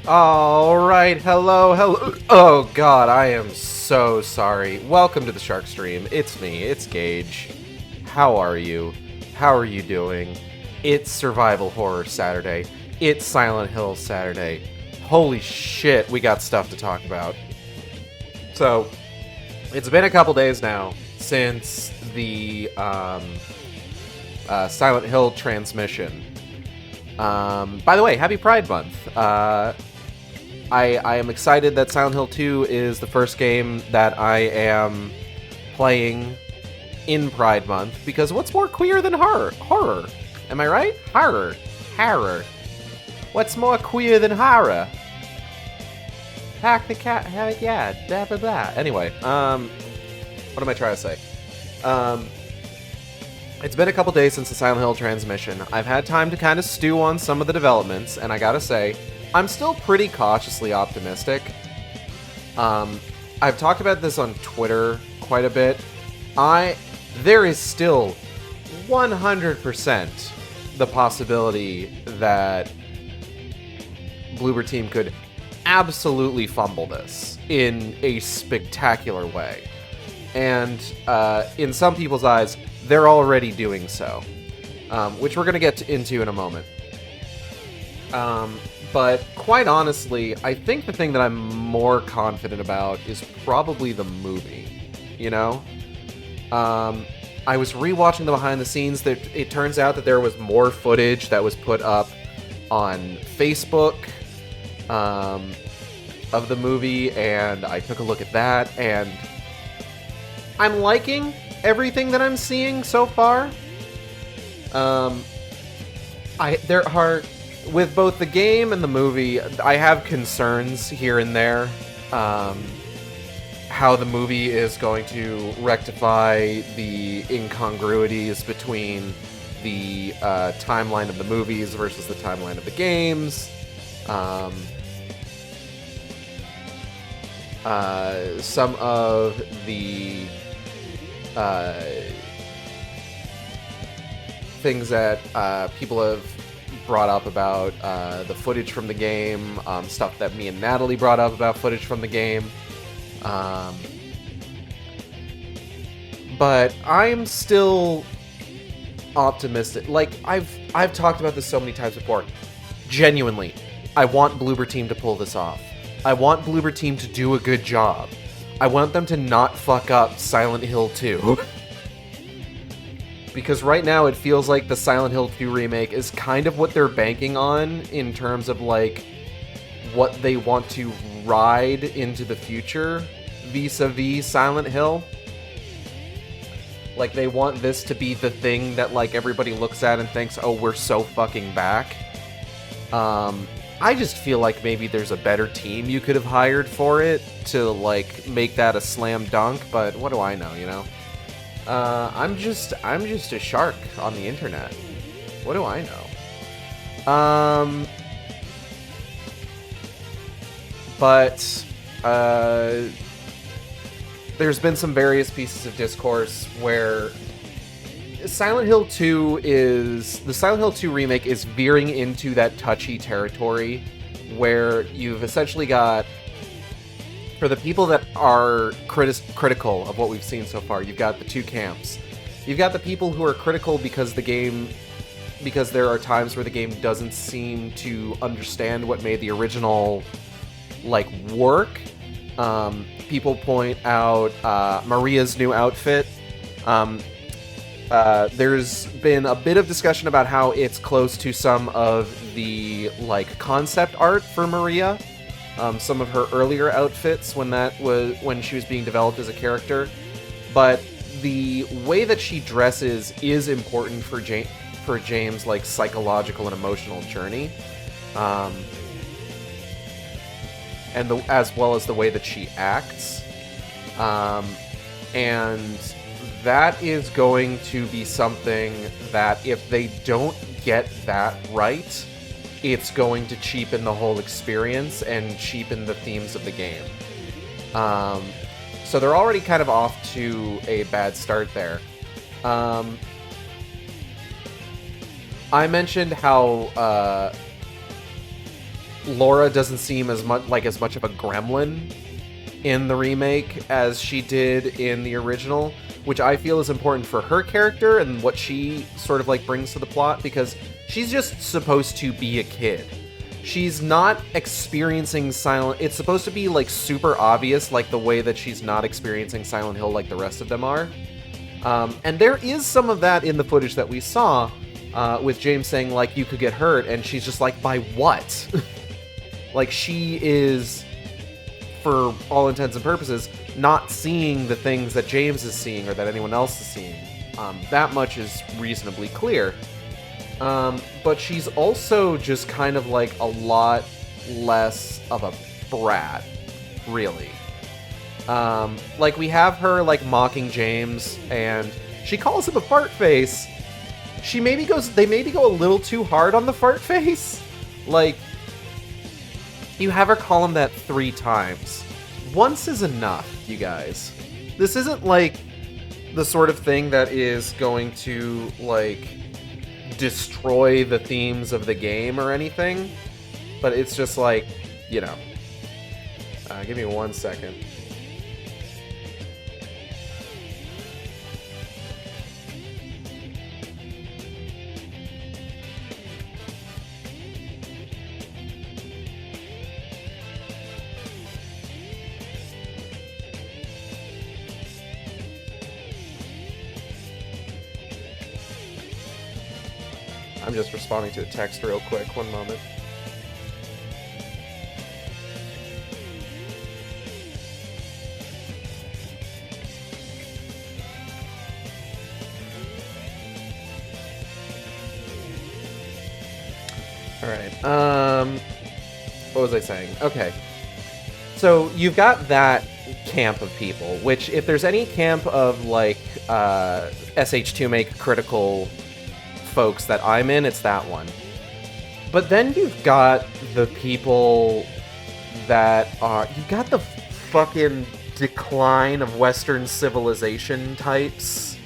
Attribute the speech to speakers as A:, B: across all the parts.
A: Alright, hello. Oh god, I am so sorry. Welcome to the Shark Stream. It's me, it's Gage. How are you? How are you doing? It's Survival Horror Saturday. It's Silent Hill Saturday. Holy shit, we got stuff to talk about. So, it's been a couple days now since the Silent Hill transmission. By the way, happy Pride Month. I am excited that Silent Hill 2 is the first game that I am playing in Pride Month, because what's more queer than horror? Am I right? Horror. What's more queer than horror? Hack the cat, yeah, blah blah blah. Anyway, what am I trying to say? It's been a couple days since the Silent Hill transmission. I've had time to kind of stew on some of the developments, and I gotta say, I'm still pretty cautiously optimistic. I've talked about this on Twitter quite a bit. There is still 100% the possibility that Bloober Team could absolutely fumble this in a spectacular way. And in some people's eyes, they're already doing so, which we're going to get into in a moment. But quite honestly, I think the thing that I'm more confident about is probably the movie, you know? I was rewatching the behind the scenes. That it turns out that there was more footage that was put up on Facebook of the movie, and I took a look at that, and I'm liking everything that I'm seeing so far. There are, with both the game and the movie, I have concerns here and there. How the movie is going to rectify the incongruities between the timeline of the movies versus the timeline of the games. Some of the things that people have brought up about the footage from the game, stuff that me and Natalie brought up about footage from the game. But I'm still optimistic. Like, I've talked about this so many times before. Genuinely, I want Bloober Team to pull this off. I want Bloober Team to do a good job. I want them to not fuck up Silent Hill 2. Because right now it feels like the Silent Hill 2 remake is kind of what they're banking on in terms of, like, what they want to ride into the future vis-a-vis Silent Hill. Like, they want this to be the thing that, like, everybody looks at and thinks, oh, we're so fucking back. I just feel like maybe there's a better team you could have hired for it to, like, make that a slam dunk, but what do I know, you know? I'm just a shark on the internet. What do I know? But there's been some various pieces of discourse where the Silent Hill 2 remake is veering into that touchy territory where you've essentially got, for the people that are critical of what we've seen so far, you've got the two camps. You've got the people who are critical because there are times where the game doesn't seem to understand what made the original, like, work. People point out Maria's new outfit. There's been a bit of discussion about how it's close to some of the, like, concept art for Maria. Some of her earlier outfits when she was being developed as a character. But the way that she dresses is important for James' like, psychological and emotional journey. As well as the way that she acts. And that is going to be something that, if they don't get that right, it's going to cheapen the whole experience and cheapen the themes of the game. So they're already kind of off to a bad start there. I mentioned how Laura doesn't seem as much of a gremlin in the remake as she did in the original, which I feel is important for her character and what she sort of like brings to the plot, because she's just supposed to be a kid. She's not experiencing Silent... It's supposed to be like super obvious, like the way that she's not experiencing Silent Hill like the rest of them are. And there is some of that in the footage that we saw, with James saying like, you could get hurt, and she's just like, by what? Like, she is, for all intents and purposes, not seeing the things that James is seeing or that anyone else is seeing. That much is reasonably clear. But she's also just kind of like a lot less of a brat, really. Like, we have her like mocking James, and she calls him a fart face. They maybe go a little too hard on the fart face. Like, you have her call him that 3 times. Once is enough, you guys. This isn't like the sort of thing that is going to like destroy the themes of the game or anything, but it's just like, you know. Give me 1 second. I'm just responding to a text real quick. 1 moment. Alright, what was I saying? Okay. So, you've got that camp of people, which, if there's any camp of, like, SH2 make critical folks that I'm in, it's that one. But then you've got the people that are... You've got the fucking decline of Western civilization types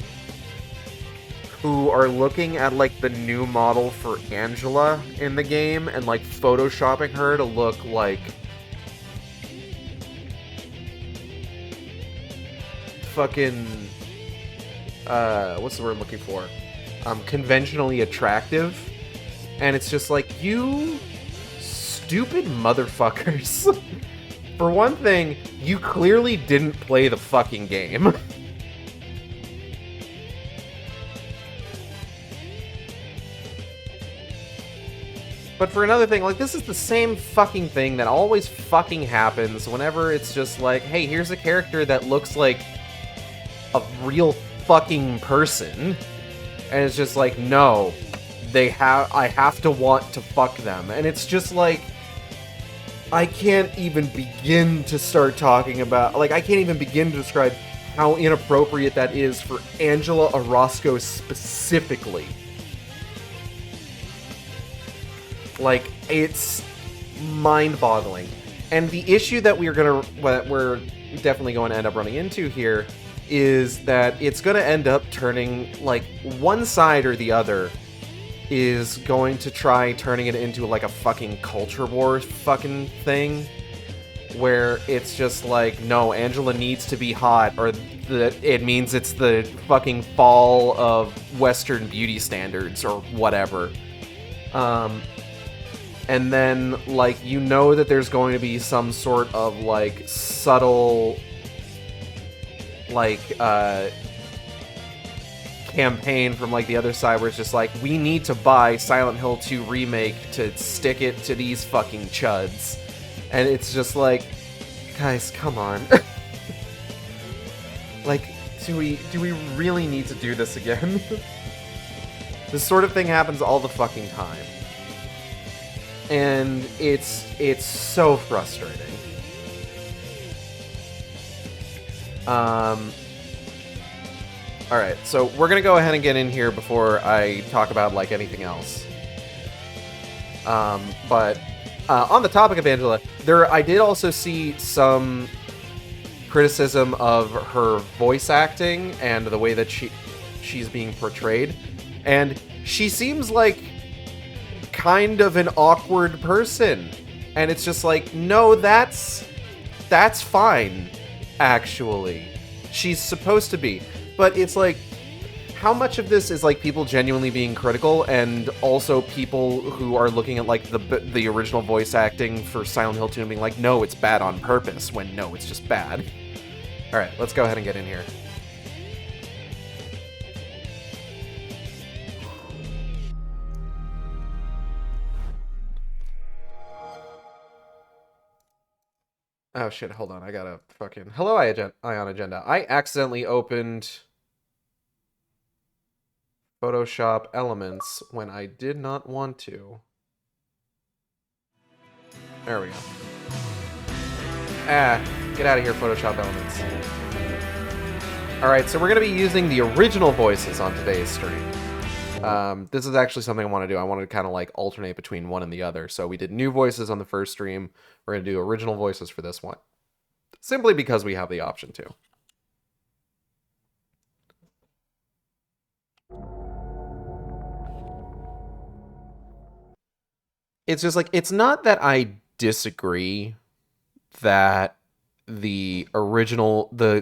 A: who are looking at, like, the new model for Angela in the game and, like, photoshopping her to look like... fucking... what's the word I'm looking for? Conventionally attractive, and it's just like, you stupid motherfuckers. For one thing, you clearly didn't play the fucking game. But for another thing, like, this is the same fucking thing that always fucking happens whenever it's just like, hey, here's a character that looks like a real fucking person. And it's just like, no, I have to want to fuck them. And it's just like, I can't even begin to start talking about, like, I can't even begin to describe how inappropriate that is for Angela Orozco specifically. Like, it's mind-boggling. And the issue that we're definitely going to end up running into here is that it's going to end up turning, like, one side or the other is going to try turning it into, like, a fucking culture war fucking thing, where it's just like, no, Angela needs to be hot, or it means it's the fucking fall of Western beauty standards, or whatever. And then, like, you know that there's going to be some sort of, like, subtle... like, campaign from, like, the other side where it's just like, we need to buy Silent Hill 2 Remake to stick it to these fucking chuds. And it's just like, guys, come on. Like, do we really need to do this again? This sort of thing happens all the fucking time. And it's so frustrating. Alright, so we're gonna go ahead and get in here before I talk about, like, anything else. But on the topic of Angela, I did also see some criticism of her voice acting and the way that she's being portrayed. And she seems like kind of an awkward person And it's just like, no, that's fine, actually. She's supposed to be. But it's like, how much of this is like people genuinely being critical, and also people who are looking at like the original voice acting for Silent Hill 2 and being like, no, it's bad on purpose, when no, it's just bad. All right, let's go ahead and get in here. Oh shit, hold on, I gotta fucking... Hello, Ion Agenda. I accidentally opened Photoshop Elements when I did not want to. There we go. Ah, get out of here, Photoshop Elements. Alright, so we're going to be using the original voices on today's stream. This is actually something I want to do. I wanted to kind of like alternate between one and the other. So we did new voices on the first stream. We're going to do original voices for this one. Simply because we have the option to. It's just like, it's not that I disagree that the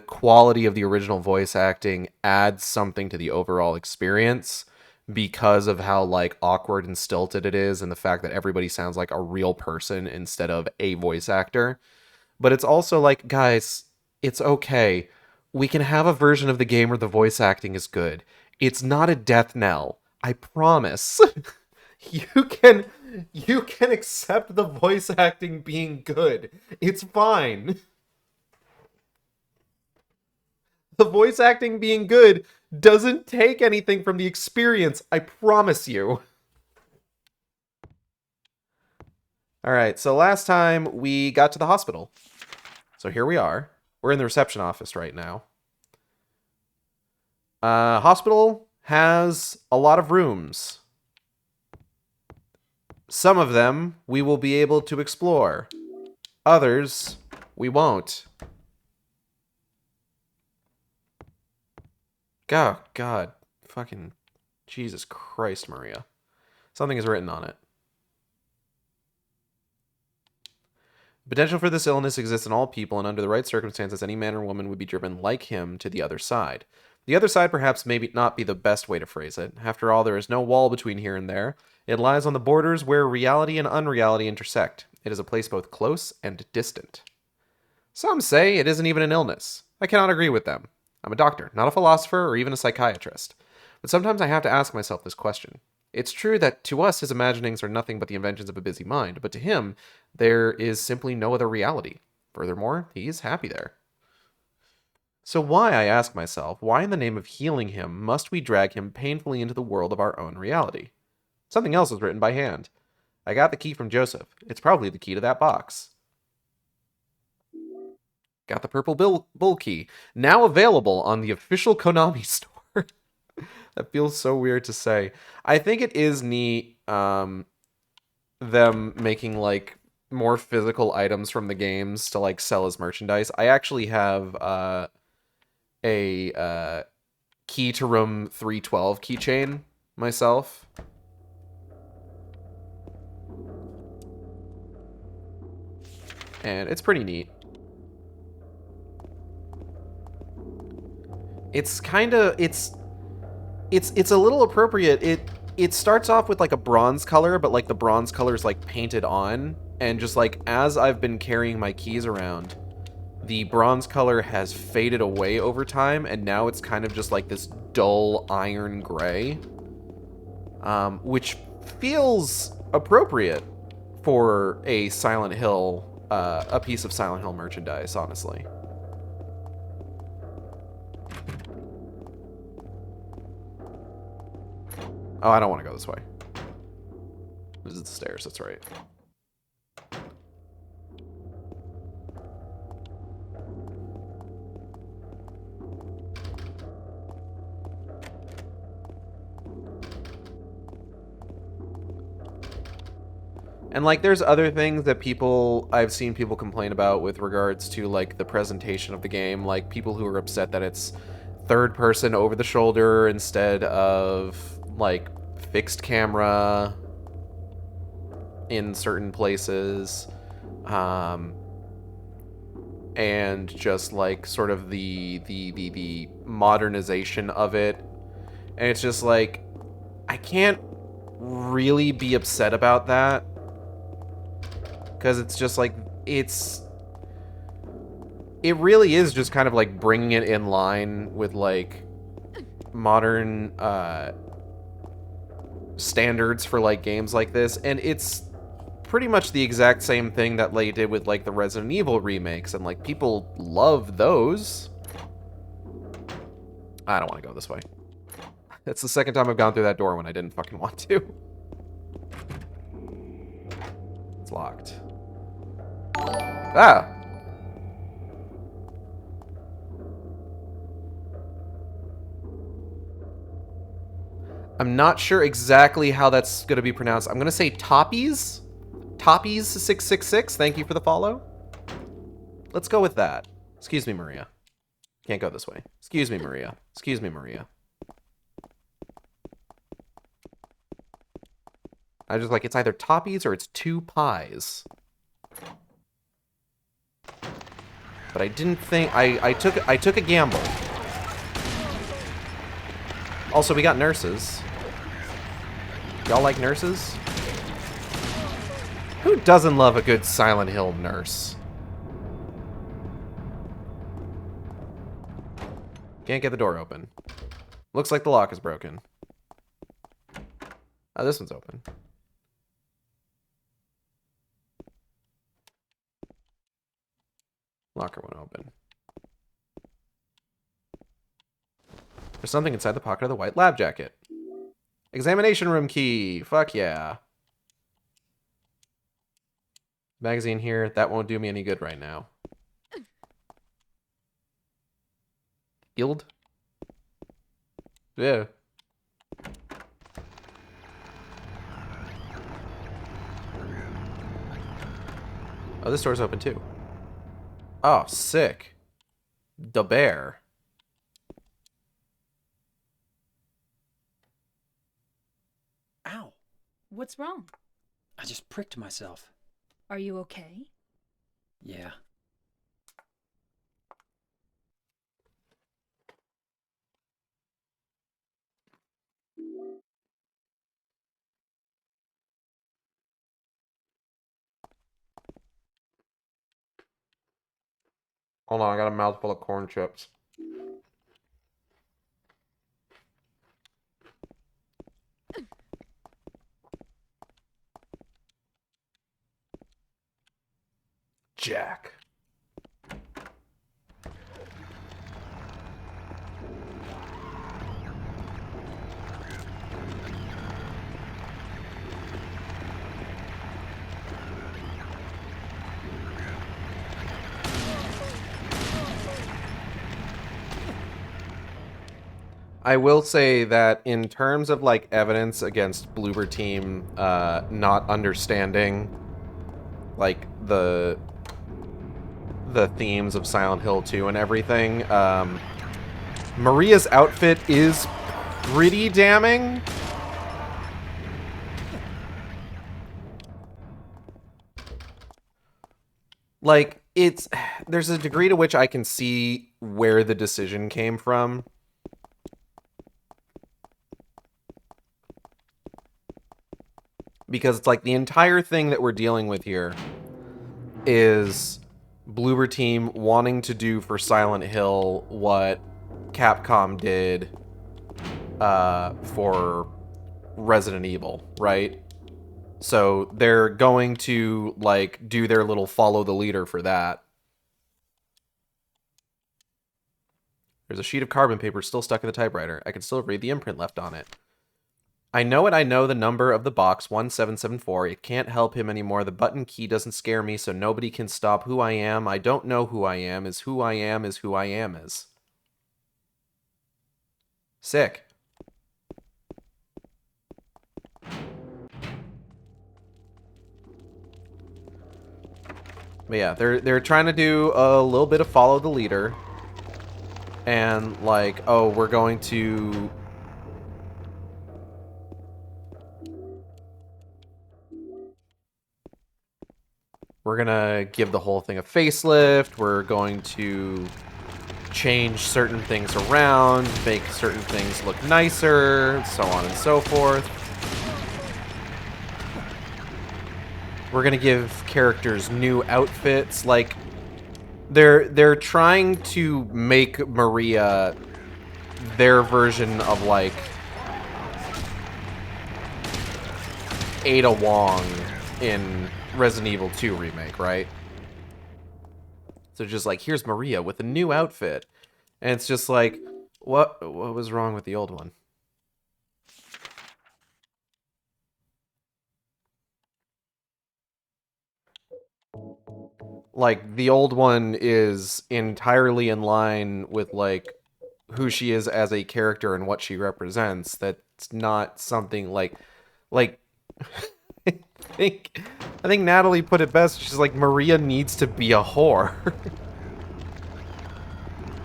A: quality of the original voice acting adds something to the overall experience because of how like awkward and stilted it is, and the fact that everybody sounds like a real person instead of a voice actor. But it's also like, guys, it's okay. We can have a version of the game where the voice acting is good. It's not a death knell. I promise. You can accept the voice acting being good. It's fine. The voice acting being good doesn't take anything from the experience, I promise you. Alright, so last time we got to the hospital. So here we are. We're in the reception office right now. Hospital has a lot of rooms. Some of them we will be able to explore. Others we won't. God. Fucking Jesus Christ, Maria. Something is written on it. The potential for this illness exists in all people, and under the right circumstances, any man or woman would be driven like him to the other side. The other side perhaps may not be the best way to phrase it. After all, there is no wall between here and there. It lies on the borders where reality and unreality intersect. It is a place both close and distant. Some say it isn't even an illness. I cannot agree with them. I'm a doctor, not a philosopher or even a psychiatrist. But sometimes I have to ask myself this question. It's true that to us his imaginings are nothing but the inventions of a busy mind, but to him there is simply no other reality. Furthermore, he is happy there. So why, I ask myself, why in the name of healing him must we drag him painfully into the world of our own reality? Something else was written by hand. I got the key from Joseph. It's probably the key to that box. Got the purple bull key. Now available on the official Konami store. That feels so weird to say. I think it is neat, them making, like, more physical items from the games to, like, sell as merchandise. I actually have, a Key to Room 312 keychain myself. And it's pretty neat. It's kind of, it's a little appropriate. It starts off with like a bronze color, but like the bronze color is like painted on, and just like as I've been carrying my keys around, the bronze color has faded away over time, and now it's kind of just like this dull iron gray, which feels appropriate for a Silent Hill, a piece of Silent Hill merchandise, honestly. Oh, I don't want to go this way. This is the stairs, that's right. And, like, there's other things that I've seen people complain about with regards to, like, the presentation of the game. Like, people who are upset that it's third person over the shoulder instead of, like, fixed camera in certain places. And just like sort of the modernization of it. And it's just like, I can't really be upset about that, because it's just like, it really is just kind of like bringing it in line with like modern standards for like games like this, and it's pretty much the exact same thing that they did with like the Resident Evil remakes, and like people love those. I don't want to go this way. It's the second time I've gone through that door when I didn't fucking want to. It's locked. Ah! I'm not sure exactly how that's going to be pronounced. I'm going to say Toppies? Toppies666, thank you for the follow. Let's go with that. Excuse me, Maria. Can't go this way. Excuse me, Maria. Excuse me, Maria. I just like, it's either Toppies or it's 2 pies. But I didn't think, I took a gamble. Also, we got nurses. Y'all like nurses? Who doesn't love a good Silent Hill nurse? Can't get the door open. Looks like the lock is broken. Oh, this one's open. Locker won't open. There's something inside the pocket of the white lab jacket. Examination room key. Fuck yeah. Magazine here. That won't do me any good right now. Guild? Yeah. Oh, this door's open too. Oh, sick. The bear.
B: Ow.
C: What's wrong?
B: I just pricked myself.
C: Are you okay?
B: Yeah.
A: Hold on, I got a mouthful of corn chips. Jack. I will say that in terms of like evidence against Bloober Team not understanding like the themes of Silent Hill 2 and everything, Maria's outfit is pretty damning. Like, there's a degree to which I can see where the decision came from. Because it's like the entire thing that we're dealing with here is Bloober Team wanting to do for Silent Hill what Capcom did for Resident Evil, right? So they're going to like do their little follow the leader for that. There's a sheet of carbon paper still stuck in the typewriter. I can still read the imprint left on it. I know it. I know the number of the box, 1774. It can't help him anymore. The button key doesn't scare me, so nobody can stop who I am. I don't know who I am. Is who I am is who I am is. Sick. But yeah, they're trying to do a little bit of follow the leader. And like, oh, we're going to We're gonna give the whole thing a facelift. We're going to change certain things around, make certain things look nicer, so on and so forth. We're gonna give characters new outfits. Like, they're trying to make Maria their version of, like, Ada Wong in Resident Evil 2 Remake, right? So just like, here's Maria with a new outfit. And it's just like, what was wrong with the old one? Like, the old one is entirely in line with, like, who she is as a character and what she represents. That's not something like I think Natalie put it best. She's like, Maria needs to be a whore.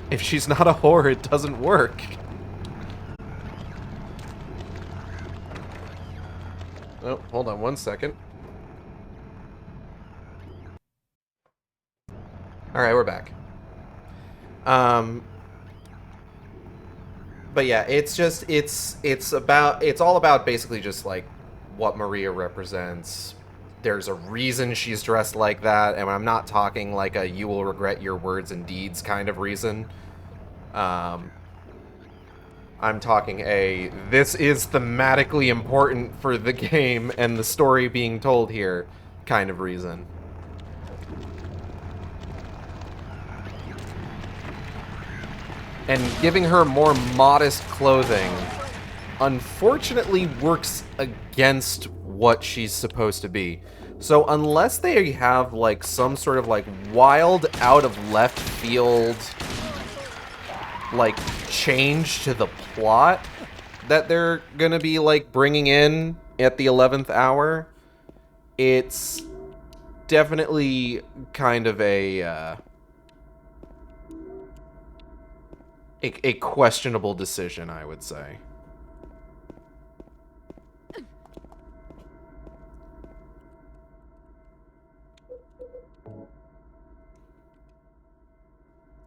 A: If she's not a whore, it doesn't work. Oh, hold on one second. Alright, we're back. But yeah, it's just, it's all about basically just, like, what Maria represents. There's a reason she's dressed like that, and I'm not talking like a you will regret your words and deeds kind of reason. I'm talking a this is thematically important for the game and the story being told here kind of reason. And giving her more modest clothing unfortunately works against what she's supposed to be. So unless they have, like, some sort of, like, wild, out of left field, like, change to the plot that they're gonna be, like, bringing in at the 11th hour, it's definitely kind of a questionable decision, I would say.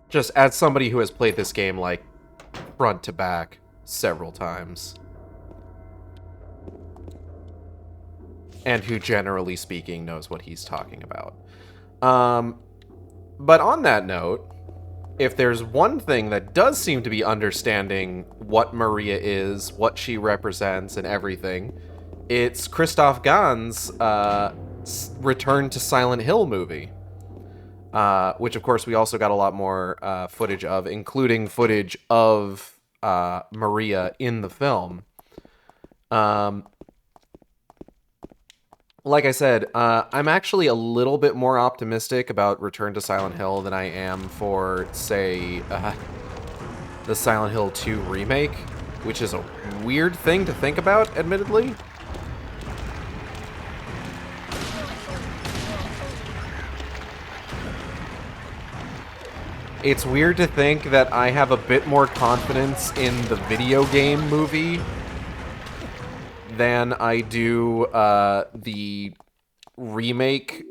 A: Just as somebody who has played this game, like, front to back several times. And who, generally speaking, knows what he's talking about. But on that note, if there's one thing that does seem to be understanding what Maria is, what she represents, and everything, it's Christoph Gans's Return to Silent Hill movie. Which, of course, we also got a lot more footage of, including footage of Maria in the film. Like I said, I'm actually a little bit more optimistic about Return to Silent Hill than I am for, say, the Silent Hill 2 remake, which is a weird thing to think about, admittedly. It's weird to think that I have a bit more confidence in the video game movie than I do the remake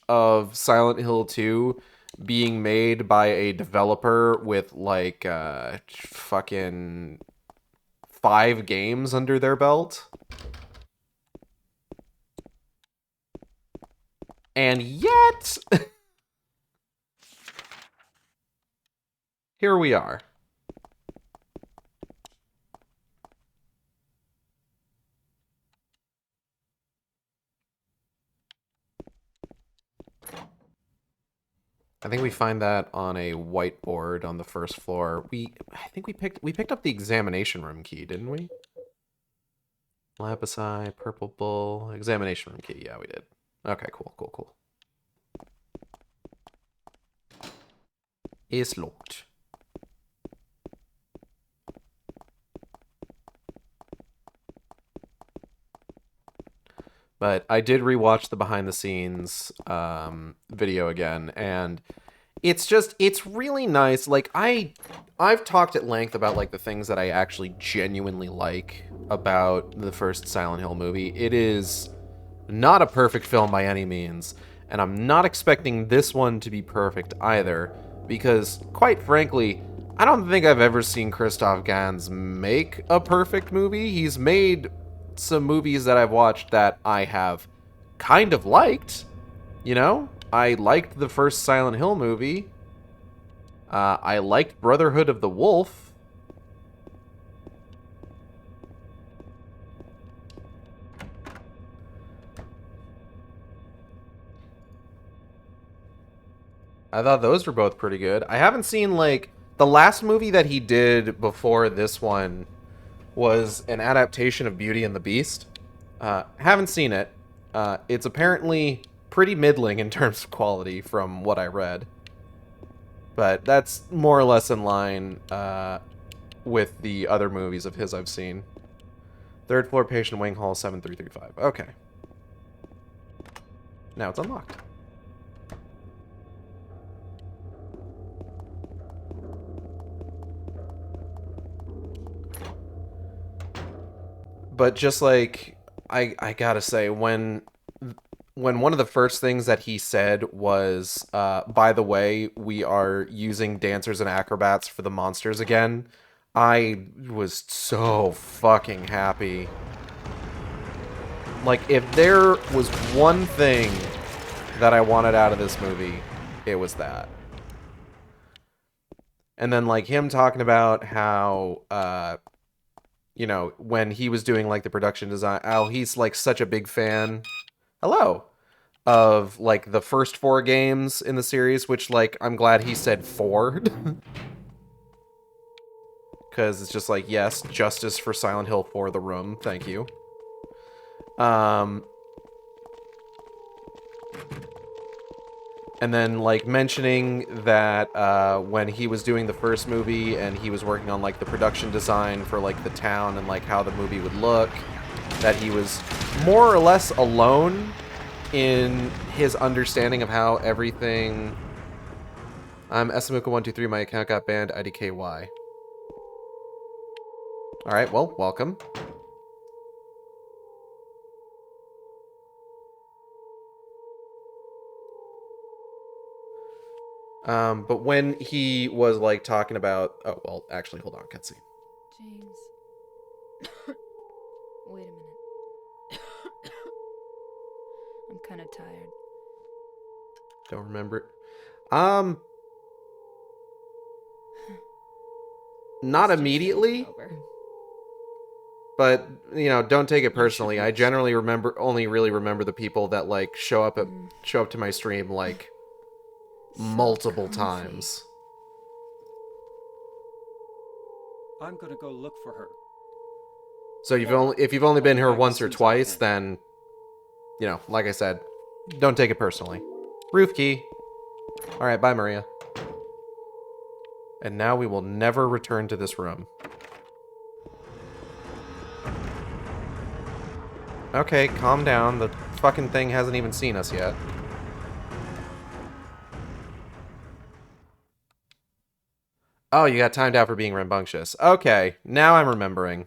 A: of Silent Hill 2 being made by a developer with, like, fucking 5 games under their belt. And yet, here we are. I think we find that on a whiteboard on the first floor. I think we picked up the examination room key, didn't we? Lapisi, purple bull, examination room key. Yeah, we did. Okay, cool. It's locked. But I did rewatch the behind the scenes video again, and it's really nice. Like, I've talked at length about, like, the things that I actually genuinely like about the first Silent Hill movie. It is not a perfect film by any means, And I'm not expecting this one to be perfect either, because, quite frankly, I don't think I've ever seen Christoph Gans make a perfect movie. He's made some movies that I've watched that I have kind of liked, you know? I liked the first Silent Hill movie. I liked Brotherhood of the Wolf. I thought those were both pretty good. I haven't seen, like, the last movie that he did before this one was an adaptation of Beauty and the Beast. Haven't seen it. It's apparently pretty middling in terms of quality from what I read. But that's more or less in line with the other movies of his I've seen. Third floor patient wing hall 7335. Okay. Now it's unlocked. But just like, I gotta say, when one of the first things that he said was, by the way, we are using dancers and acrobats for the monsters again, I was so fucking happy. Like, if there was one thing that I wanted out of this movie, it was that. And then, like, him talking about how, you know, when he was doing, like, the production design, oh, he's, like, such a big fan. Hello. Of, like, the first 4 games in the series, which, like, I'm glad he said 4. Because it's just like, yes, justice for Silent Hill 4 The Room. Thank you. And then, like, mentioning that when he was doing the first movie and he was working on, like, the production design for, like, the town and, like, how the movie would look, that he was more or less alone in his understanding of how everything... I'm Esamuka123, my account got banned, IDKY. Alright, well, welcome. But when he was, like, talking about... Oh, well, actually, hold on, cutscene.
C: James. Wait a minute. I'm kind of tired.
A: Don't remember it. Not
C: It's just
A: immediately,
C: over.
A: but, you know, don't take it personally. I generally only really remember the people that, like, show up to my stream, like,
C: So
A: multiple
C: comfy.
A: times.
B: I'm gonna go look for her.
A: So if you've only been here
B: Back as
A: once or
B: soon as I
A: twice,
B: can.
A: then, you know, like I said, don't take it personally. Roof key. Alright, bye, Maria. And now we will never return to this room. Okay, calm down. The fucking thing hasn't even seen us yet. Oh, you got timed out for being rambunctious. Okay, now I'm remembering.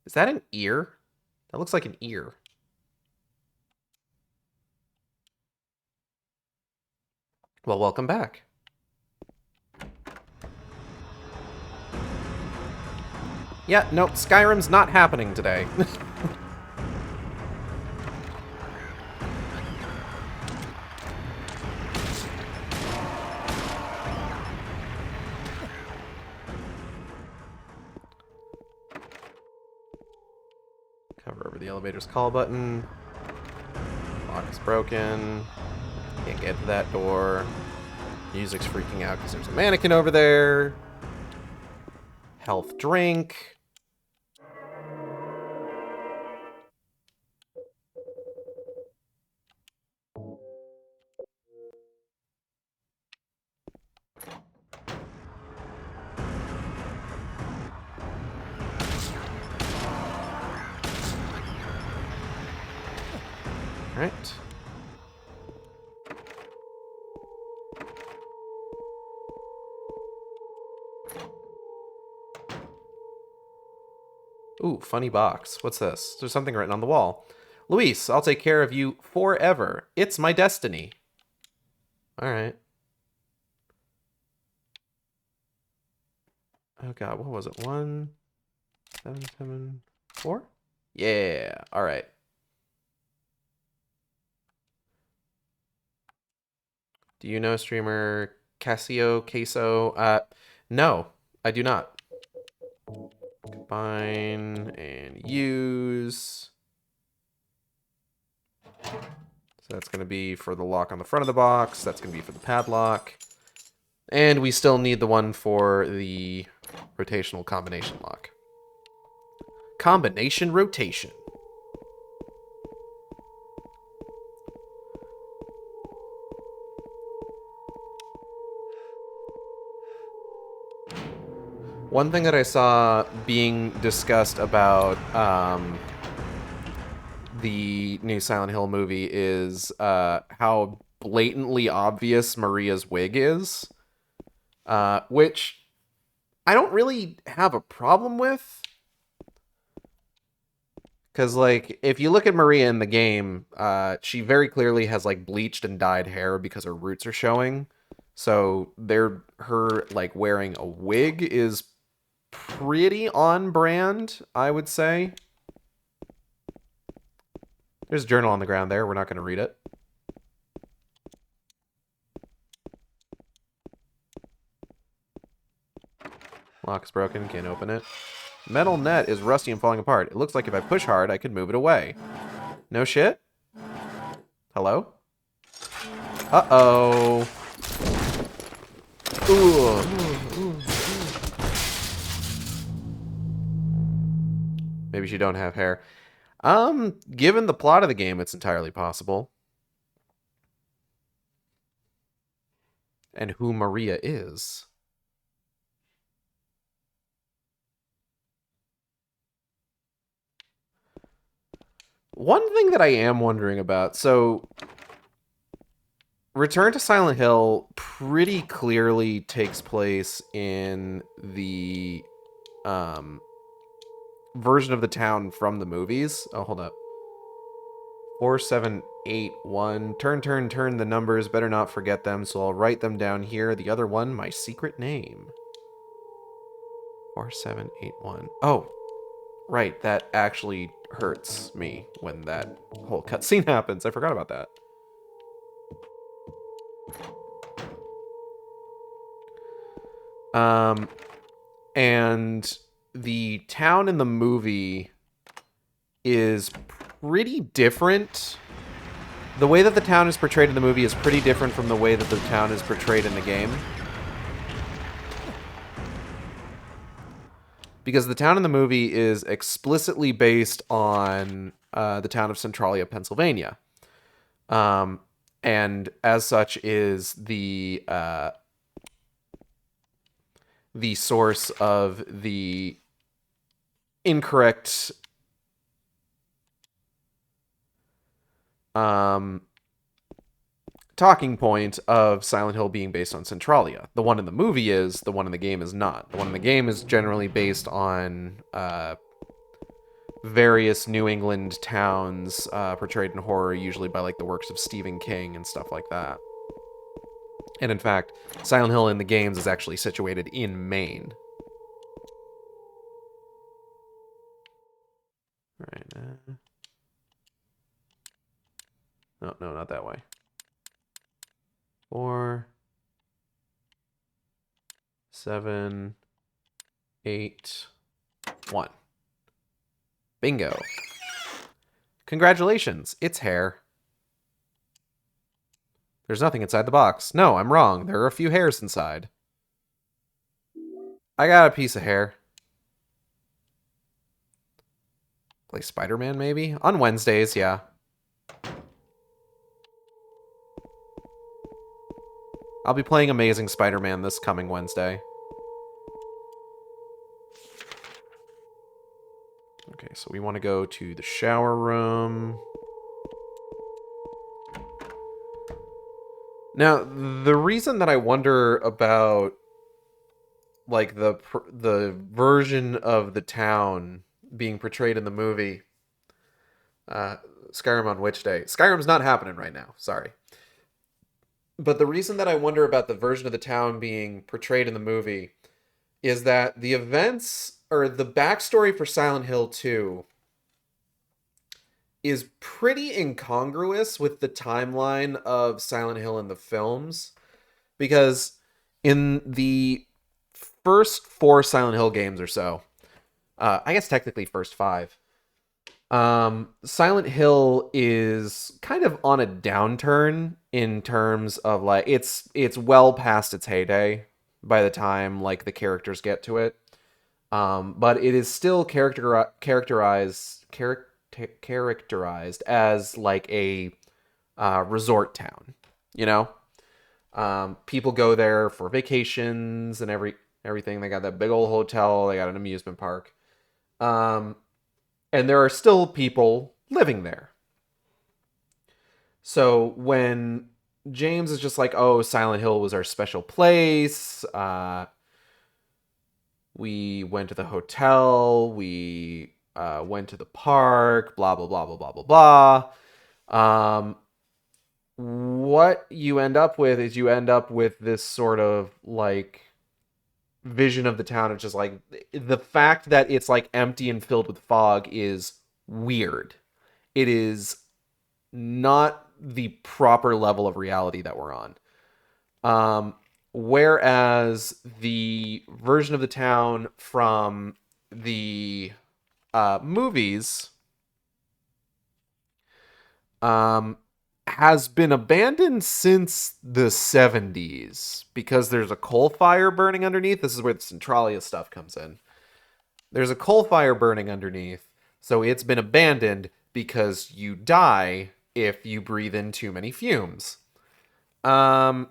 A: Is that an ear? That looks like an ear. Well, welcome back. Yeah, nope, Skyrim's not happening today. Cover over the elevator's call button. Lock is broken. Can't get to that door. Music's freaking out because there's a mannequin over there. Health drink. Alright. Ooh, funny box. What's this? There's something written on the wall. Luis, I'll take care of you forever. It's my destiny. All right. Oh god, what was it? 1774? Yeah. All right. Do you know streamer Casio Queso? No, I do not. Combine and use. So that's going to be for the lock on the front of the box. That's going to be for the padlock. And we still need the one for the rotational combination lock. Combination rotation. One thing that I saw being discussed about the new Silent Hill movie is how blatantly obvious Maria's wig is, which I don't really have a problem with. Because, like, if you look at Maria in the game, she very clearly has, like, bleached and dyed hair because her roots are showing. So her, like, wearing a wig is pretty on brand, I would say. There's a journal on the ground there. We're not going to read it. Lock is broken. Can't open it. Metal net is rusty and falling apart. It looks like if I push hard, I could move it away. No shit? Hello? Uh-oh. Ooh. Maybe she don't have hair. Given the plot of the game, it's entirely possible. And who Maria is. One thing that I am wondering about, so Return to Silent Hill pretty clearly takes place in the version of the town from the movies. Oh, hold up. 4781. Turn the numbers. Better not forget them, so I'll write them down here. The other one, my secret name. 4781. Oh, right. That actually hurts me when that whole cutscene happens. I forgot about that. And the town in the movie is pretty different. The way that the town is portrayed in the movie is pretty different from the way that the town is portrayed in the game. Because the town in the movie is explicitly based on the town of Centralia, Pennsylvania. And as such is the source of the incorrect talking point of Silent Hill being based on Centralia. The one in the movie is, the one in the game is not. The one in the game is generally based on various New England towns portrayed in horror, usually by like the works of Stephen King and stuff like that. And in fact, Silent Hill in the games is actually situated in Maine. All right. No, not that way. 4, 7, 8, 1. Bingo. Congratulations, it's hair. There's nothing inside the box. No, I'm wrong. There are a few hairs inside. I got a piece of hair. Play Spider-Man, maybe? On Wednesdays, yeah. I'll be playing Amazing Spider-Man this coming Wednesday. Okay, so we want to go to the shower room. Now, the reason that I wonder about like the version of the town being portrayed in the movie. Skyrim on which day? Skyrim's not happening right now. Sorry. But the reason that I wonder about the version of the town being portrayed in the movie is that the events or the backstory for Silent Hill 2 is pretty incongruous with the timeline of Silent Hill in the films. Because in the first 4 Silent Hill games or so, I guess technically first 5, Silent Hill is kind of on a downturn in terms of like it's well past its heyday by the time like the characters get to it. But it is still characterized as like a resort town, you know? People go there for vacations and everything. They got that big old hotel, they got an amusement park. And there are still people living there. So when James is just like, oh, Silent Hill was our special place. We went to the hotel. We went to the park. Blah, blah, blah, blah, blah, blah, blah. What you end up with is this sort of like vision of the town. It's just like the fact that it's like empty and filled with fog is weird. It is not the proper level of reality that we're on. Whereas the version of the town from the movies has been abandoned since the 70s because there's a coal fire burning underneath. This is where the Centralia stuff comes in. There's a coal fire burning underneath, so it's been abandoned because you die if you breathe in too many fumes. And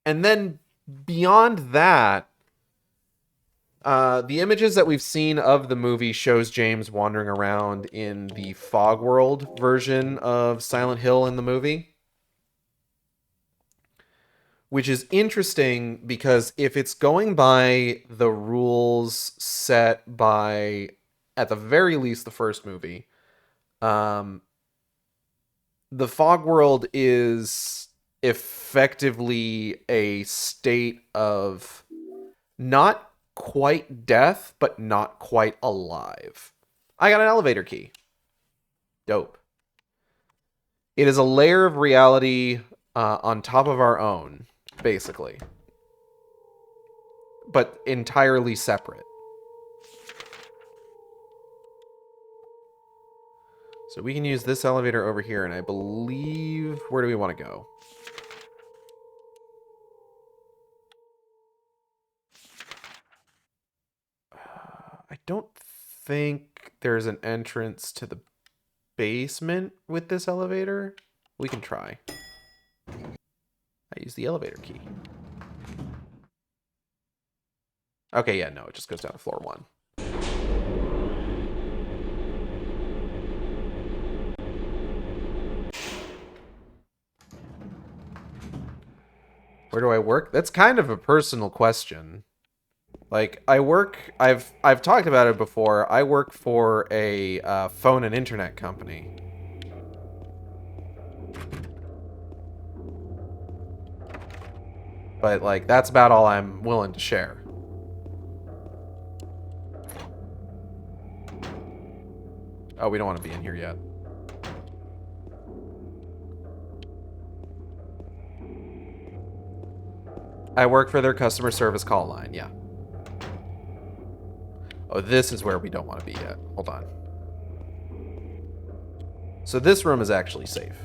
A: then beyond that, the images that we've seen of the movie shows James wandering around in the fog world version of Silent Hill in the movie. Which is interesting because if it's going by the rules set by, at the very least, the first movie, the fog world is effectively a state of not quite death, but not quite alive. I got an elevator key. Dope. It is a layer of reality on top of our own, basically. But entirely separate. So we can use this elevator over here, and I believe... Where do we want to go? I don't think there's an entrance to the basement with this elevator. We can try. I use the elevator key. Okay, yeah, no, it just goes down to floor 1. Where do I work? That's kind of a personal question. Like, I've talked about it before. I work for a phone and internet company. But, like, that's about all I'm willing to share. Oh, we don't want to be in here yet. I work for their customer service call line, yeah. Oh, this is where we don't want to be yet. Hold on. So this room is actually safe.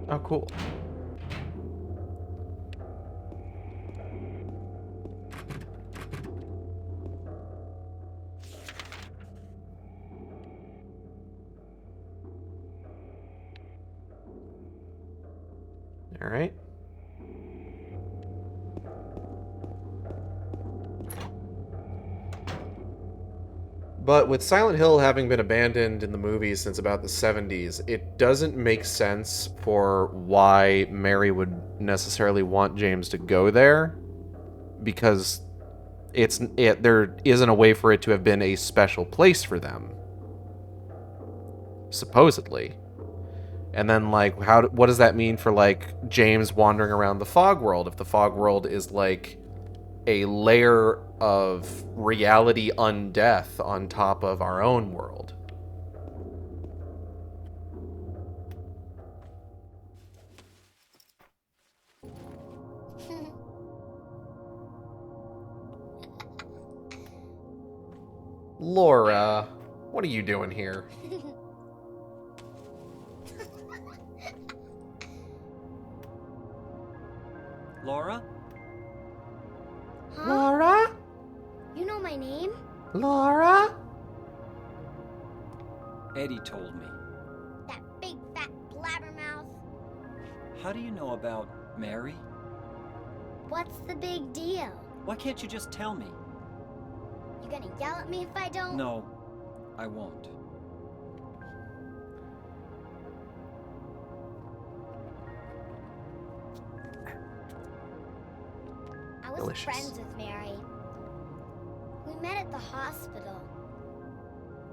A: Oh, cool. All right. But with Silent Hill having been abandoned in the movies since about the 70s, it doesn't make sense for why Mary would necessarily want James to go there, because there isn't a way for it to have been a special place for them, supposedly. And then, like, what does that mean for, like, James wandering around the fog world if the fog world is, like, a layer of reality undeath on top of our own world? Laura, what are you doing here?
B: Laura?
D: Huh?
A: Laura?
D: You know my name?
A: Laura?
B: Eddie told me.
D: That big fat blabbermouth.
B: How do you know about Mary?
D: What's the big deal?
B: Why can't you just tell me?
D: You gonna yell at me if I don't?
B: No, I won't.
D: I was
A: Delicious.
D: friends with Mary. We met at the hospital.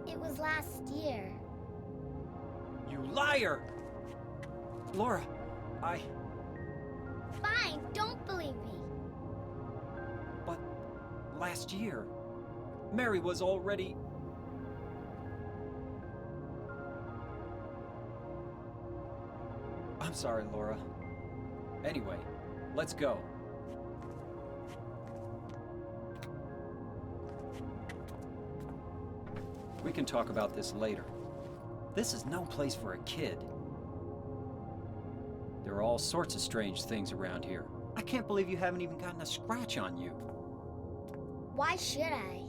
D: It was last year.
B: You liar! Laura,
D: Fine, don't believe me.
B: But last year, Mary was already... I'm sorry, Laura. Anyway, let's go. We can talk about this later. This is no place for a kid. There are all sorts of strange things around here. I can't believe you haven't even gotten a scratch on you.
D: Why should I?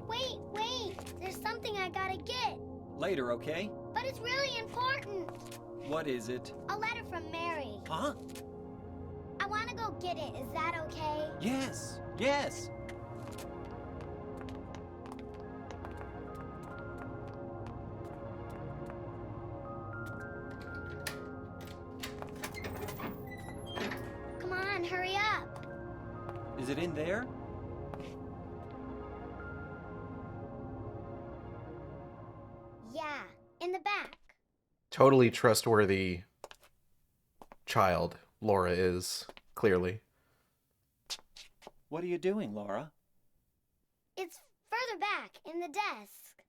D: Wait! There's something I gotta get.
B: Later, okay?
D: But it's really important.
B: What is it?
D: A letter from Mary.
B: Huh?
D: I wanna go get it. Is that okay?
B: Yes, yes.
D: Come on, hurry up.
B: Is it in there?
D: Yeah, in the back.
A: Totally trustworthy child Laura is, clearly.
B: What are you doing, Laura?
D: It's further back in the desk.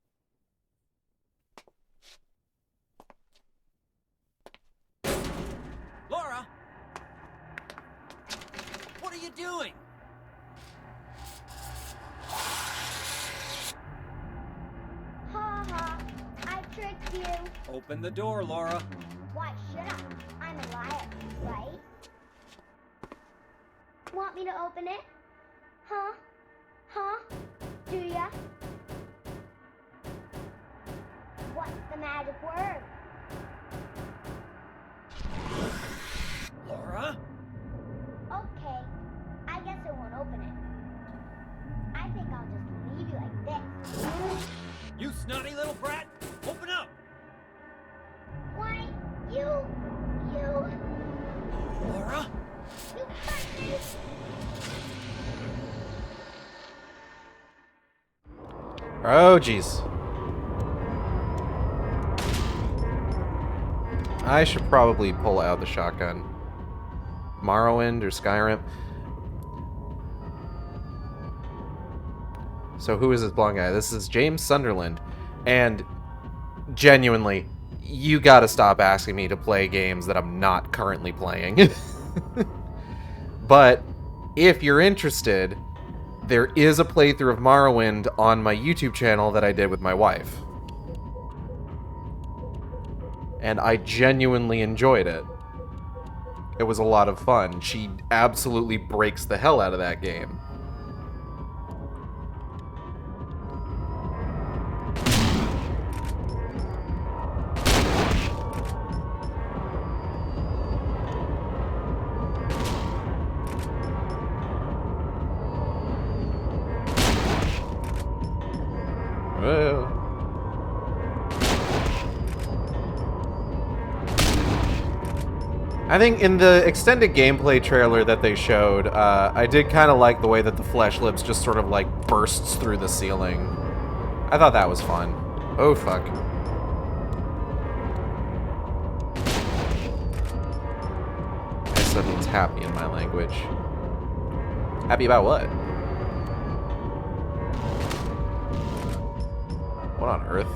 B: Laura! What are you doing?
D: Ha ha, I tricked you.
B: Open the door, Laura.
D: Why should I? I'm a liar, right? Want me to open it? Huh? Huh? Do ya? What's the magic word?
B: Laura?
D: Okay, I guess it won't open it. I think I'll just leave you like this.
B: You snotty little brat! Open up!
D: Why, you...
B: Laura?
D: You hurt me!
A: Oh, jeez. I should probably pull out the shotgun. Morrowind or Skyrim. So who is this blonde guy? This is James Sunderland. And genuinely, you gotta stop asking me to play games that I'm not currently playing. But if you're interested, there is a playthrough of Morrowind on my YouTube channel that I did with my wife. And I genuinely enjoyed it. It was a lot of fun. She absolutely breaks the hell out of that game. I think in the extended gameplay trailer that they showed, I did kind of like the way that the flesh lips just sort of like bursts through the ceiling. I thought that was fun. Oh, fuck. I guess that means happy in my language. Happy about what? What on earth?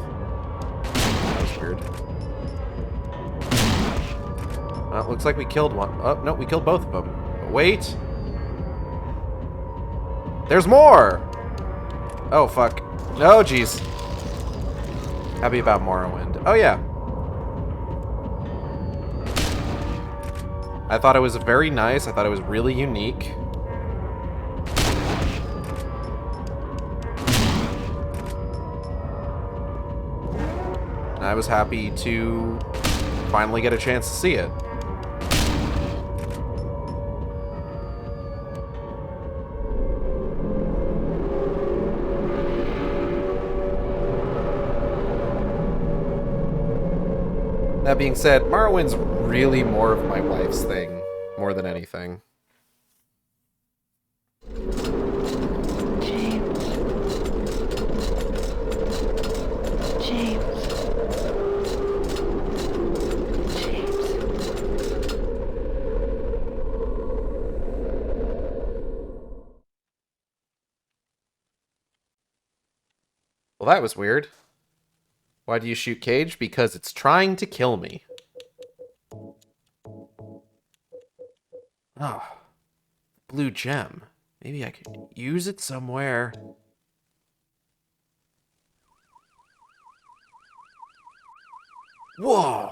A: That was weird. Well, looks like we killed one. Oh, no, we killed both of them. But wait! There's more! Oh, fuck. Oh, jeez. Happy about Morrowind. Oh, yeah. I thought it was very nice. I thought it was really unique. And I was happy to finally get a chance to see it. That being said, Morrowind's really more of my wife's thing, more than anything.
C: James. James. James.
A: Well, that was weird. Why do you shoot Cage? Because it's trying to kill me. Oh. Blue gem. Maybe I could use it somewhere. Whoa!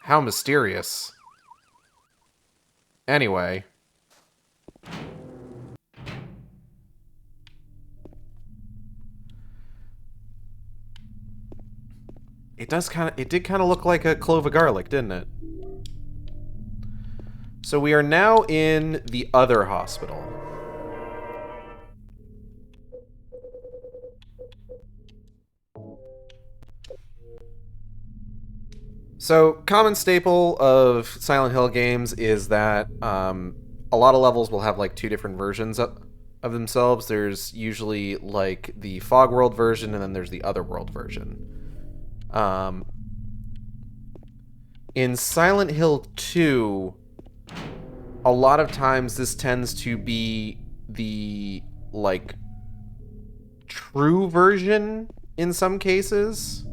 A: How mysterious. Anyway. It did kind of look like a clove of garlic, didn't it? So we are now in the other hospital. So, common staple of Silent Hill games is that a lot of levels will have like two different versions of themselves. There's usually like the Fog World version, and then there's the Otherworld version. In Silent Hill 2, a lot of times this tends to be the, like, true version in some cases.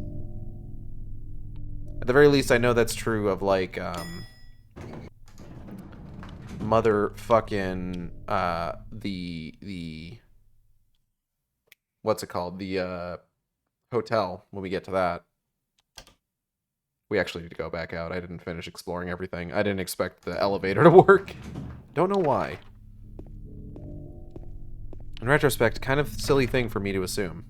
A: At the very least, I know that's true of, like, motherfucking, the what's it called? The, hotel, when we get to that. We actually need to go back out. I didn't finish exploring everything. I didn't expect the elevator to work. Don't know why. In retrospect, kind of silly thing for me to assume.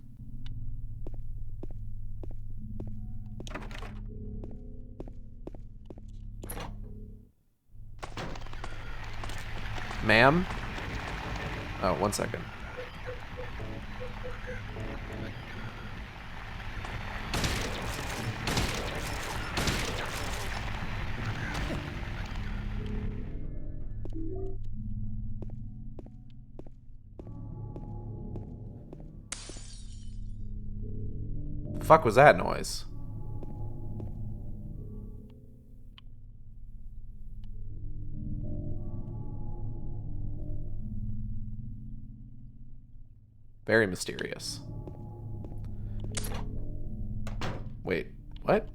A: Ma'am? Oh, 1 second. The fuck was that noise? Very mysterious. Wait, what?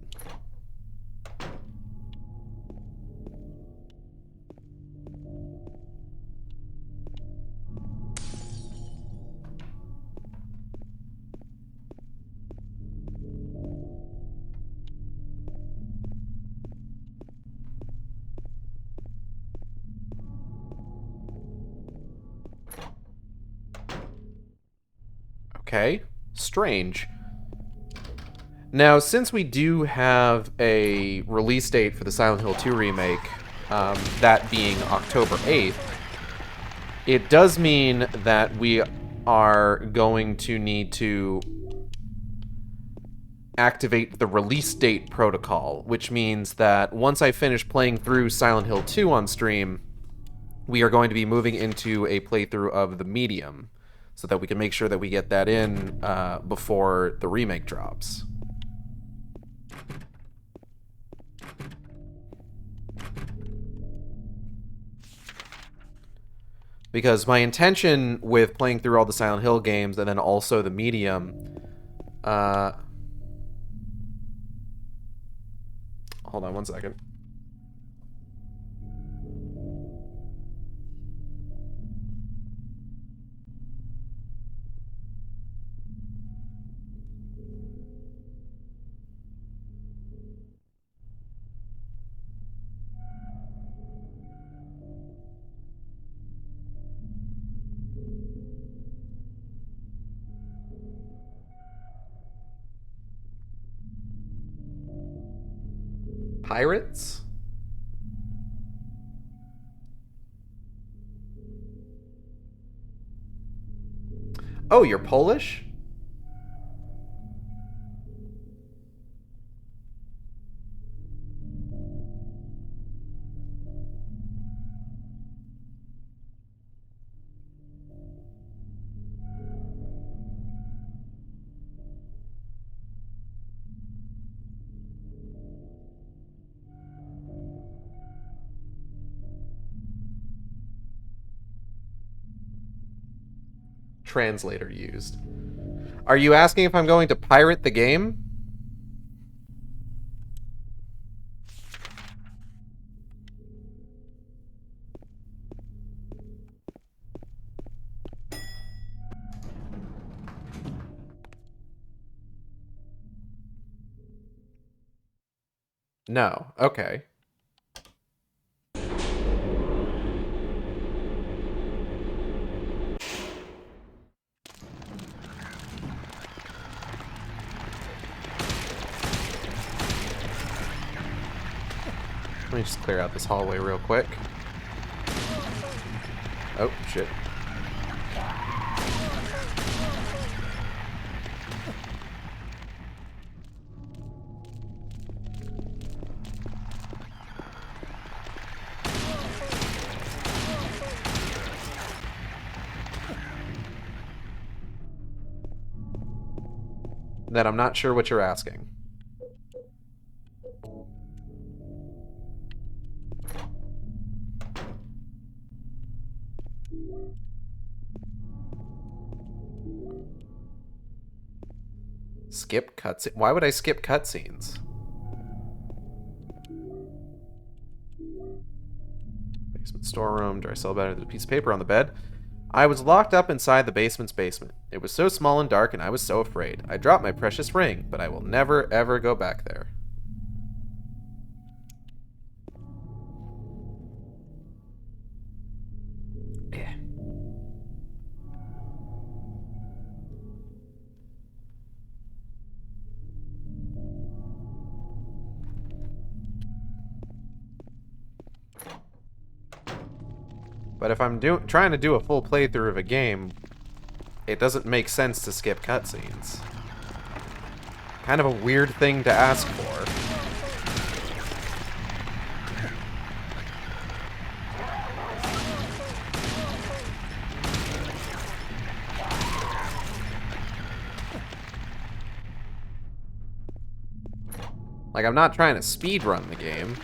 A: Okay, strange. Now, since we do have a release date for the Silent Hill 2 remake, that being October 8th, it does mean that we are going to need to activate the release date protocol, which means that once I finish playing through Silent Hill 2 on stream, we are going to be moving into a playthrough of the medium so that we can make sure that we get that in before the remake drops. Because my intention with playing through all the Silent Hill games and then also the medium, hold on one second. Pirates? Oh, you're Polish? Translator used. Are you asking if I'm going to pirate the game? No. Okay. Let me just clear out this hallway real quick. Oh, shit. That I'm not sure what you're asking. Skip cutscenes? Why would I skip cutscenes? Basement storeroom. Do I sell better than a piece of paper on the bed? I was locked up inside the basement's basement. It was so small and dark, and I was so afraid. I dropped my precious ring, but I will never, ever go back there. Yeah. But if I'm trying to do a full playthrough of a game, it doesn't make sense to skip cutscenes. Kind of a weird thing to ask for. Like, I'm not trying to speedrun the game.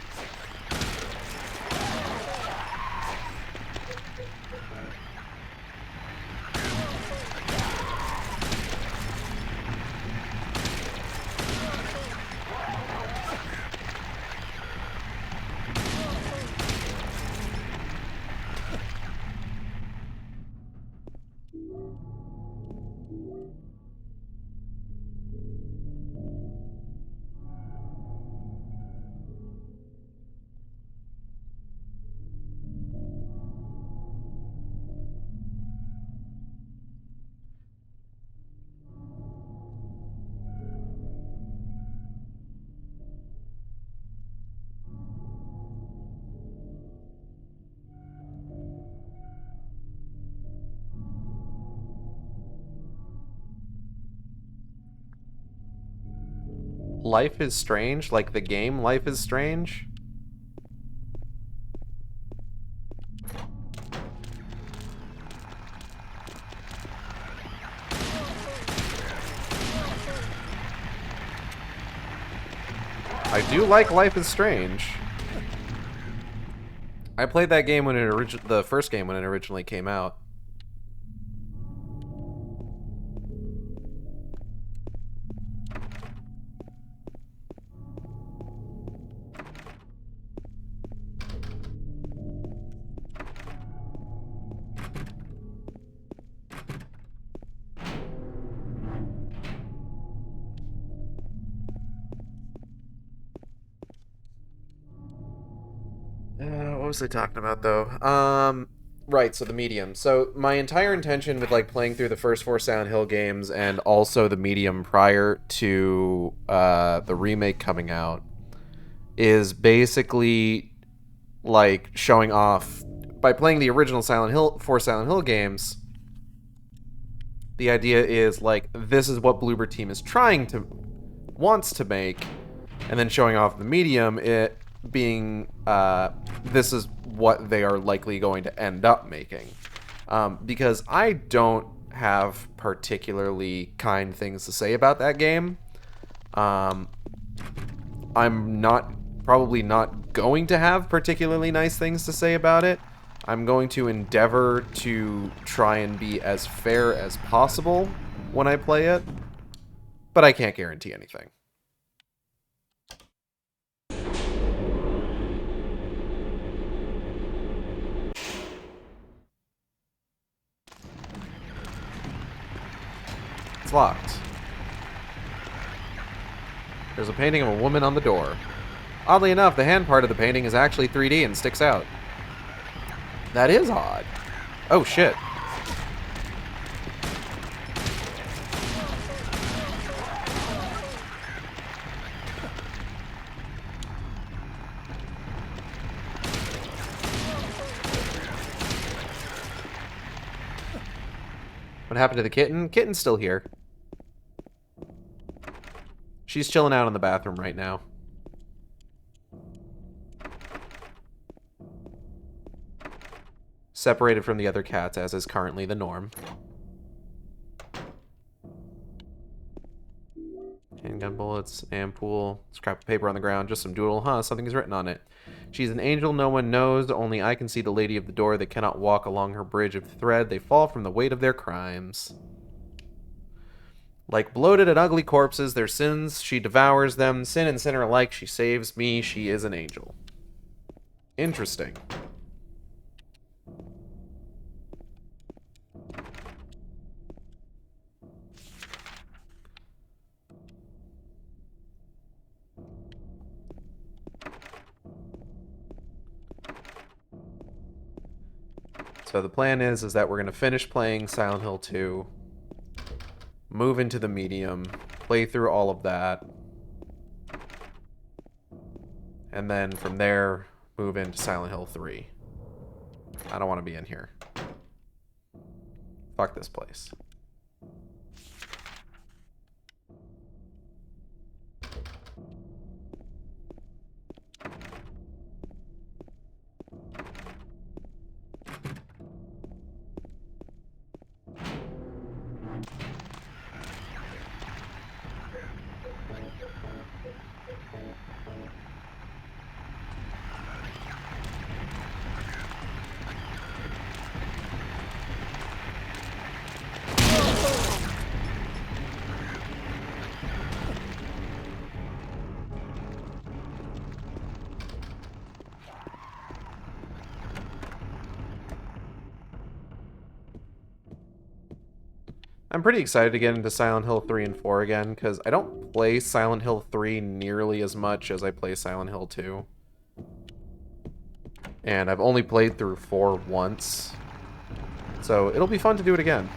A: Life is Strange? Like the game Life is Strange? I do like Life is Strange. I played that game when the first game when it originally came out. What was I talking about though? Right, so the medium. So my entire intention with like playing through the first 4 Silent Hill games and also the medium prior to the remake coming out is basically like showing off by playing the original Silent Hill 4 Silent Hill games. The idea is like this is what Bloober Team is wants to make, and then showing off the medium it being this is what they are likely going to end up making, because I don't have particularly kind things to say about that game. I'm probably not going to have particularly nice things to say about it. I'm going to endeavor to try and be as fair as possible when I play it, but I can't guarantee anything. It's locked. There's a painting of a woman on the door. Oddly enough, the hand part of the painting is actually 3D and sticks out. That is odd. Oh, shit. What happened to the kitten? Kitten's still here. She's chilling out in the bathroom right now. Separated from the other cats, as is currently the norm. Handgun bullets, ampoule, scrap of paper on the ground, just some doodle. Huh, something is written on it. She's an angel no one knows, only I can see the lady of the door. They cannot walk along her bridge of thread. They fall from the weight of their crimes. Like bloated and ugly corpses, their sins, she devours them. Sin and sinner alike, she saves me. She is an angel. Interesting. So the plan is that we're going to finish playing Silent Hill 2, move into the medium, play through all of that, and then from there, move into Silent Hill 3. I don't want to be in here. Fuck this place. I'm pretty excited to get into Silent Hill 3 and 4 again, because I don't play Silent Hill 3 nearly as much as I play Silent Hill 2. And I've only played through 4 once. So it'll be fun to do it again.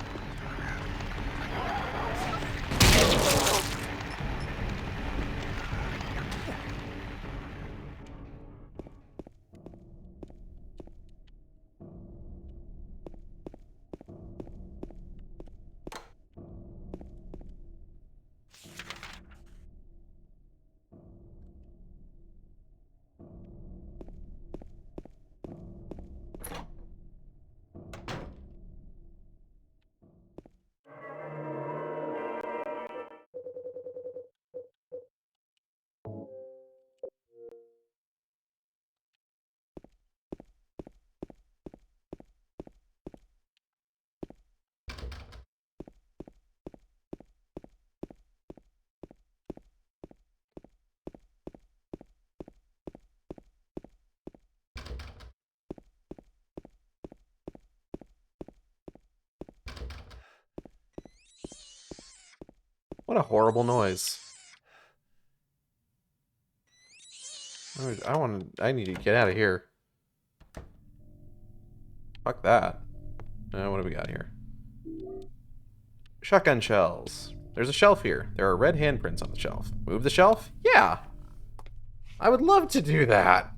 A: What a horrible noise. I need to get out of here. Fuck that. What do we got here? Shotgun shells. There's a shelf here. There are red handprints on the shelf. Move the shelf? Yeah. I would love to do that.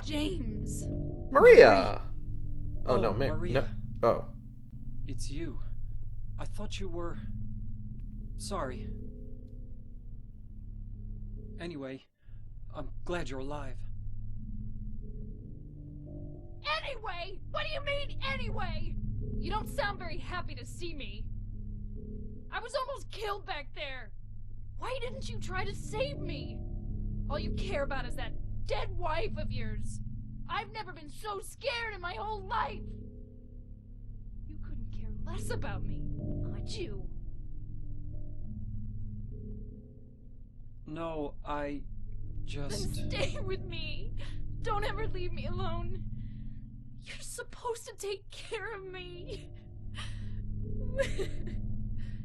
C: James.
A: Maria. Oh, no, man.
B: Maria.
A: No. Oh.
B: It's you. I thought you were... Sorry. Anyway, I'm glad you're alive.
E: Anyway? What do you mean, anyway? You don't sound very happy to see me. I was almost killed back there. Why didn't you try to save me? All you care about is that dead wife of yours. I've never been so scared in my whole life. You couldn't care less about me, could you?
B: No, I just...
E: Then stay with me. Don't ever leave me alone. You're supposed to take care of me.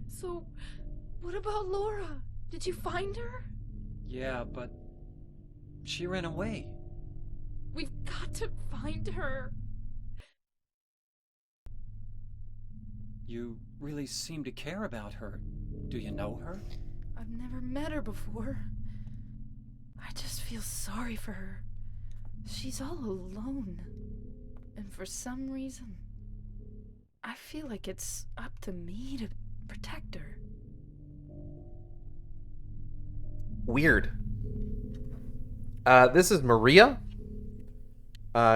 E: So, what about Laura? Did you find her?
B: Yeah, but... she ran away.
E: We've got to find her.
B: You really seem to care about her. Do you know her?
E: I've never met her before. I just feel sorry for her. She's all alone. And for some reason, I feel like it's up to me to protect her.
A: Weird. This is Maria.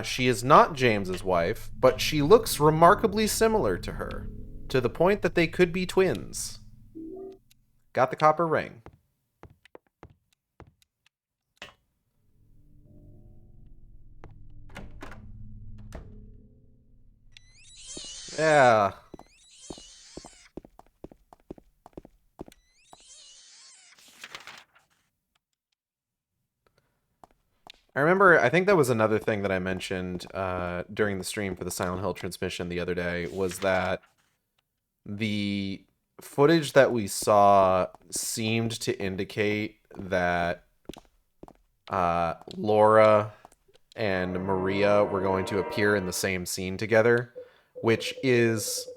A: She is not James's wife, but she looks remarkably similar to her, to the point that they could be twins. Got the copper ring. Yeah. I think that was another thing that I mentioned during the stream for the Silent Hill transmission the other day, was that the footage that we saw seemed to indicate that Laura and Maria were going to appear in the same scene together, which is,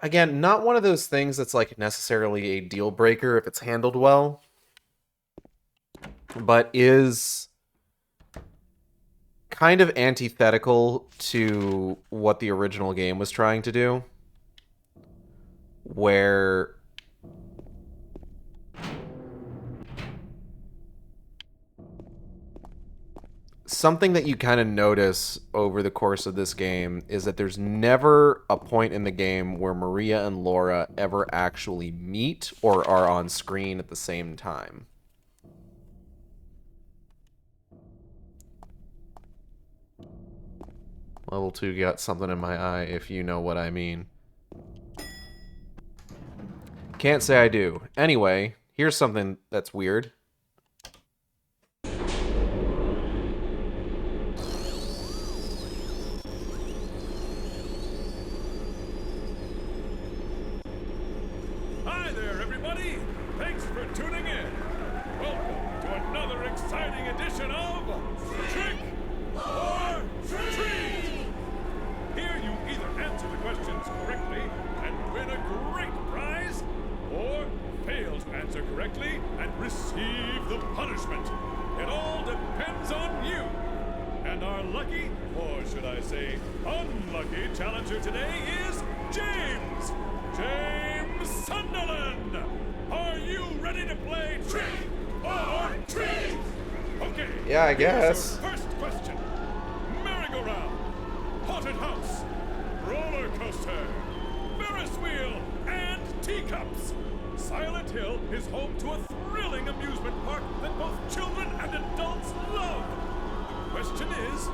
A: again, not one of those things that's like necessarily a deal breaker if it's handled well, but is kind of antithetical to what the original game was trying to do, where something that you kind of notice over the course of this game is that there's never a point in the game where Maria and Laura ever actually meet or are on screen at the same time. Level 2 got something in my eye, if you know what I mean. Can't say I do. Anyway, here's something that's weird.
F: Hi there, everybody! Thanks for tuning in. Welcome to another exciting edition of Trick or Treat! Here you either answer the questions correctly and win a great prize, or fail to answer correctly and receive the punishment. It all depends on you. And our lucky, or should I say unlucky, challenger today is James! James Sunderland! Are you ready to play Trick or Treat? Okay.
A: Yeah, I guess.
F: Here's your first question. Merry-go-round, haunted house, roller coaster, Ferris wheel, and teacups. Silent Hill is home to a thrilling amusement park that both children and adults love. The question is,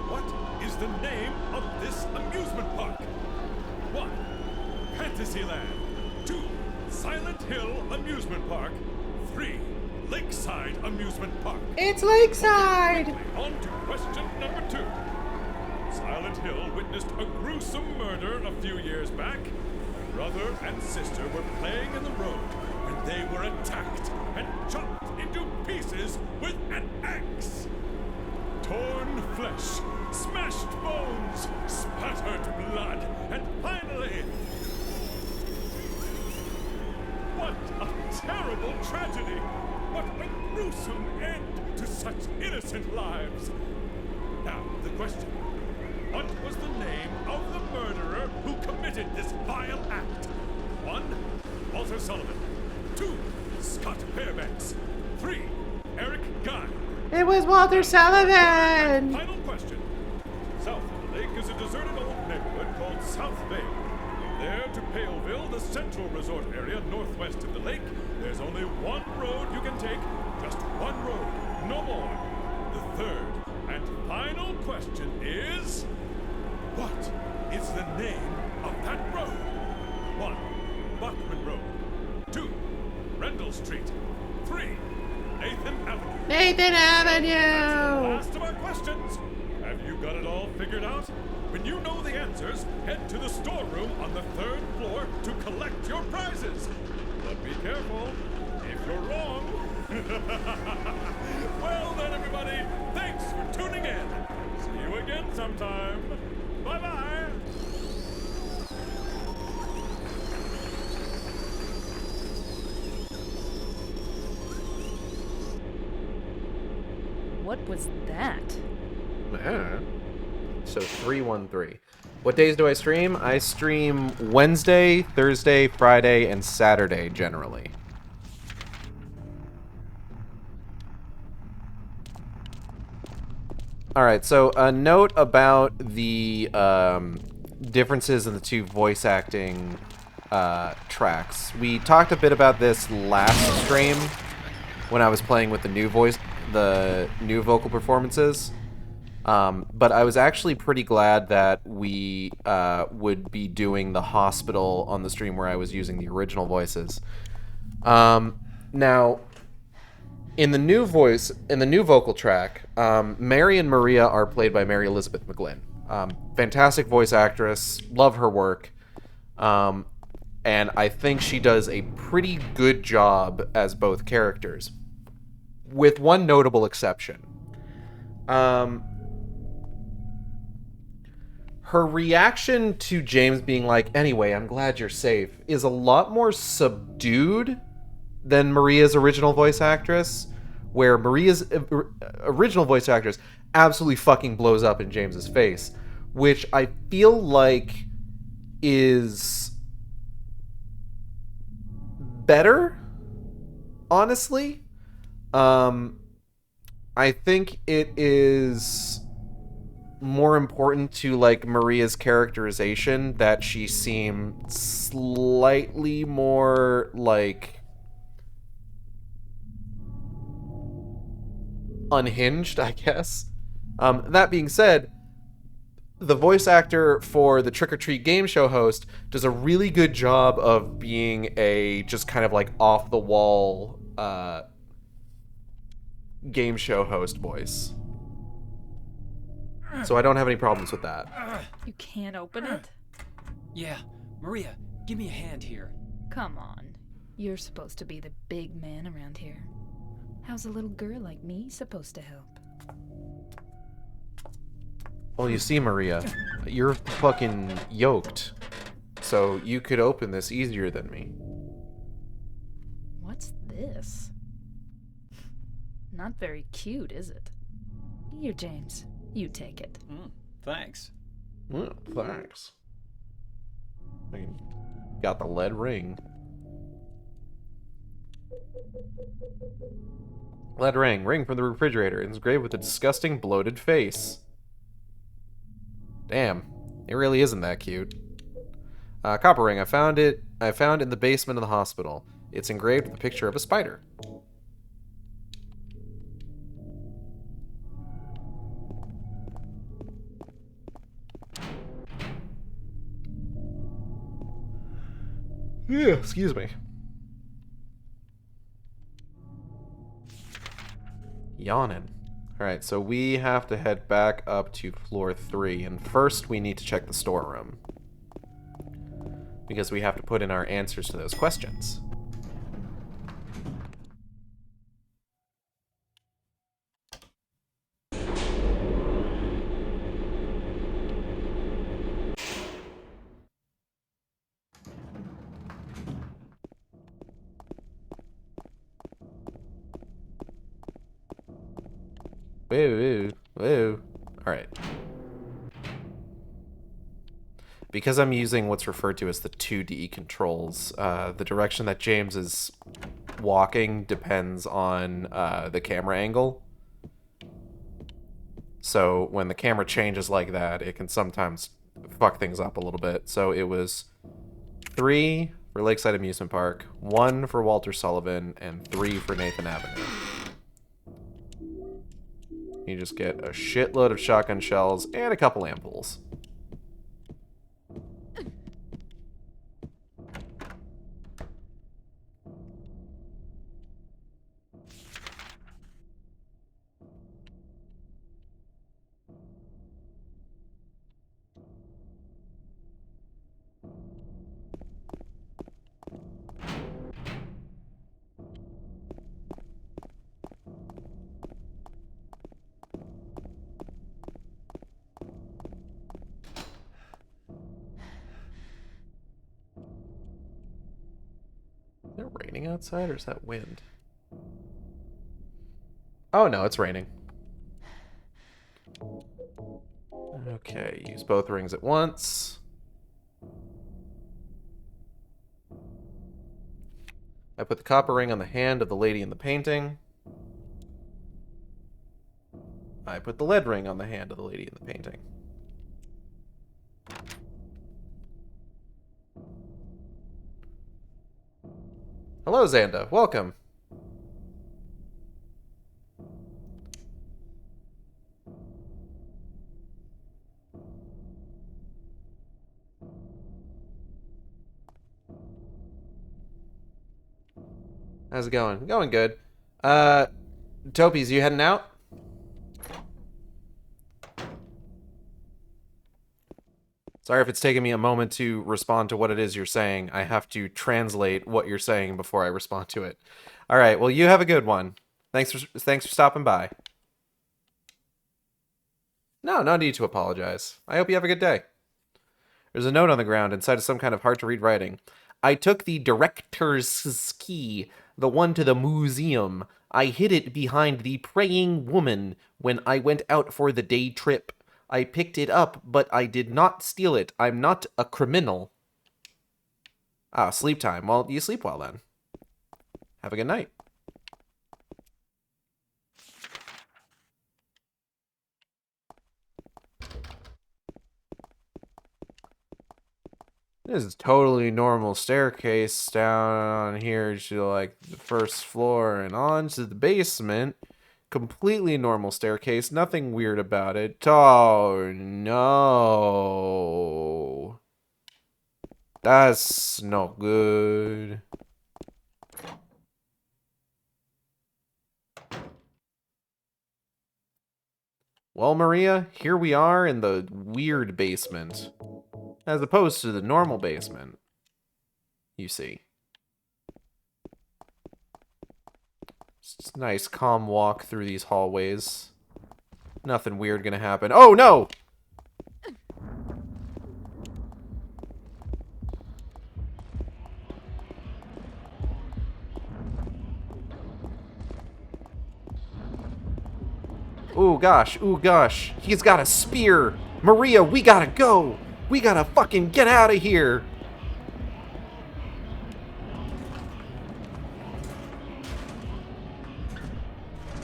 F: what is the name of this amusement park? 1. Fantasyland. 2. Silent Hill Amusement Park. 3. Lakeside Amusement Park.
A: It's Lakeside!
F: On to question number 2. Silent Hill witnessed a gruesome murder a few years back. A brother and sister were playing in the road when they were attacked and chopped into pieces with an axe. Torn flesh, smashed bones, spattered blood, and finally... What a terrible tragedy! What a gruesome end to such innocent lives! Now, the question. What was the name of the murderer who committed this vile act? 1. Walter Sullivan. 2. Scott Fairbanks. 3. Eric Guy.
A: It was Walter Sullivan!
F: Final question. South of the lake is a deserted old neighborhood called South Bay. From there to Paleville, the central resort area northwest of the lake, there's only one road you can take. Just one road, no more. The third and final question is... what is the name of that road? 1. Bachman Road. 2. Rendell Street. 3. Nathan Avenue.
A: Nathan
F: That's the
A: Avenue!
F: last of our questions. Have you got it all figured out? When you know the answers, head to the storeroom on the 3rd floor to collect your prizes. But be careful. If you're wrong... Well then, everybody, thanks for tuning in. See you again sometime. Bye-bye.
C: What was that?
A: So 313. What days do I stream? I stream Wednesday, Thursday, Friday, and Saturday generally. Alright, so a note about the differences in the two voice acting tracks. We talked a bit about this last stream when I was playing with the new vocal performances. But I was actually pretty glad that we would be doing the hospital on the stream where I was using the original voices. Now, in the new vocal track, Mary and Maria are played by Mary Elizabeth McGlynn. Fantastic voice actress, love her work. And I think she does a pretty good job as both characters, with one notable exception. Her reaction to James being like, anyway, I'm glad you're safe, is a lot more subdued than Maria's original voice actress, where Maria's original voice actress absolutely fucking blows up in James's face, which I feel like is better, honestly. I think it is more important to, like, Maria's characterization that she seemed slightly more, like, unhinged, I guess. That being said, the voice actor for the Trick or Treat game show host does a really good job of being a just kind of like off the wall game show host voice. So I don't have any problems with that.
C: You can't open it?
B: Yeah, Maria, give me a hand here.
C: Come on. You're supposed to be the big man around here. How's a little girl like me supposed to help?
A: Well, you see, Maria, you're fucking yoked. So you could open this easier than me.
C: What's this? Not very cute, is it? Here, James. You take it.
B: Thanks.
A: Well, thanks. I mean, got the lead ring. Lead ring from the refrigerator. It's engraved with a disgusting bloated face. Damn, it really isn't that cute. Copper ring. I found in the basement of the hospital. It's engraved with a picture of a spider. Yeah, excuse me. Yawning. Alright, so we have to head back up to floor 3, and first we need to check the storeroom. Because we have to put in our answers to those questions. Woo, woo, woo. Alright. Because I'm using what's referred to as the 2D controls, the direction that James is walking depends on the camera angle. So when the camera changes like that, it can sometimes fuck things up a little bit. So it was 3 for Lakeside Amusement Park, 1 for Walter Sullivan, and 3 for Nathan Avenue. You just get a shitload of shotgun shells and a couple ampoules. Is it raining outside or is that wind? Oh no, it's raining. Okay, use both rings at once. I put the copper ring on the hand of the lady in the painting. I put the lead ring on the hand of the lady in the painting. Hello, Xanda. Welcome. How's it going? Going good. Topies, you heading out? Sorry if it's taking me a moment to respond to what it is you're saying. I have to translate what you're saying before I respond to it. All right, well, you have a good one. Thanks for stopping by. No need to apologize. I hope you have a good day. There's a note on the ground inside of some kind of hard-to-read writing. I took the director's key, the one to the museum. I hid it behind the praying woman when I went out for the day trip. I picked it up, but I did not steal it. I'm not a criminal. Ah, sleep time. Well, you sleep well then. Have a good night. This is totally normal staircase down here to like the first floor and on to the basement. Completely normal staircase, nothing weird about it. Oh no. That's not good. Well, Maria, here we are in the weird basement. As opposed to the normal basement, you see. It's a nice, calm walk through these hallways. Nothing weird gonna happen. Oh, no! Ooh, gosh. Ooh, gosh. He's got a spear. Maria, we gotta go. We gotta fucking get out of here.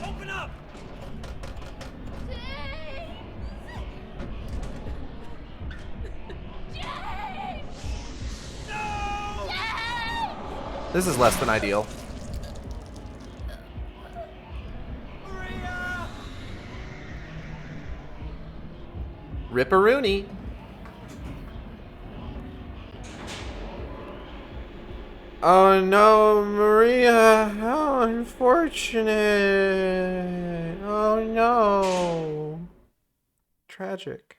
F: Open up!
A: This is less than ideal.
F: Maria!
A: Ripperoonie. Oh no, Maria, how unfortunate. no. Tragic.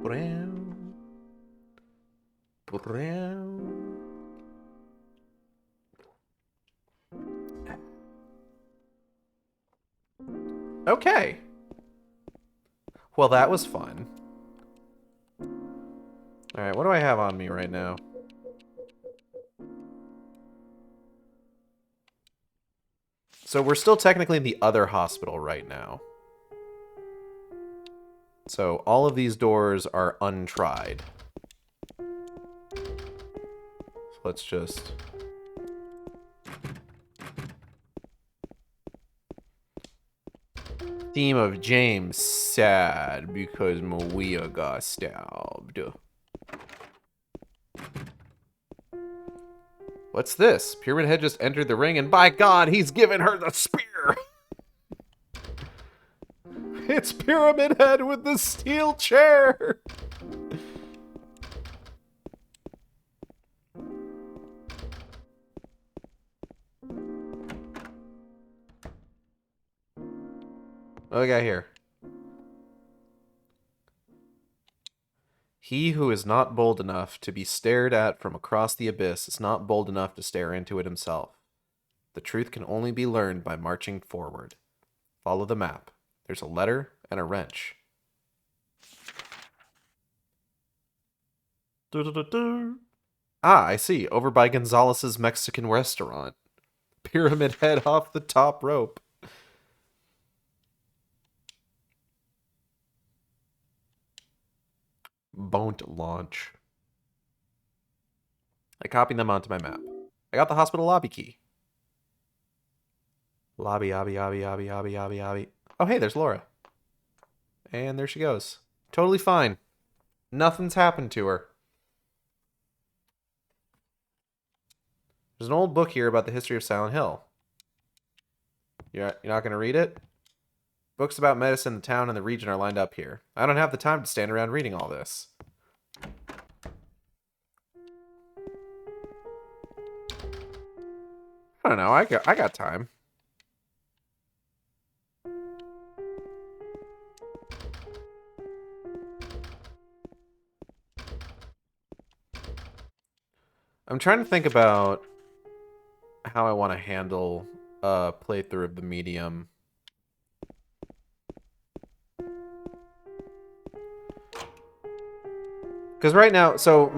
A: Brown. Brown. Okay. Well, that was fun. Alright, what do I have on me right now? So we're still technically in the other hospital right now. So all of these doors are untried. So let's just... Theme of James sad because Maria got stabbed. What's this? Pyramid Head just entered the ring and by God, he's given her the spear! It's Pyramid Head with the steel chair! What do we got here? He who is not bold enough to be stared at from across the abyss is not bold enough to stare into it himself. The truth can only be learned by marching forward. Follow the map. There's a letter and a wrench. Ah, I see. Over by Gonzalez's Mexican restaurant. Pyramid Head off the top rope. Won't launch. I copied them onto my map. I got the hospital lobby key. Lobby, obby, obby, obby, obby, obby, obby. Oh, hey, there's Laura. And there she goes. Totally fine. Nothing's happened to her. There's an old book here about the history of Silent Hill. You're not going to read it? Books about medicine, the town, and the region are lined up here. I don't have the time to stand around reading all this. I don't know. I got time. I'm trying to think about how I want to handle a playthrough of the medium. Because right now, so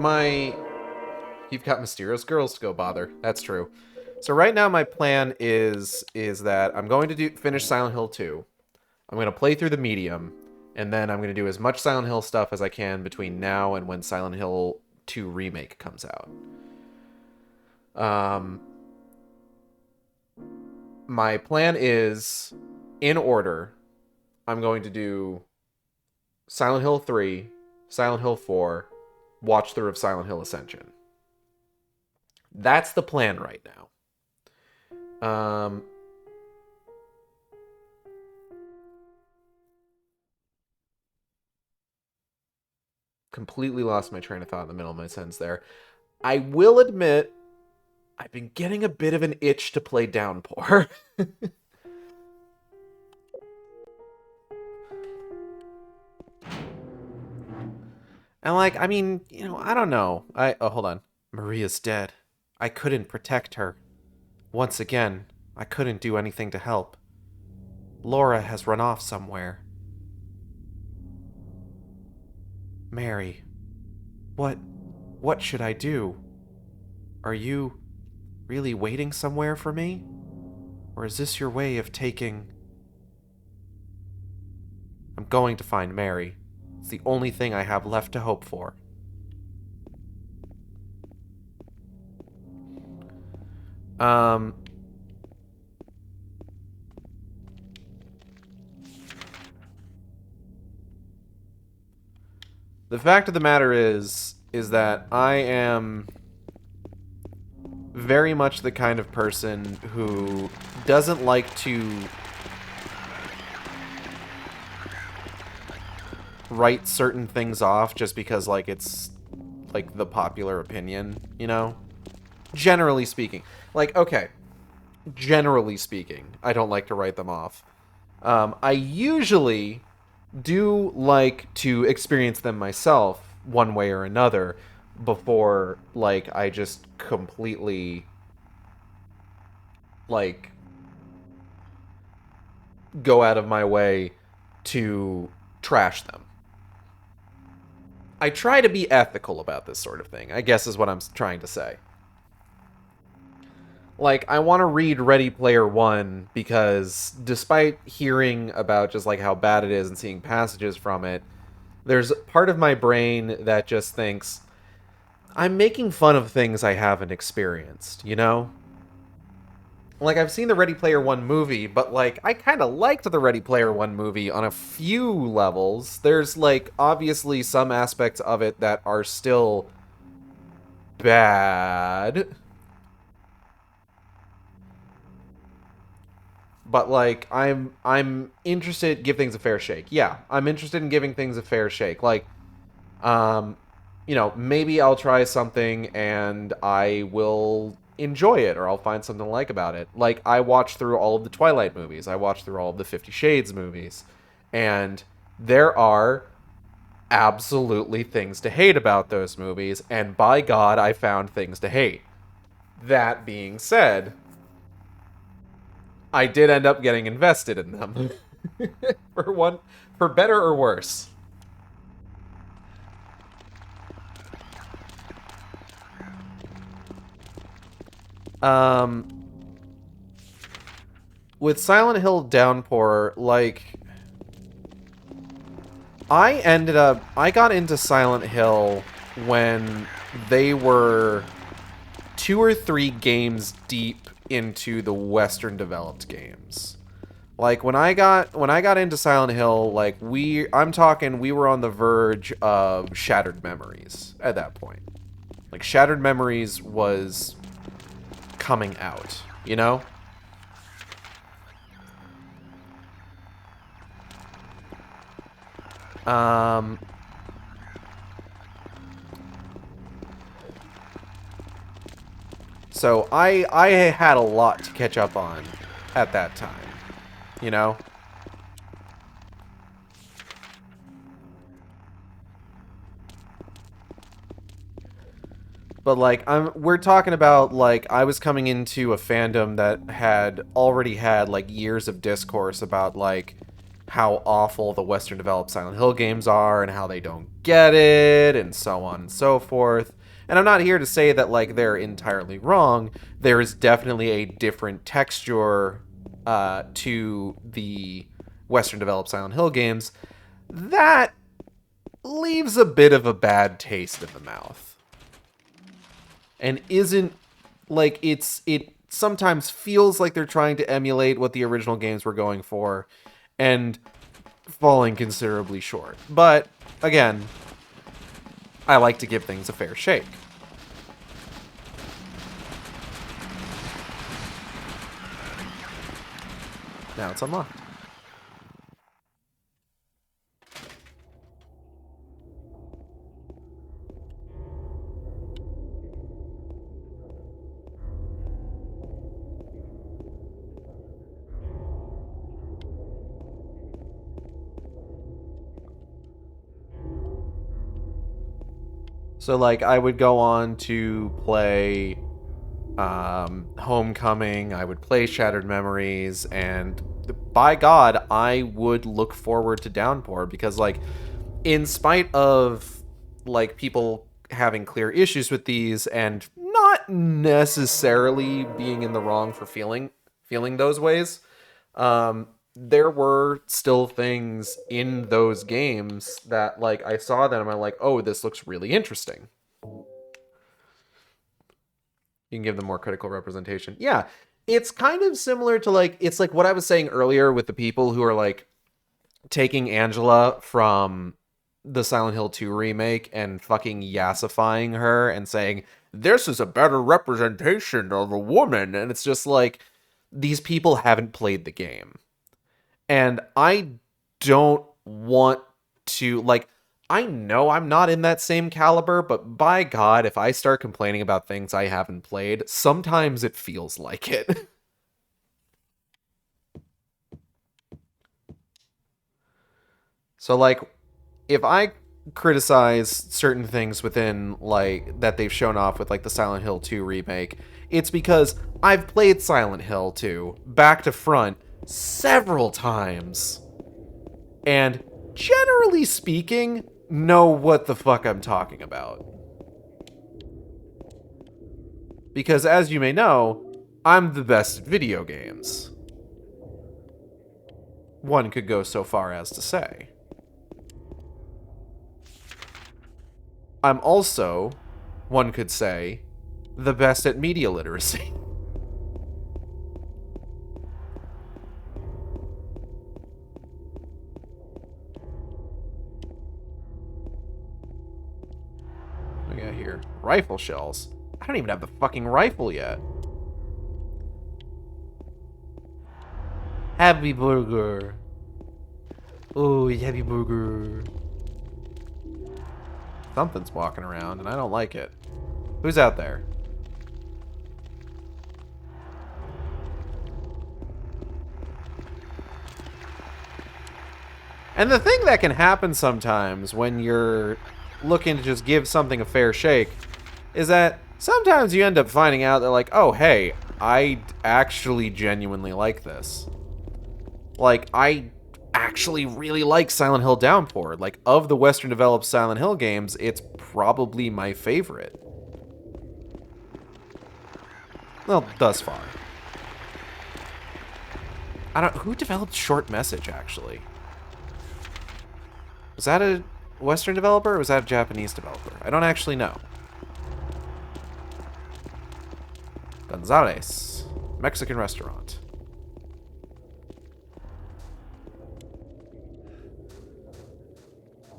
A: you've got mysterious girls to go bother. That's true. So right now my plan is that I'm going to finish Silent Hill 2. I'm going to play through the medium, and then I'm going to do as much Silent Hill stuff as I can between now and when Silent Hill 2 Remake comes out. My plan is, in order, I'm going to do Silent Hill 3, Silent Hill 4, watch through of Silent Hill Ascension. That's the plan right now. Completely lost my train of thought in the middle of my sentence there. I will admit, I've been getting a bit of an itch to play Downpour. And I mean, I don't know. Oh, hold on. Maria's dead. I couldn't protect her. Once again, I couldn't do anything to help. Laura has run off somewhere. Mary, what should I do? Are you really waiting somewhere for me? Or is this your way of taking... I'm going to find Mary. It's the only thing I have left to hope for. The fact of the matter is, is that I am very much the kind of person who doesn't like to write certain things off just because, like, it's, like, the popular opinion, you know? Generally speaking. Like, okay. Generally speaking, I don't like to write them off. I usually do like to experience them myself one way or another before, like, I just completely, like, go out of my way to trash them. I try to be ethical about this sort of thing, I guess is what I'm trying to say. Like, I want to read Ready Player One because despite hearing about just, like, how bad it is and seeing passages from it, there's part of my brain that just thinks, I'm making fun of things I haven't experienced, you know? Like, I've seen the Ready Player One movie, but, like, I kind of liked the Ready Player One movie on a few levels. There's, like, obviously some aspects of it that are still bad. But, like, I'm interested, give things a fair shake. Yeah, I'm interested in giving things a fair shake. Like, you know, maybe I'll try something and I will enjoy it, or I'll find something to like about it. Like, I watched through all of the Twilight movies. I watched through all of the 50 Shades movies. And there are absolutely things to hate about those movies, and by God, I found things to hate. That being said, I did end up getting invested in them. For better or worse. With Silent Hill Downpour, like, I got into Silent Hill when they were 2 or 3 games deep into the Western developed games. Like, when I got into Silent Hill, like, I'm talking we were on the verge of Shattered Memories at that point. Like, Shattered Memories was coming out, you know? So I had a lot to catch up on at that time, you know? But, like, we're talking about, like, I was coming into a fandom that had already had, like, years of discourse about, like, how awful the Western developed Silent Hill games are and how they don't get it and so on and so forth. And I'm not here to say that, like, they're entirely wrong. There is definitely a different texture to the Western developed Silent Hill games that leaves a bit of a bad taste in the mouth. And isn't, like, it sometimes feels like they're trying to emulate what the original games were going for and falling considerably short. But, again, I like to give things a fair shake. Now it's unlocked. So, like, I would go on to play Homecoming, I would play Shattered Memories, and by God, I would look forward to Downpour because, like, in spite of, like, people having clear issues with these and not necessarily being in the wrong for feeling those ways, there were still things in those games that, like, I saw them and I'm like, oh, this looks really interesting. You can give them more critical representation. Yeah, it's kind of similar to, like, it's like what I was saying earlier with the people who are, like, taking Angela from the Silent Hill 2 remake and fucking yassifying her and saying, this is a better representation of a woman. And it's just like, these people haven't played the game. And I don't want to, like, I know I'm not in that same caliber, but by God, if I start complaining about things I haven't played, sometimes it feels like it. So, like, if I criticize certain things within, like, that they've shown off with, like, the Silent Hill 2 remake, it's because I've played Silent Hill 2 back to front several times. And generally speaking, know what the fuck I'm talking about. Because as you may know, I'm the best at video games. One could go so far as to say. I'm also, one could say, the best at media literacy. What do we got here? Rifle shells. I don't even have the fucking rifle yet. Happy burger. Oh, happy burger. Something's walking around, and I don't like it. Who's out there? And the thing that can happen sometimes when you're looking to just give something a fair shake is that sometimes you end up finding out that, like, oh, hey, I actually genuinely like this. Like, I actually really like Silent Hill Downpour. Like, of the Western developed Silent Hill games, it's probably my favorite. Well, thus far. Who developed Short Message, actually? Was that a Western developer or was that a Japanese developer? I don't actually know. Gonzales, Mexican restaurant.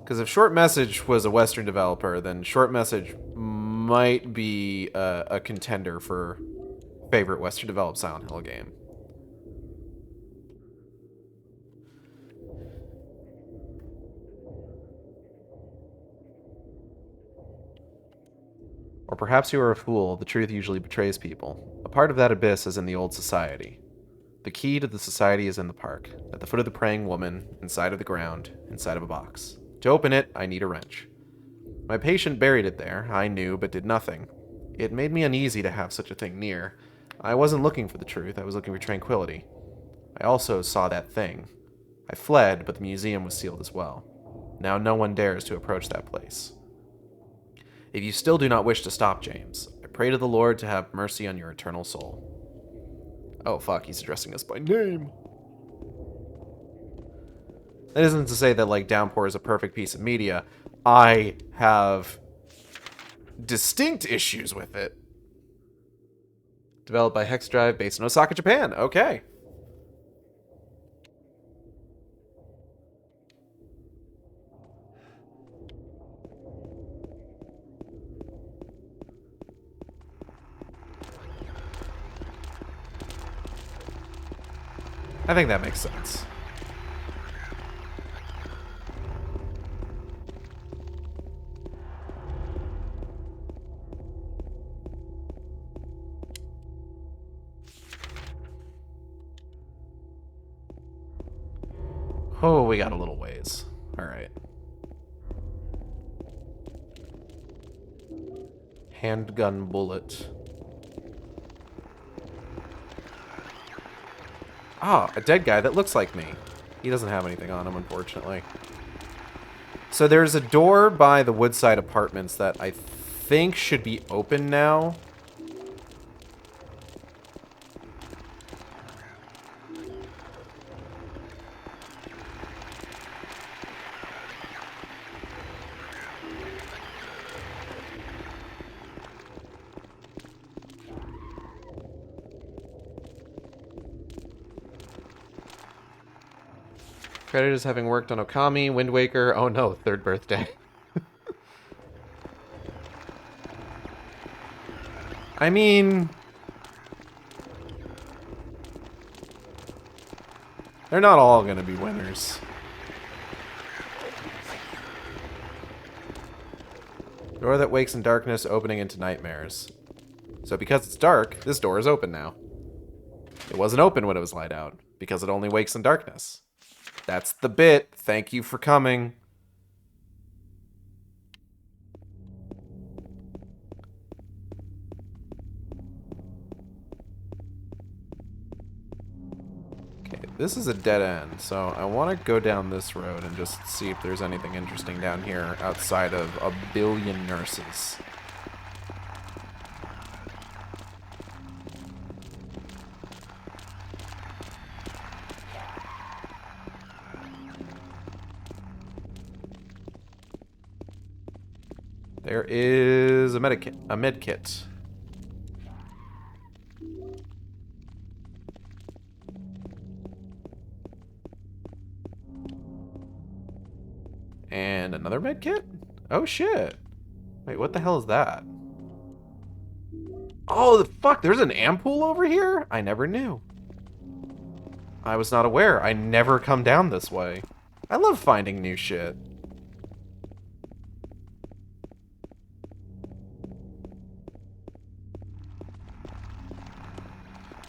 A: Because if Short Message was a Western developer, then Short Message might be a contender for favorite Western developed Silent Hill game. Or perhaps you are a fool. The truth usually betrays people. A part of that abyss is in the old society. The key to the society is in the park, at the foot of the praying woman, inside of the ground, inside of a box. To open it, I need a wrench. My patient buried it there, I knew, but did nothing. It made me uneasy to have such a thing near. I wasn't looking for the truth, I was looking for tranquility. I also saw that thing. I fled, but the museum was sealed as well. Now no one dares to approach that place. If you still do not wish to stop, James, I pray to the Lord to have mercy on your eternal soul. Oh fuck, he's addressing us by name. That isn't to say that, like, Downpour is a perfect piece of media. I have distinct issues with it. Developed by Hex Drive, based in Osaka, Japan. Okay. I think that makes sense. Oh, we got a little ways. Alright. Handgun bullet. Ah, a dead guy that looks like me. He doesn't have anything on him, unfortunately. So there's a door by the Woodside Apartments that I think should be open now. Credit as having worked on Okami, Wind Waker. Oh no, third birthday. I mean, they're not all going to be winners. Door that wakes in darkness, opening into nightmares. So because it's dark, this door is open now. It wasn't open when it was light out, because it only wakes in darkness. That's the bit. Thank you for coming. Okay, this is a dead end, so I want to go down this road and just see if there's anything interesting down here outside of a billion nurses. There is a med kit. And another med kit? Oh shit. Wait, what the hell is that? Oh, the fuck, there's an ampoule over here? I never knew. I was not aware. I never come down this way. I love finding new shit.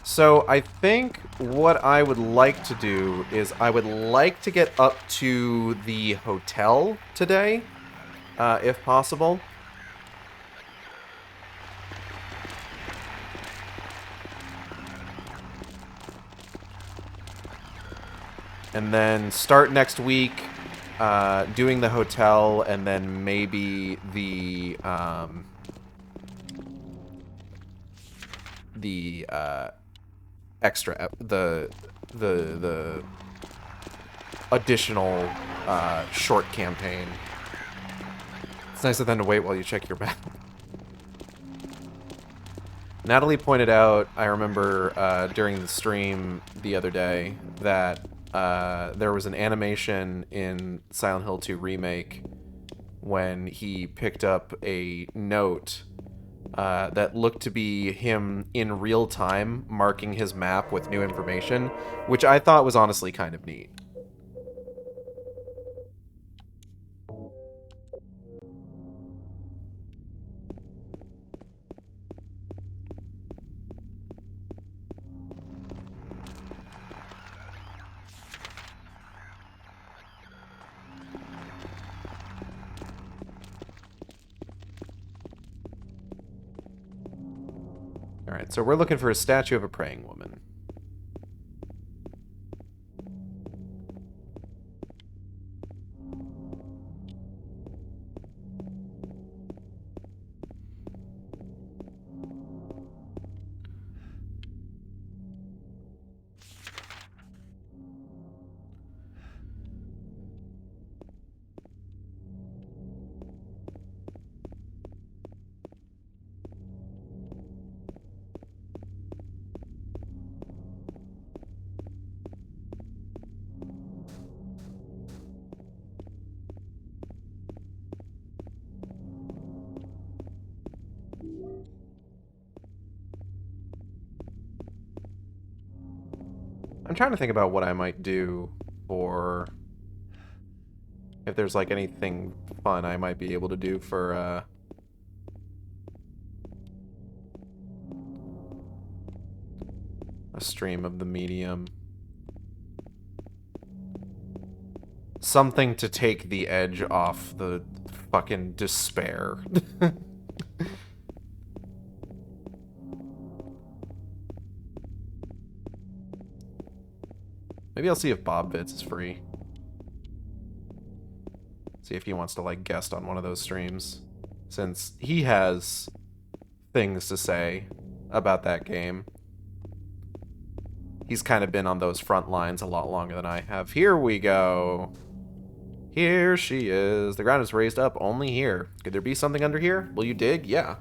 A: So I think what I would like to do is I would like to get up to the hotel today, if possible. And then start next week doing the hotel, and then maybe the extra the additional short campaign. It's nice of them to wait while you check your map. Natalie pointed out, I remember during the stream the other day, that there was an animation in Silent Hill 2 Remake when he picked up a note that looked to be him in real time marking his map with new information, which I thought was honestly kind of neat. Alright, so we're looking for a statue of a praying woman. I'm trying to think about what I might do for... if there's like anything fun I might be able to do for a stream of the medium. Something to take the edge off the fucking despair. Maybe I'll see if Bob Vids is free. See if he wants to, like, guest on one of those streams. Since he has things to say about that game. He's kind of been on those front lines a lot longer than I have. Here we go. Here she is. The ground is raised up only here. Could there be something under here? Will you dig? Yeah.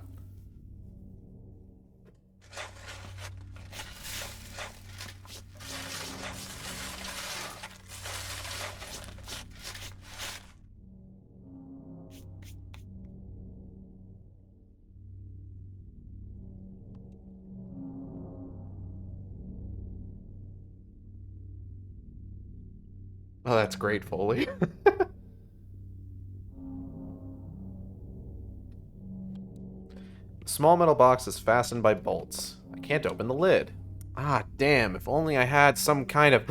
A: Oh, that's great, Foley. Small metal box is fastened by bolts. I can't open the lid. Ah, damn, if only I had some kind of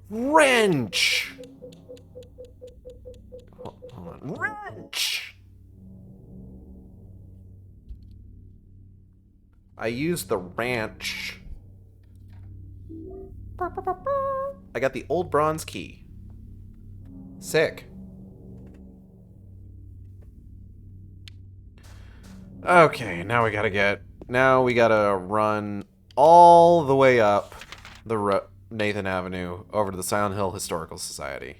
A: wrench! Hold on. Wrench! I used the ranch. I got the old bronze key. Sick. Okay, now we gotta run all the way up the Nathan Avenue over to the Silent Hill Historical Society.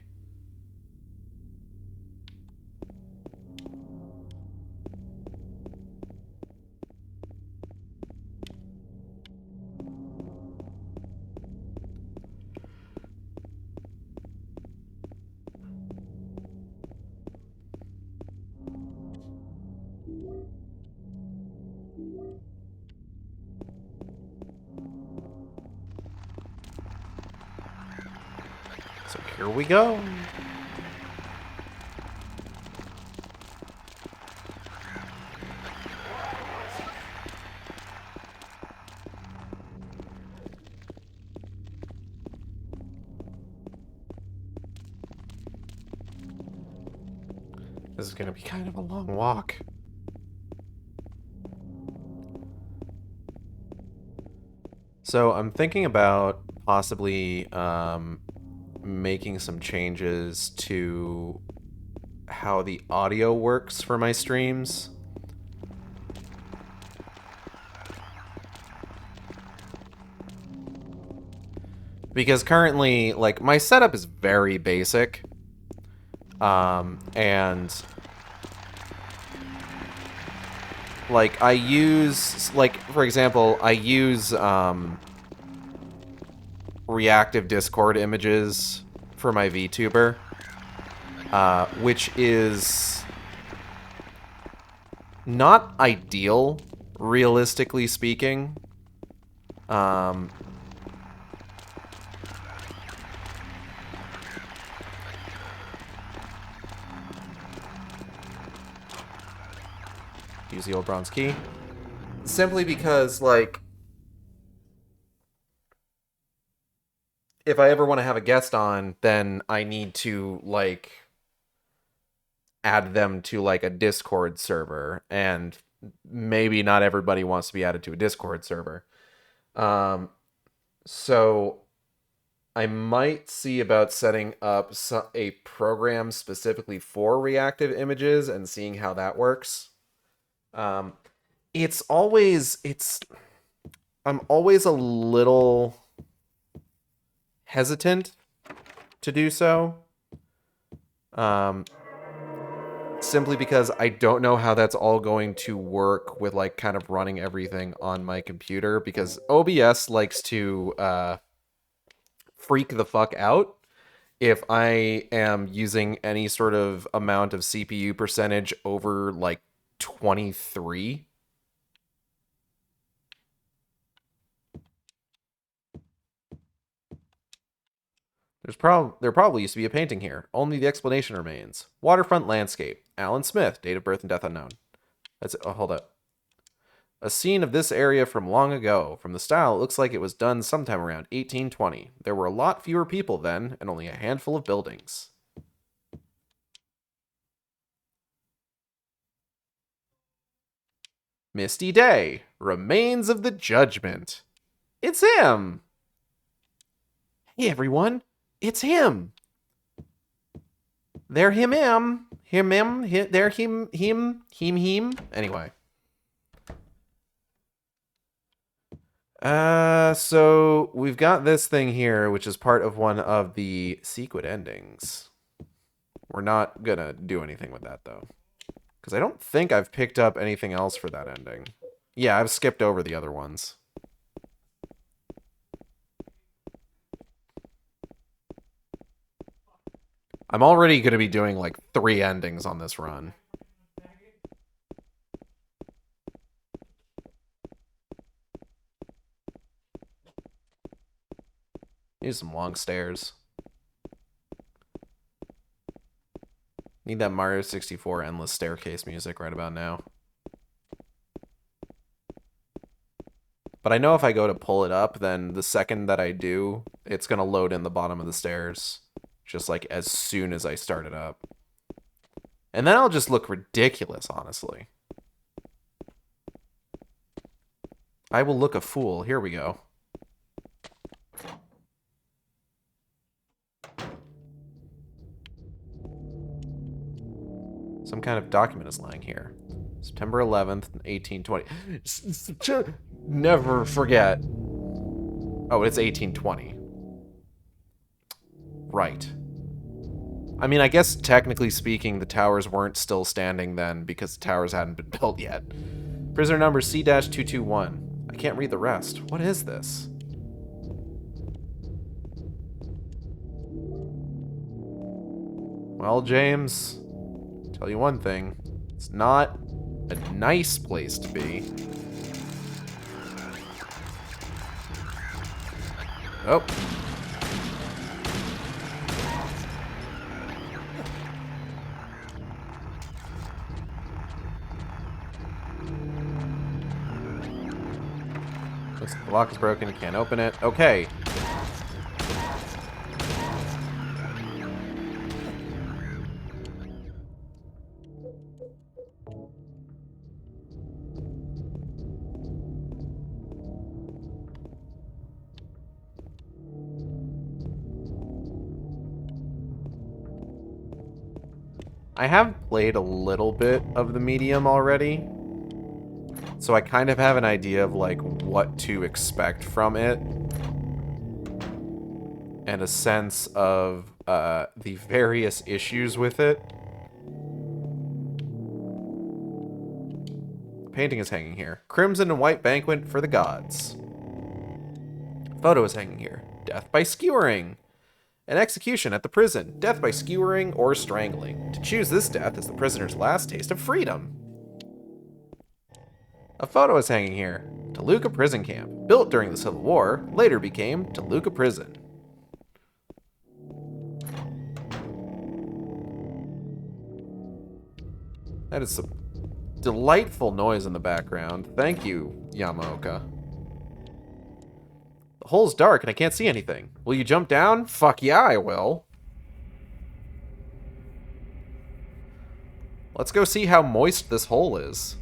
A: So here we go. This is gonna be kind of a long walk. So I'm thinking about possibly making some changes to how the audio works for my streams. Because currently, like, my setup is very basic. And like I use, like, for example, I use reactive Discord images for my VTuber, which is not ideal, realistically speaking. Use the old bronze key. Simply because, like, if I ever want to have a guest on, then I need to, like, add them to, like, a Discord server. And maybe not everybody wants to be added to a Discord server. So I might see about setting up a program specifically for reactive images and seeing how that works. I'm always a little hesitant to do so. Simply because I don't know how that's all going to work with, like, kind of running everything on my computer, because OBS likes to freak the fuck out if I am using any sort of amount of CPU percentage over, like, 23. There probably used to be a painting here. Only the explanation remains. Waterfront landscape. Alan Smith. Date of birth and death unknown. That's it. Oh, hold up. A scene of this area from long ago. From the style, it looks like it was done sometime around 1820. There were a lot fewer people then, and only a handful of buildings. Misty Day. Remains of the Judgment. It's him! Hey, everyone. It's him! They're him. They're him. Anyway. So we've got this thing here, which is part of one of the secret endings. We're not gonna do anything with that, though. Because I don't think I've picked up anything else for that ending. Yeah, I've skipped over the other ones. I'm already going to be doing, like, 3 endings on this run. Use some long stairs. Need that Mario 64 endless staircase music right about now. But I know if I go to pull it up, then the second that I do, it's going to load in the bottom of the stairs. Just like as soon as I start it up. And then I'll just look ridiculous, honestly. I will look a fool. Here we go. Some kind of document is lying here. September 11th, 1820. Never forget. Oh, it's 1820. Right. I mean, I guess technically speaking, the towers weren't still standing then because the towers hadn't been built yet. Prisoner number C-221. I can't read the rest. What is this? Well, James, I'll tell you one thing. It's not a nice place to be. Oh. Looks like the lock is broken. You can't open it. Okay. I have played a little bit of the medium already, so I kind of have an idea of like what to expect from it, and a sense of the various issues with it. The painting is hanging here. Crimson and white banquet for the gods. Photo is hanging here. Death by skewering. An execution at the prison. Death by skewering or strangling. To choose this death is the prisoner's last taste of freedom. A photo is hanging here. Toluca Prison Camp. Built during the Civil War, later became Toluca Prison. That is some delightful noise in the background. Thank you, Yamaoka. The hole's dark and I can't see anything. Will you jump down? Fuck yeah, I will. Let's go see how moist this hole is.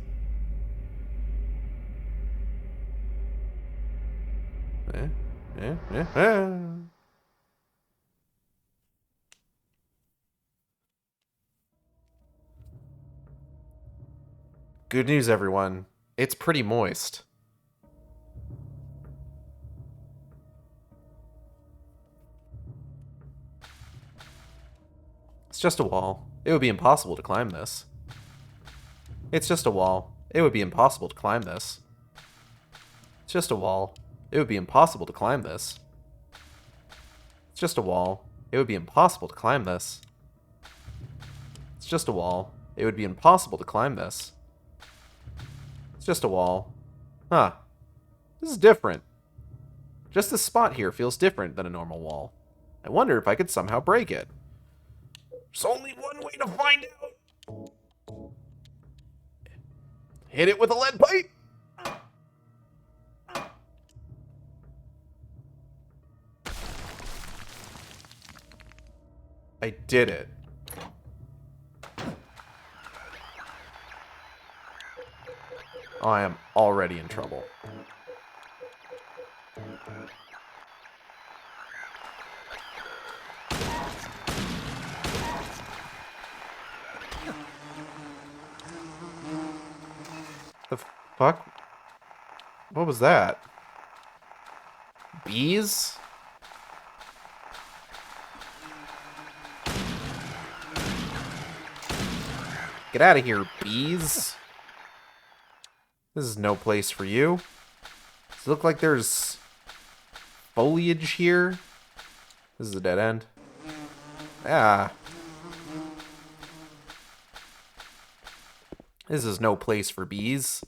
A: Good news, everyone. It's pretty moist. It's just a wall. It would be impossible to climb this. It's just a wall. It would be impossible to climb this. It's just a wall. It would be impossible to climb this. It's just a wall. It would be impossible to climb this. It's just a wall. It would be impossible to climb this. It's just a wall. Huh. This is different. Just this spot here feels different than a normal wall. I wonder if I could somehow break it. There's only one way to find out. Hit it with a lead pipe. I did it. Oh, I am already in trouble. The fuck? What was that? Bees? Get out of here, bees. This is no place for you. Does it look like there's foliage here? This is a dead end. Ah. This is no place for bees.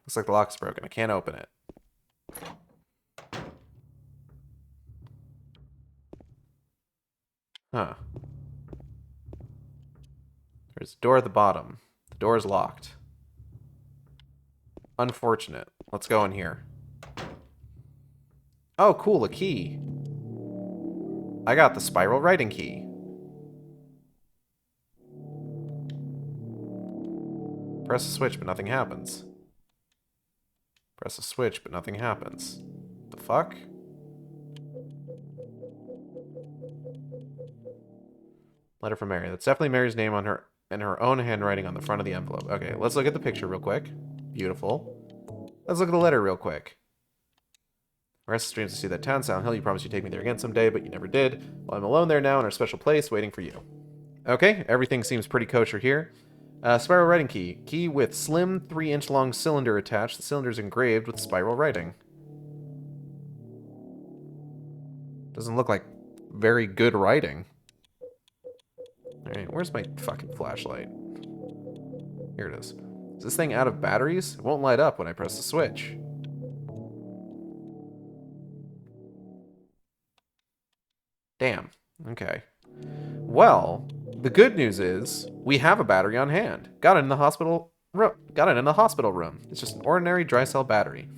A: Looks like the lock's broken. I can't open it. Huh. There's a door at the bottom. The door is locked. Unfortunate. Let's go in here. Oh, cool, a key. I got the spiral writing key. Press a switch, but nothing happens. Press a switch, but nothing happens. The fuck? Letter from Mary. That's definitely Mary's name on her and her own handwriting on the front of the envelope. Okay, let's look at the picture real quick. Beautiful. Let's look at the letter real quick. Restless dreams to see that town, Silent Hill. You promised you'd take me there again someday, but you never did. Well, I'm alone there now in our special place, waiting for you. Okay, everything seems pretty kosher here. Spiral writing key. Key with slim 3-inch long cylinder attached. The cylinder is engraved with spiral writing. Doesn't look like very good writing. Alright, where's my fucking flashlight? Here it is. Is this thing out of batteries? It won't light up when I press the switch. Damn. Okay. Well, the good news is we have a battery on hand. Got it in the hospital room. It's just an ordinary dry cell battery.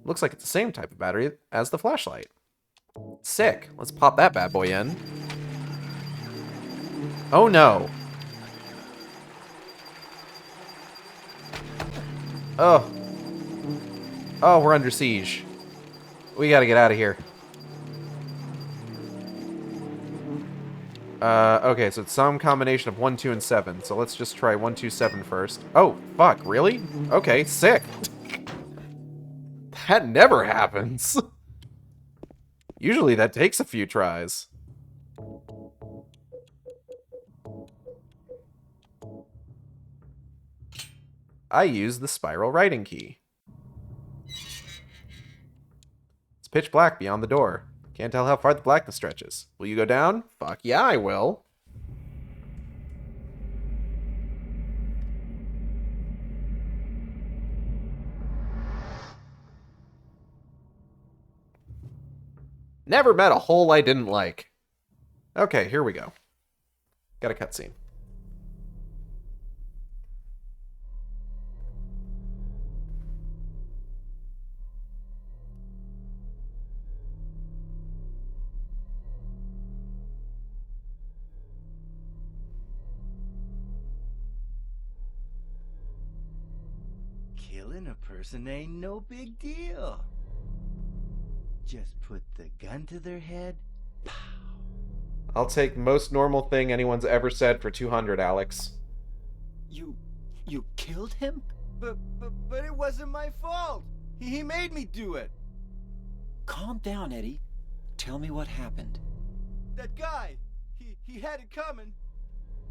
A: Looks like it's the same type of battery as the flashlight. Sick. Let's pop that bad boy in. Oh no. Oh. Oh, we're under siege. We gotta get out of here. Okay, so it's some combination of 1, 2, and 7. So let's just try 1, 2, 7 first. Oh, fuck, really? Okay, sick. That never happens. Usually that takes a few tries. I use the spiral writing key. It's pitch black beyond the door. Can't tell how far the blackness stretches. Will you go down? Fuck yeah, I will. Never met a hole I didn't like. Okay, here we go. Got a cutscene.
G: Killing a person ain't no big deal. Just put the gun to their head. Pow.
A: I'll take most normal thing anyone's ever said for 200, Alex.
B: You killed him?
G: But it wasn't my fault. He made me do it.
B: Calm down, Eddie. Tell me what happened.
G: That guy, he had it coming.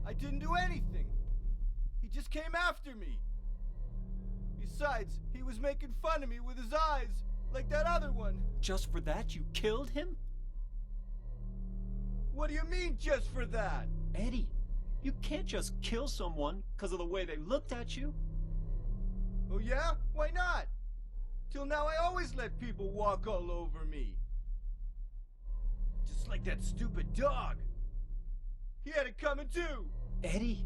G: I didn't do anything. He just came after me. Besides, he was making fun of me with his eyes, like that other one.
B: Just for that, you killed him?
G: What do you mean, just for that?
B: Eddie, you can't just kill someone because of the way they looked at you.
G: Oh yeah? Why not? Till now I always let people walk all over me. Just like that stupid dog. He had it coming too.
B: Eddie?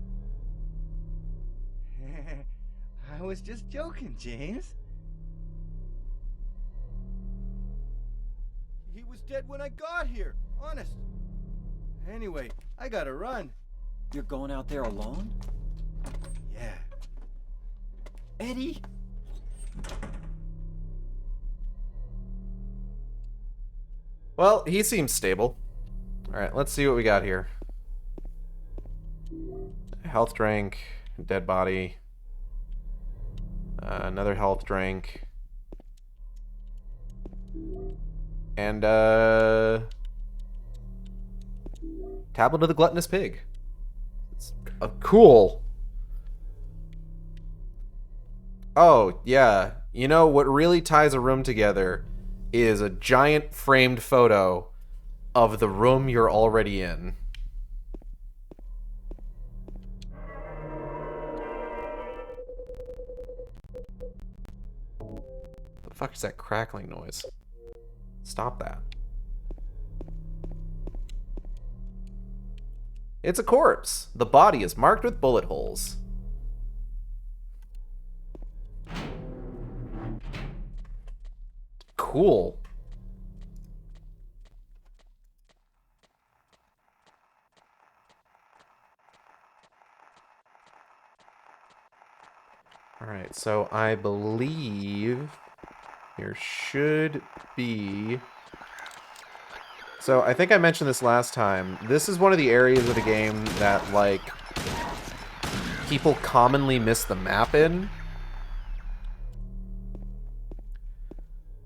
G: I was just joking, James. He was dead when I got here, honest. Anyway, I gotta run.
B: You're going out there alone?
G: Yeah.
B: Eddie?
A: Well, he seems stable. Alright, let's see what we got here. Health drink, dead body. Another health drink. And, Tablet of the Gluttonous Pig. It's cool. Oh, yeah. You know, what really ties a room together is a giant framed photo of the room you're already in. The fuck is that crackling noise? Stop that. It's a corpse. The body is marked with bullet holes. Cool. Alright, so I believe there should be... So I think I mentioned this last time. This is one of the areas of the game that, like, people commonly miss the map in.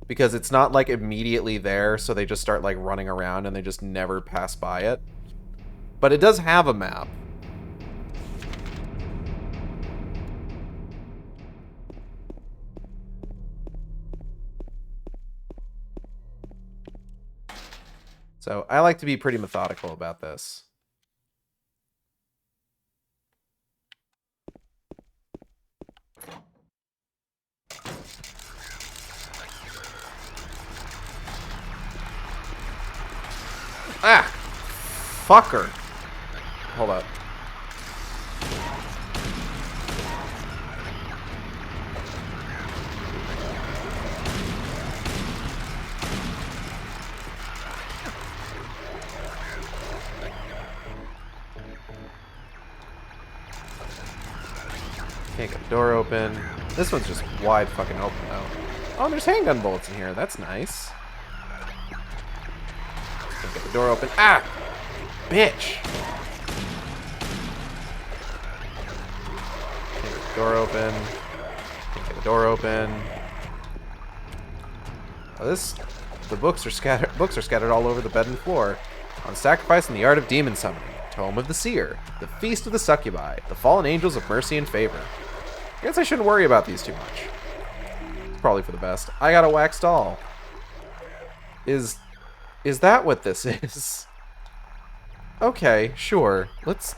A: Because it's not, like, immediately there, so they just start, like, running around and they just never pass by it. But it does have a map. So I like to be pretty methodical about this. Ah! Fucker! Hold up. Can't get the door open. This one's just wide fucking open, though. Oh, there's handgun bullets in here. That's nice. Can't get the door open. Ah! Bitch! Can't get the door open. Can't get the door open. Oh, the books are scattered all over the bed and floor. On sacrifice and the art of demon summoning. Tome of the Seer. The Feast of the Succubi. The fallen angels of mercy and favor. I guess I shouldn't worry about these too much. It's probably for the best. I got a wax doll. Is that what this is? Okay, sure. Let's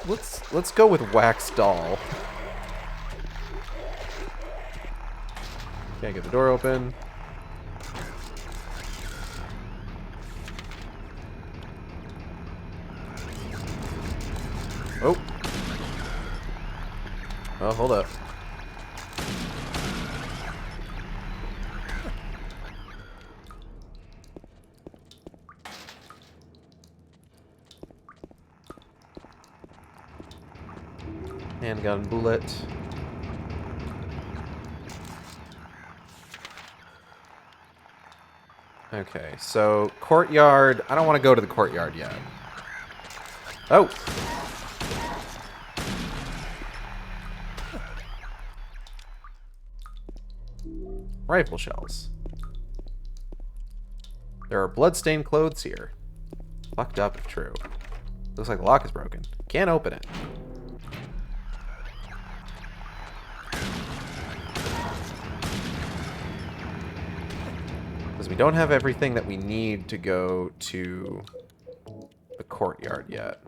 A: go with wax doll. Can't get the door open. Oh. Oh, hold up. Handgun bullet. Okay, so courtyard. I don't want to go to the courtyard yet. Oh! Rifle shells. There are blood-stained clothes here. Fucked up if true. Looks like the lock is broken. Can't open it. Because we don't have everything that we need to go to the courtyard yet.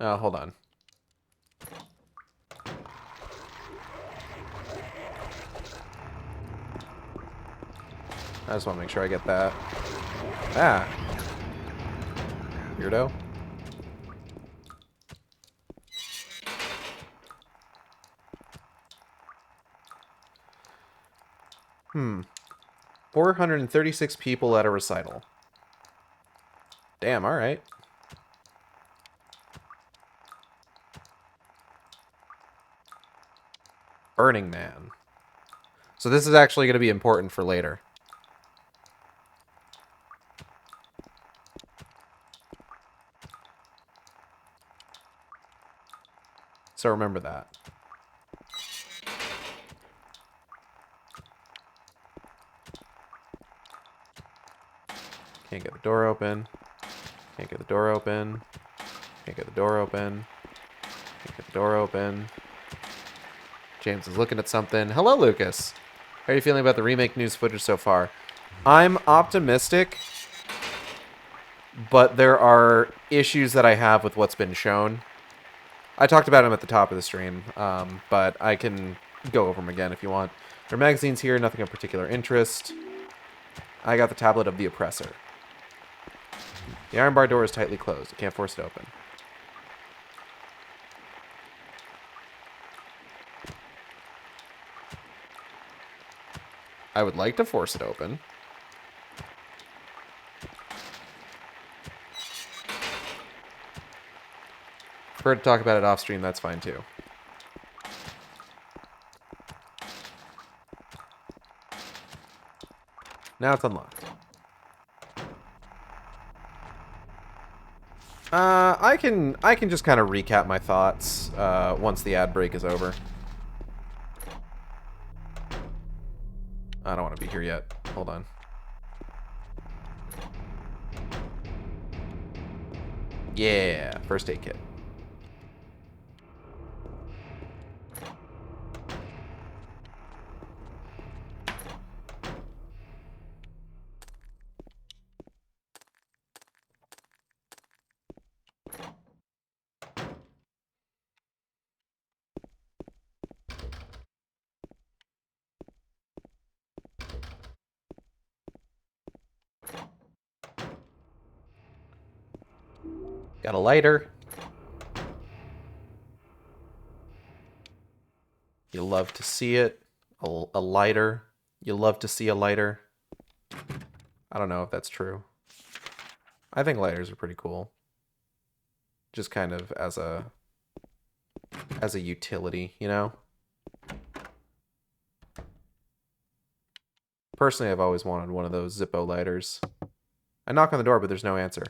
A: Oh, hold on. I just want to make sure I get that. Ah. Weirdo. Hmm. 436 people at a recital. Damn, alright. Burning Man. So this is actually going to be important for later. So remember that. Can't get the door open. Can't get the door open. Can't get the door open. Can't get the door open. James is looking at something. Hello, Lucas. How are you feeling about the remake news footage so far? I'm optimistic, but there are issues that I have with what's been shown. I talked about them at the top of the stream, but I can go over them again if you want. There are magazines here, nothing of particular interest. I got the tablet of the oppressor. The iron bar door is tightly closed. You can't force it open. I would like to force it open. Prefer to talk about it off stream, that's fine too. Now it's unlocked. I can just kind of recap my thoughts once the ad break is over. I don't want to be here yet. Hold on. Yeah, first aid kit. Got a lighter. You love to see it. A lighter. You love to see a lighter. I don't know if that's true. I think lighters are pretty cool. Just kind of as a utility, you know? Personally, I've always wanted one of those Zippo lighters. I knock on the door, but there's no answer.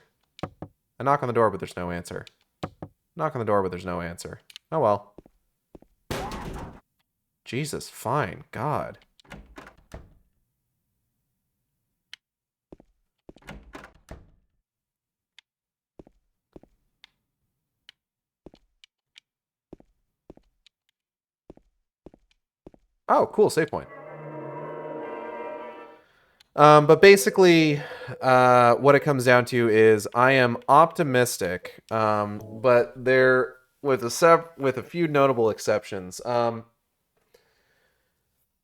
A: I knock on the door, but there's no answer. Knock on the door, but there's no answer. Oh well. Jesus, fine. God. Oh, cool. Save point. But basically, what it comes down to is I am optimistic, but there with a few notable exceptions.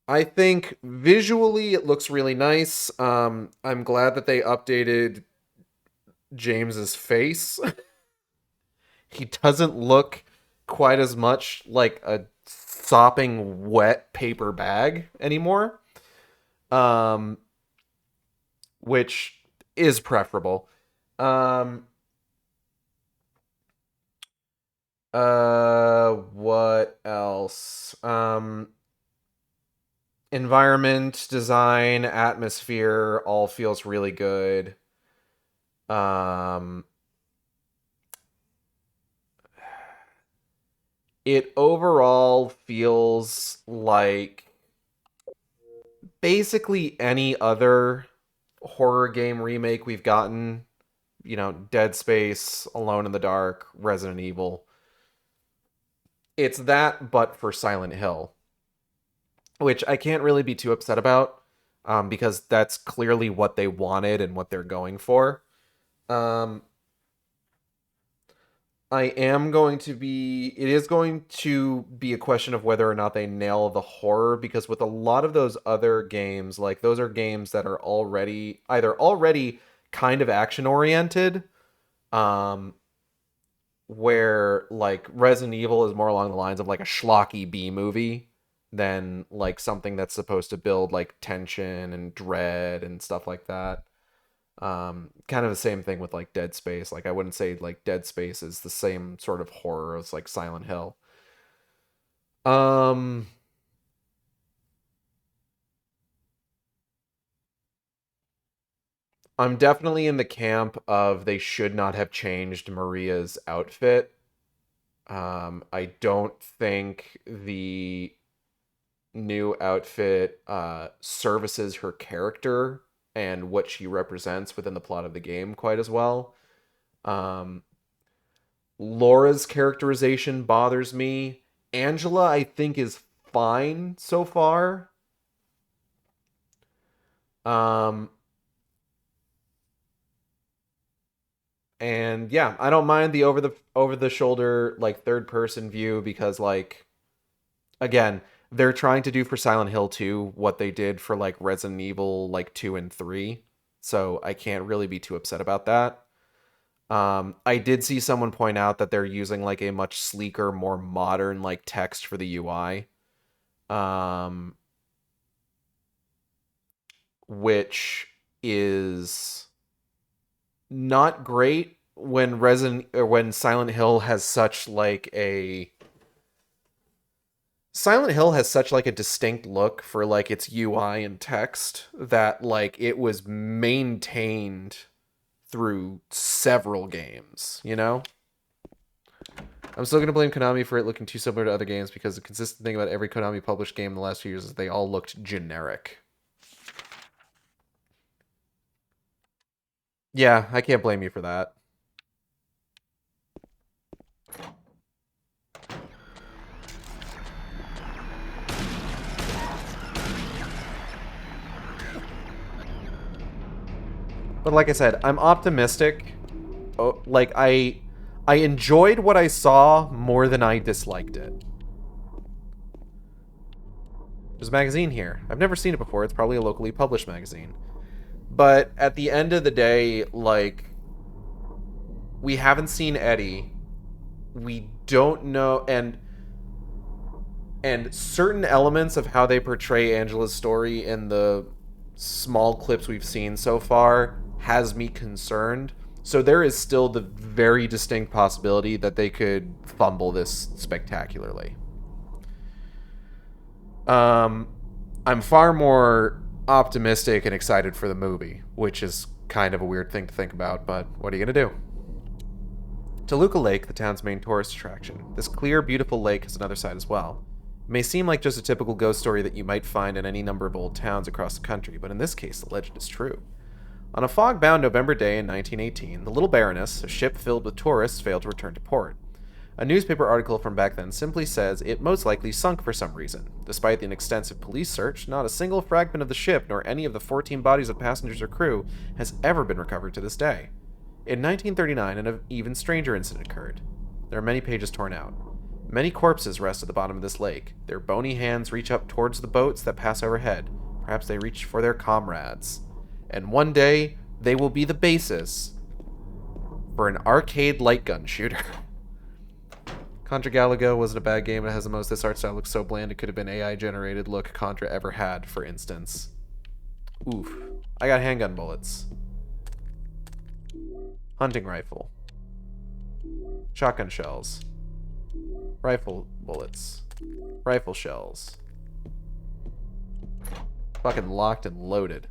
A: I think visually it looks really nice. I'm glad that they updated James's face. He doesn't look quite as much like a sopping wet paper bag anymore. Which is preferable. What else? Environment, design, atmosphere, all feels really good. It overall feels like basically any other horror game remake we've gotten. You know, Dead Space, Alone in the Dark, Resident Evil. It's that, but for Silent Hill. Which I can't really be too upset about, because that's clearly what they wanted and what they're going for. It is going to be a question of whether or not they nail the horror, because with a lot of those other games, like those are games that are already kind of action oriented, where like Resident Evil is more along the lines of like a schlocky B movie than like something that's supposed to build like tension and dread and stuff like that. Kind of the same thing with like Dead Space. Like I wouldn't say like Dead Space is the same sort of horror as like Silent Hill. I'm definitely in the camp of they should not have changed Maria's outfit. I don't think the new outfit services her character and what she represents within the plot of the game quite as well. Laura's characterization bothers me. Angela, I think, is fine so far. And yeah, I don't mind the over the shoulder like third person view because like again, they're trying to do for Silent Hill 2 what they did for like Resident Evil like 2 and 3. So I can't really be too upset about that. I did see someone point out that they're using like a much sleeker, more modern like text for the UI. Which is not great when Silent Hill has such like a distinct look for like its UI and text that like it was maintained through several games, you know? I'm still going to blame Konami for it looking too similar to other games because the consistent thing about every Konami published game in the last few years is they all looked generic. Yeah, I can't blame you for that. But like I said, I'm optimistic. Oh, like I enjoyed what I saw more than I disliked it. There's a magazine here. I've never seen it before. It's probably a locally published magazine. But at the end of the day, like, we haven't seen Eddie. We don't know, and certain elements of how they portray Angela's story in the small clips we've seen so far has me concerned. So there is still the very distinct possibility that they could fumble this spectacularly. I'm far more optimistic and excited for the movie, which is kind of a weird thing to think about, but what are you going to do? Toluca Lake, the town's main tourist attraction. This clear, beautiful lake has another side as well. It may seem like just a typical ghost story that you might find in any number of old towns across the country, but in this case, the legend is true. On a fog-bound November day in 1918, the Little Baroness, a ship filled with tourists, failed to return to port. A newspaper article from back then simply says it most likely sunk for some reason. Despite an extensive police search, not a single fragment of the ship nor any of the 14 bodies of passengers or crew has ever been recovered to this day. In 1939, an even stranger incident occurred. There are many pages torn out. Many corpses rest at the bottom of this lake. Their bony hands reach up towards the boats that pass overhead. Perhaps they reach for their comrades. And one day, they will be the basis for an arcade light gun shooter. Contra Galaga wasn't a bad game. It has the most. This art style looks so bland it could have been AI-generated look Contra ever had, for instance. Oof. I got handgun bullets. Hunting rifle. Shotgun shells. Rifle bullets. Rifle shells. Fucking locked and loaded.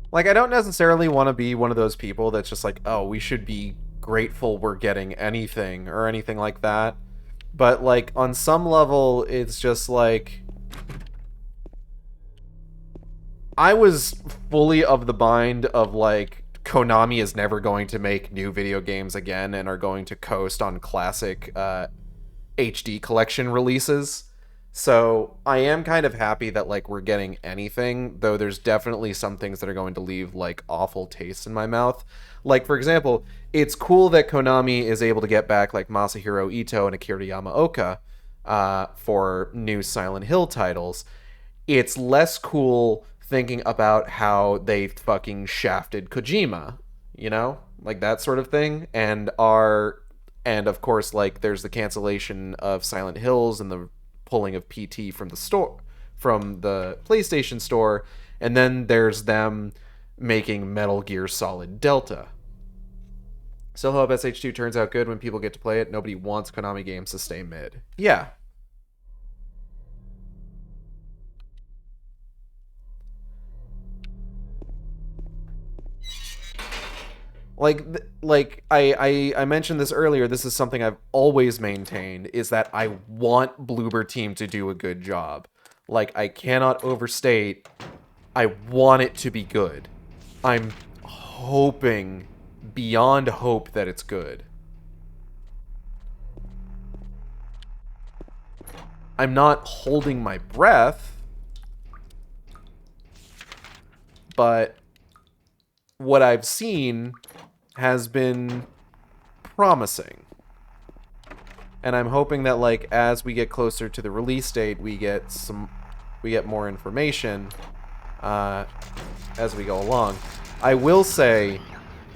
A: Like, I don't necessarily want to be one of those people that's just like, oh, we should be grateful we're getting anything or anything like that. But, like, on some level, it's just like... I was fully of the mind of, like, Konami is never going to make new video games again and are going to coast on classic HD collection releases. So I am kind of happy that like we're getting anything, though there's definitely some things that are going to leave like awful tastes in my mouth. Like, for example, it's cool that Konami is able to get back like Masahiro Ito and Akira Yamaoka for new Silent Hill titles. It's less cool thinking about how they fucking shafted Kojima, you know? Like that sort of thing. And of course, like there's the cancellation of Silent Hills and the pulling of PT from the store, from the PlayStation Store, and then there's them making Metal Gear Solid Delta. Still hope SH2 turns out good when people get to play it. Nobody wants Konami games to stay mid. Yeah. Like I mentioned this earlier, this is something I've always maintained, is that I want Bloober Team to do a good job. Like, I cannot overstate, I want it to be good. I'm hoping beyond hope that it's good. I'm not holding my breath, but what I've seen has been promising. And I'm hoping that, like, as we get closer to the release date, we get more information as we go along. I will say,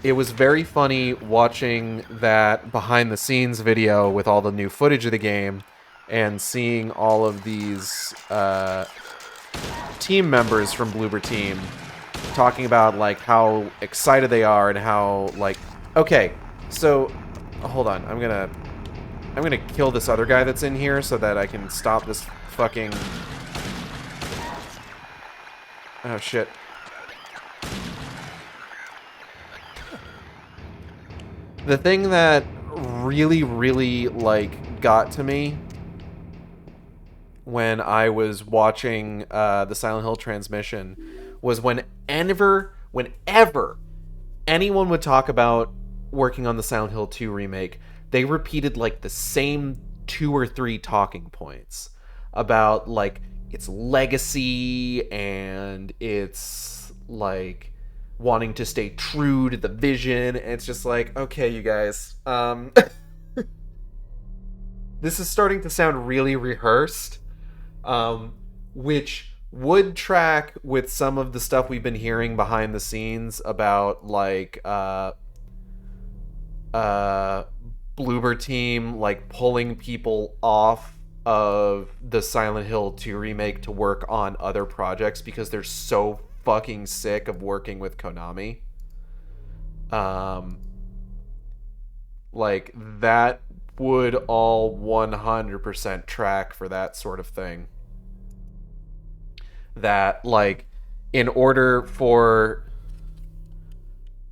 A: it was very funny watching that behind-the-scenes video with all the new footage of the game and seeing all of these team members from Bloober Team talking about, like, how excited they are and how, like... Okay, so... Hold on, I'm gonna kill this other guy that's in here so that I can stop this fucking... Oh, shit. The thing that really, really, like, got to me when I was watching the Silent Hill transmission was whenever anyone would talk about working on the Silent Hill 2 remake, they repeated, like, the same 2 or 3 talking points about, like, its legacy and its, like, wanting to stay true to the vision. And it's just like, okay, you guys, this is starting to sound really rehearsed, which would track with some of the stuff we've been hearing behind the scenes about, like, Bloober Team, like, pulling people off of the Silent Hill 2 remake to work on other projects because they're so fucking sick of working with Konami. Like, that would all 100% track for that sort of thing. That, like, in order for,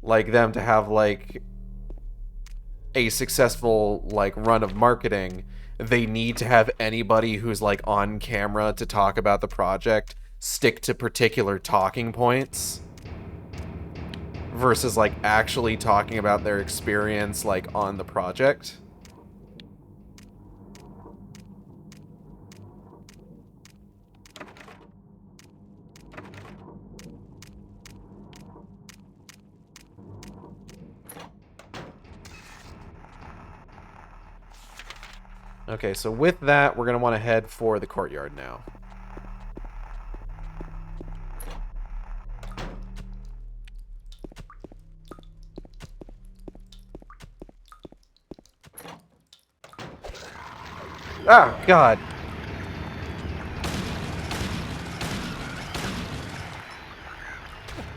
A: like, them to have, like, a successful, like, run of marketing, they need to have anybody who's, like, on camera to talk about the project stick to particular talking points versus, like, actually talking about their experience, like, on the project. Okay, so with that, we're going to want to head for the courtyard now. Oh, God.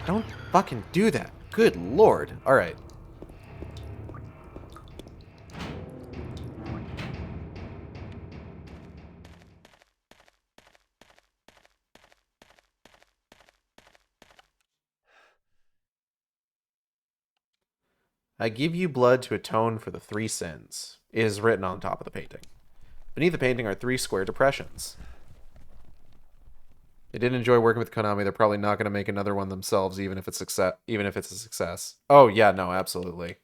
A: Don't fucking do that. Good lord. Alright. I give you blood to atone for the 3 sins, is written on top of the painting. Beneath the painting are 3 square depressions. They didn't enjoy working with Konami. They're probably not going to make another one themselves, even if it's a success. Oh yeah, no, absolutely.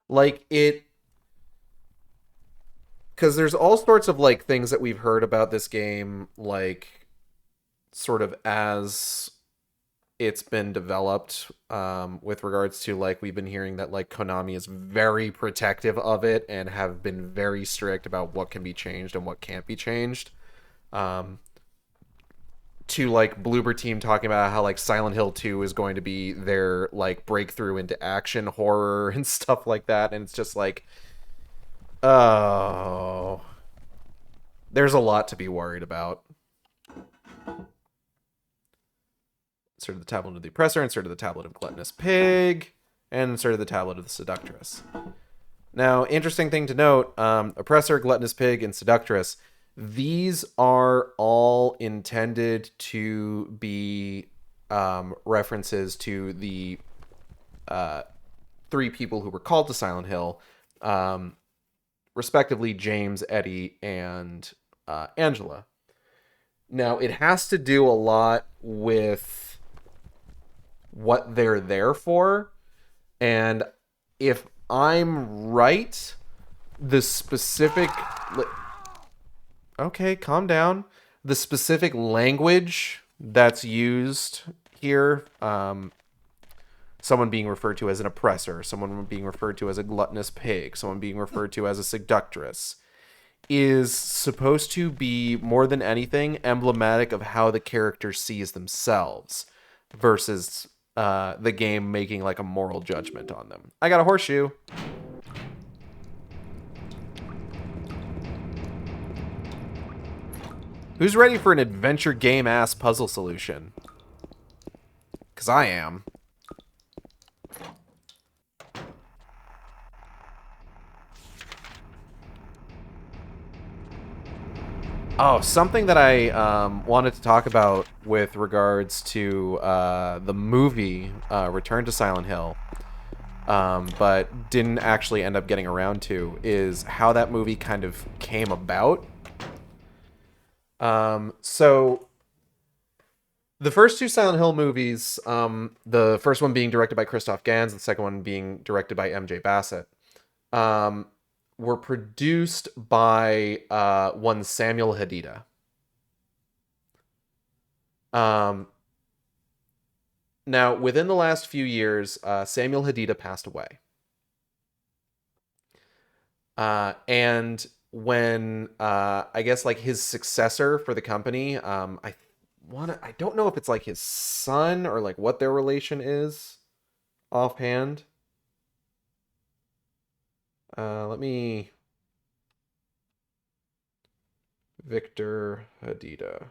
A: Like, because there's all sorts of, like, things that we've heard about this game, like, sort of as it's been developed, with regards to, like, we've been hearing that, like, Konami is very protective of it and have been very strict about what can be changed and what can't be changed. To, like, Bloober Team talking about how, like, Silent Hill 2 is going to be their, like, breakthrough into action horror and stuff like that, and it's just like, oh, there's a lot to be worried about. Insert the tablet of the oppressor, insert the tablet of gluttonous pig, and insert the tablet of the seductress. Now, interesting thing to note, oppressor, gluttonous pig, and seductress, these are all intended to be references to the 3 people who were called to Silent Hill. respectively James, Eddie, and Angela. Now, it has to do a lot with what they're there for, and if I'm right, the specific... Okay, calm down. The specific language that's used here, someone being referred to as an oppressor, someone being referred to as a gluttonous pig, someone being referred to as a seductress, is supposed to be, more than anything, emblematic of how the character sees themselves versus the game making like a moral judgment on them. I got a horseshoe. Who's ready for an adventure game-ass puzzle solution? Because I am. Oh, something that I wanted to talk about with regards to the movie Return to Silent Hill, but didn't actually end up getting around to, is how that movie kind of came about. So the first two Silent Hill movies, the first one being directed by Christoph Gans, the second one being directed by MJ Bassett, were produced by one Samuel Hadida. Now, within the last few years, Samuel Hadida passed away. And when I guess like his successor for the company, I don't know if it's like his son or like what their relation is offhand. Let me... Victor Hadida.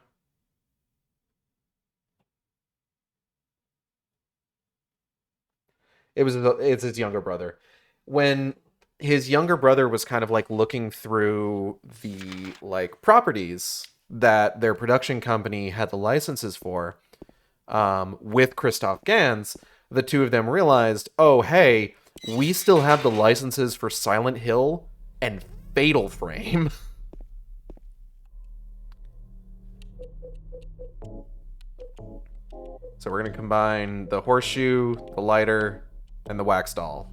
A: It's his younger brother. When his younger brother was kind of like looking through the like properties that their production company had the licenses for, with Christoph Gans, the two of them realized, oh, hey, we still have the licenses for Silent Hill and Fatal Frame. So we're going to combine the horseshoe, the lighter, and the wax doll.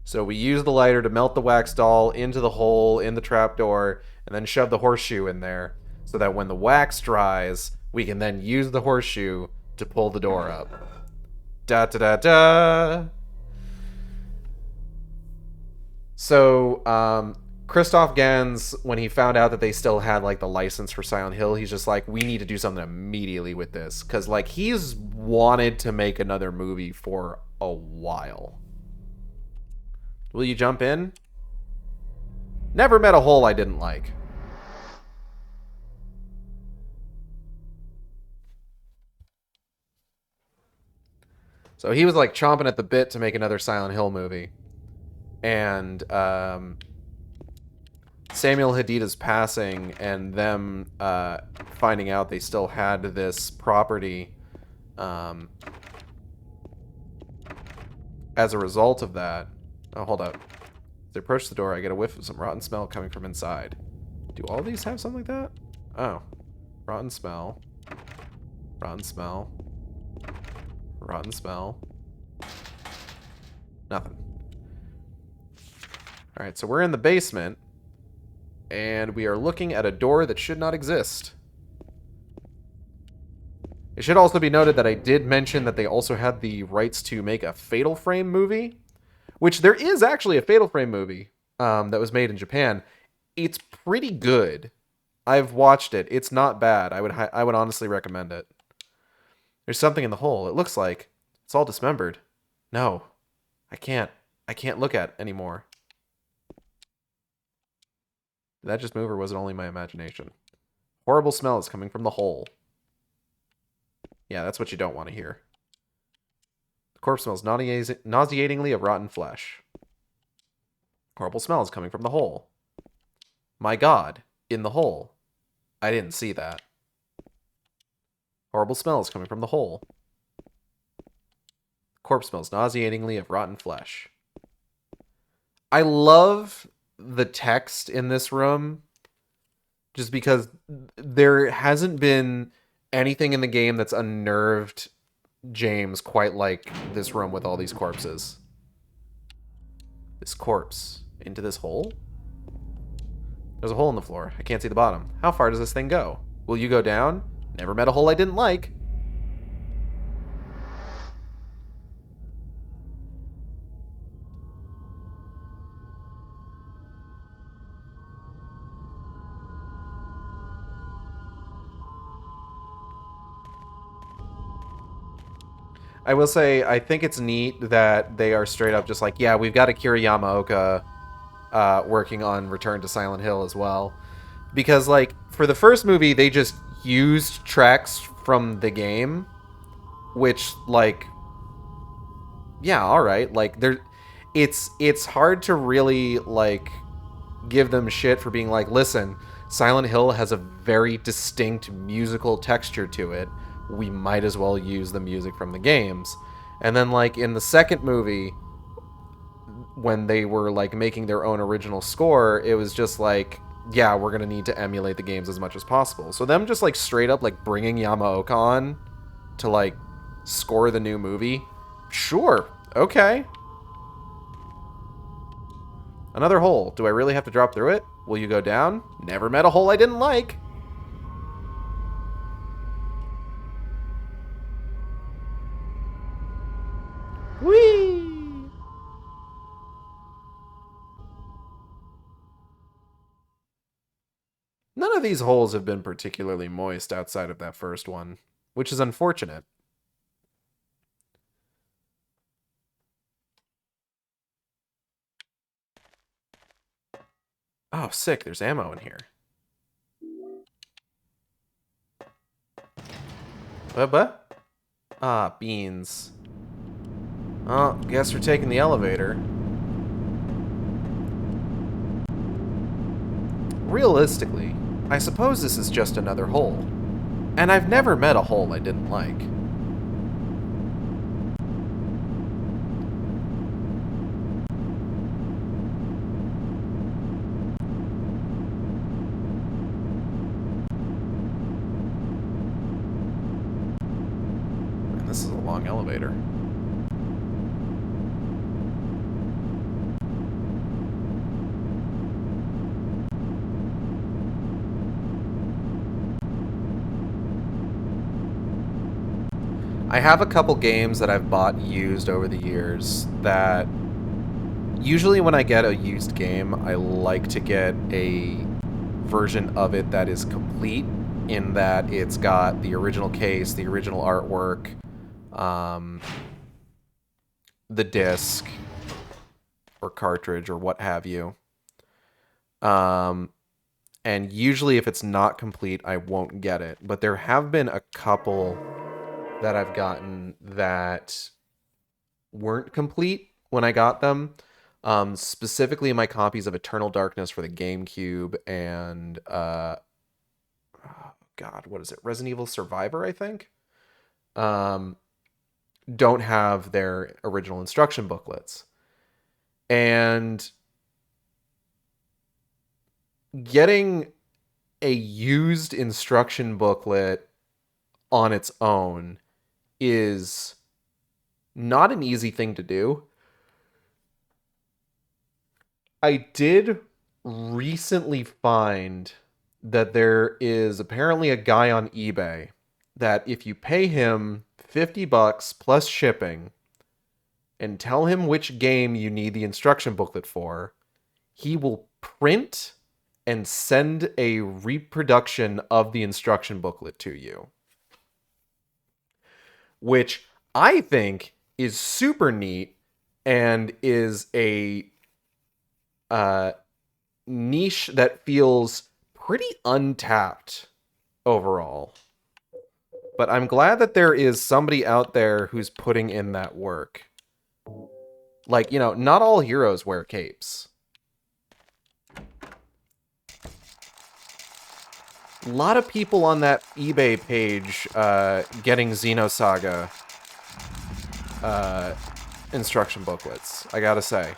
A: So we use the lighter to melt the wax doll into the hole in the trapdoor, and then shove the horseshoe in there, so that when the wax dries, we can then use the horseshoe to pull the door up. Da da da da. So, Christoph Gans, when he found out that they still had like the license for Silent Hill, he's just like, we need to do something immediately with this, because like he's wanted to make another movie for a while. Will you jump in? Never met a hole I didn't like. So he was like chomping at the bit to make another Silent Hill movie. And Samuel Hadida's passing and them finding out they still had this property as a result of that. Oh, hold up. As I approach the door, I get a whiff of some rotten smell coming from inside. Do all these have something like that? Oh. Rotten smell. Rotten smell. Rotten smell. Nothing. Alright, so we're in the basement, and we are looking at a door that should not exist. It should also be noted that I did mention that they also had the rights to make a Fatal Frame movie, which there is actually a Fatal Frame movie that was made in Japan. It's pretty good. I've watched it. It's not bad. I would honestly recommend it. There's something in the hole. It looks like it's all dismembered. No, I can't look at it anymore. Did that just move, or was it only my imagination? Horrible smell is coming from the hole. Yeah, that's what you don't want to hear. The corpse smells nauseatingly of rotten flesh. Horrible smell is coming from the hole. My God, in the hole. I didn't see that. Horrible smell is coming from the hole. corpse smells nauseatingly of rotten flesh. I love the text in this room just because there hasn't been anything in the game that's unnerved James quite like this room with all these corpses. This corpse. Into this hole? There's a hole in the floor. I can't see the bottom. How far does this thing go? Will you go down? Never met a hole I didn't like. I will say, I think it's neat that they are straight up just like, yeah, we've got Akira Yamaoka working on Return to Silent Hill as well. Because, like, for the first movie, they just used tracks from the game, which, like, yeah, alright. Like, it's hard to really, like, give them shit for being like, listen, Silent Hill has a very distinct musical texture to it. We might as well use the music from the games. And then, like, in the second movie, when they were, like, making their own original score, it was just like, yeah, we're gonna need to emulate the games as much as possible. So them just, like, straight up, like, bringing Yamaoka on to, like, score the new movie, sure, okay. Another hole. Do I really have to drop through it? Will you go down? Never met a hole I didn't like. Whee! None of these holes have been particularly moist outside of that first one, which is unfortunate. Oh, sick. There's ammo in here. What? Ah, beans. Oh, guess we're taking the elevator. Realistically, I suppose this is just another hole. And I've never met a hole I didn't like. And this is a long elevator. I have a couple games that I've bought used over the years that usually when I get a used game, I like to get a version of it that is complete in that it's got the original case, the original artwork, the disc or cartridge or what have you. And usually if it's not complete, I won't get it. But there have been a couple that I've gotten that weren't complete when I got them. Specifically my copies of Eternal Darkness for the GameCube and oh God, what is it? Resident Evil Survivor, I think. Don't have their original instruction booklets. And getting a used instruction booklet on its own is not an easy thing to do. I did recently find that there is apparently a guy on eBay that if you pay him $50 plus shipping and tell him which game you need the instruction booklet for, he will print and send a reproduction of the instruction booklet to you. Which I think is super neat and is a niche that feels pretty untapped overall. But I'm glad that there is somebody out there who's putting in that work. Like, you know, not all heroes wear capes. A lot of people on that eBay page getting Xenosaga instruction booklets, I gotta say.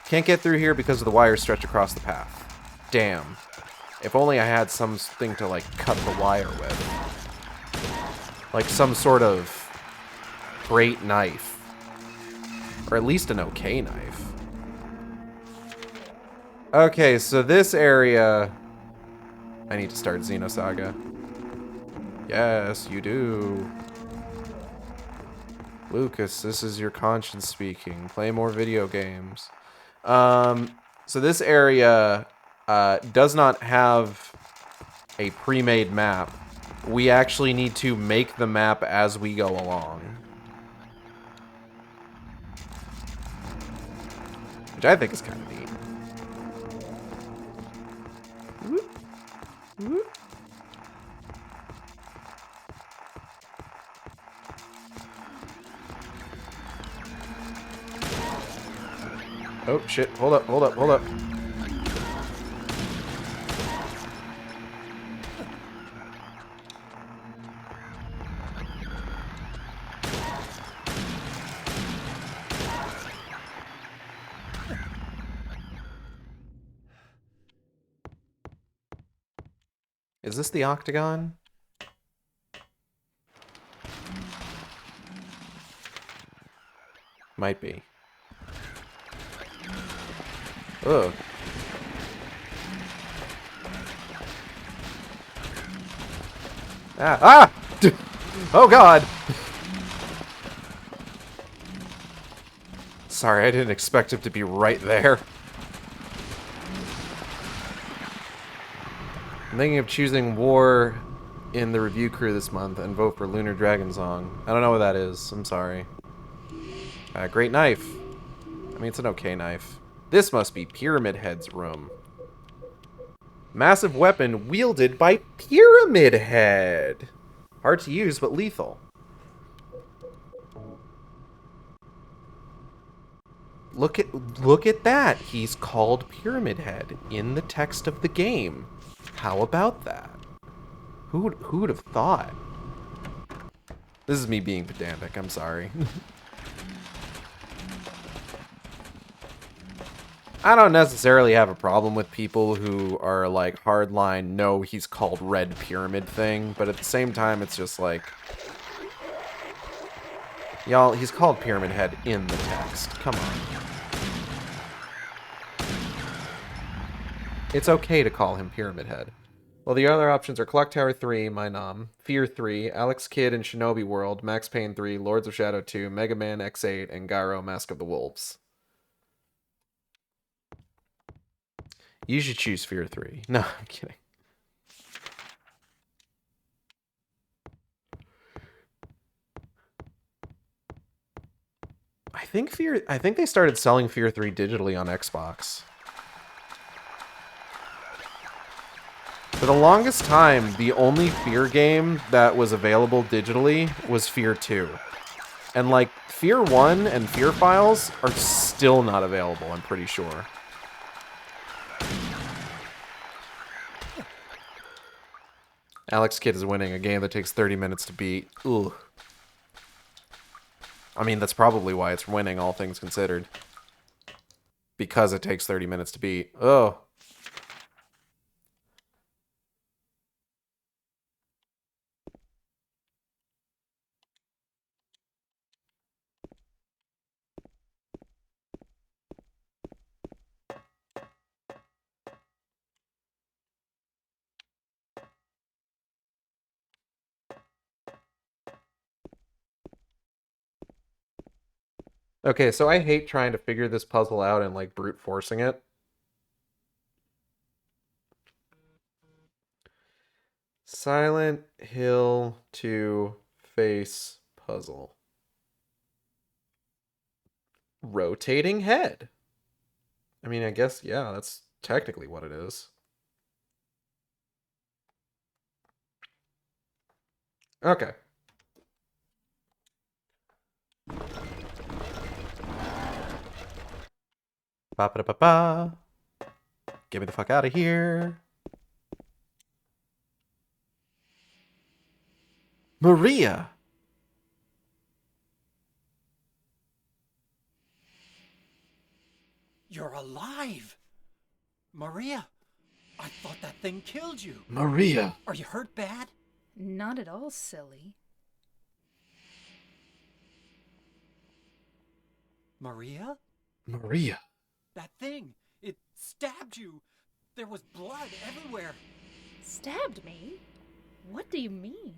A: Can't get through here because of the wires stretch across the path. Damn. If only I had something to, like, cut the wire with. Like some sort of great knife. Or at least an okay knife. Okay, so this area... I need to start Xenosaga. Yes, you do. Lucas, this is your conscience speaking. Play more video games. So this area does not have a pre-made map. We actually need to make the map as we go along. Which I think is kind of neat. Whoop. Whoop. Oh, shit. Hold up, hold up, hold up. Is this the octagon? Might be. Ugh. Ah! Ah! Oh god! Sorry, I didn't expect him to be right there. I'm thinking of choosing War in the review crew this month and vote for Lunar Dragon Song. I don't know what that is. I'm sorry. Great knife. I mean, it's an okay knife. This must be Pyramid Head's room. Massive weapon wielded by Pyramid Head. Hard to use, but lethal. Look at that. He's called Pyramid Head in the text of the game. How about that? Who would have thought? This is me being pedantic. I'm sorry. I don't necessarily have a problem with people who are like hardline, no, he's called Red Pyramid thing, but at the same time, it's just like, y'all, he's called Pyramid Head in the text. Come on. It's okay to call him Pyramid Head. Well, the other options are Clock Tower 3, My Nom, Fear 3, Alex Kidd in Shinobi World, Max Payne 3, Lords of Shadow 2, Mega Man X8, and Gyro Mask of the Wolves. You should choose Fear 3. No, I'm kidding. I think they started selling Fear 3 digitally on Xbox. For the longest time, the only Fear game that was available digitally was Fear 2. And like Fear 1 and Fear Files are still not available, I'm pretty sure. Alex Kidd is winning a game that takes 30 minutes to beat. Ugh. I mean, that's probably why it's winning, all things considered. Because it takes 30 minutes to beat. Oh. Okay, so I hate trying to figure this puzzle out and like brute forcing it. Silent Hill 2 face puzzle. Rotating head. I mean, I guess, yeah, that's technically what it is. Okay. Ba-ba-da-ba-ba. Get me the fuck out of here. Maria.
B: You're alive! Maria, I thought that thing killed you.
A: Maria!
B: Are you hurt bad?
C: Not at all, silly.
B: Maria?
A: Maria!
B: That thing, it stabbed you. There was blood everywhere.
C: Stabbed me? What do you mean?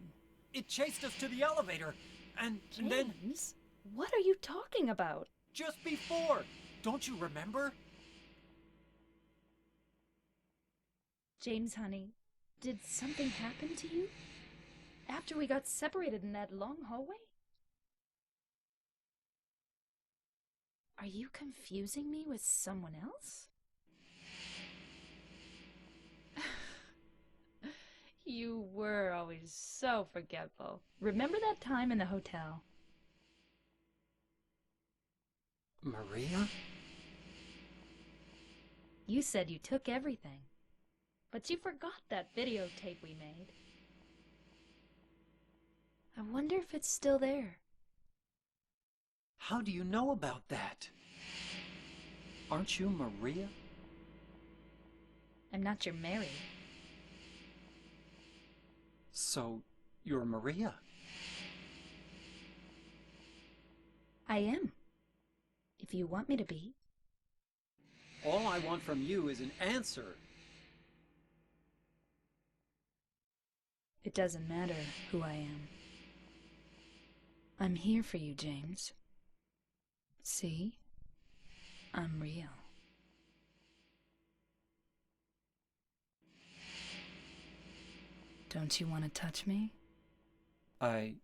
B: It chased us to the elevator, and then
C: James, what are you talking about?
B: just before, don't you remember?
C: James, honey, did something happen to you? After we got separated in that long hallway? Are you confusing me with someone else? You were always so forgetful. Remember that time in the hotel?
B: Maria?
C: You said you took everything, but you forgot that videotape we made. I wonder if it's still there.
B: How do you know about that? Aren't you Maria?
C: I'm not your Mary.
B: So, you're Maria?
C: I am. If you want me to be.
B: All I want from you is an answer.
C: It doesn't matter who I am. I'm here for you, James. See? I'm real. Don't you want to touch me?
B: I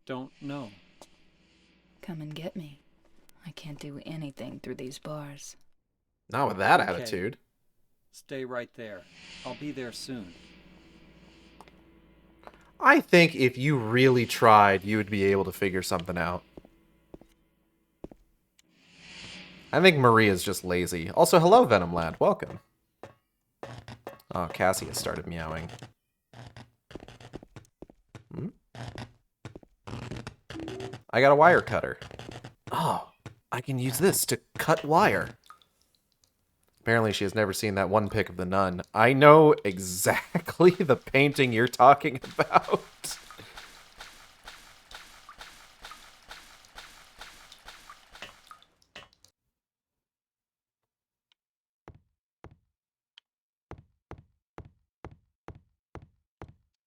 B: don't know.
C: Come and get me. I can't do anything through these bars.
A: Not with that
B: Okay.
A: attitude.
B: Stay right there. I'll be there soon.
A: I think if you really tried, you would be able to figure something out. I think Maria's just lazy. Also, hello, Venom Lad. Welcome. Oh, Cassie has started meowing. Hmm? I got a wire cutter. Oh, I can use this to cut wire. Apparently she has never seen that one pic of the nun. I know exactly the painting you're talking about.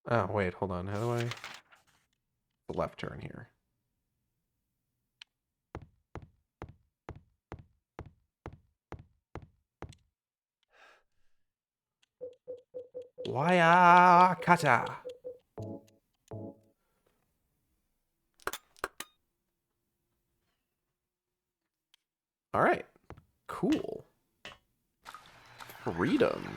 A: Oh, wait, hold on. How do I... The left turn here. Wire cutter. All right. Cool. Freedom.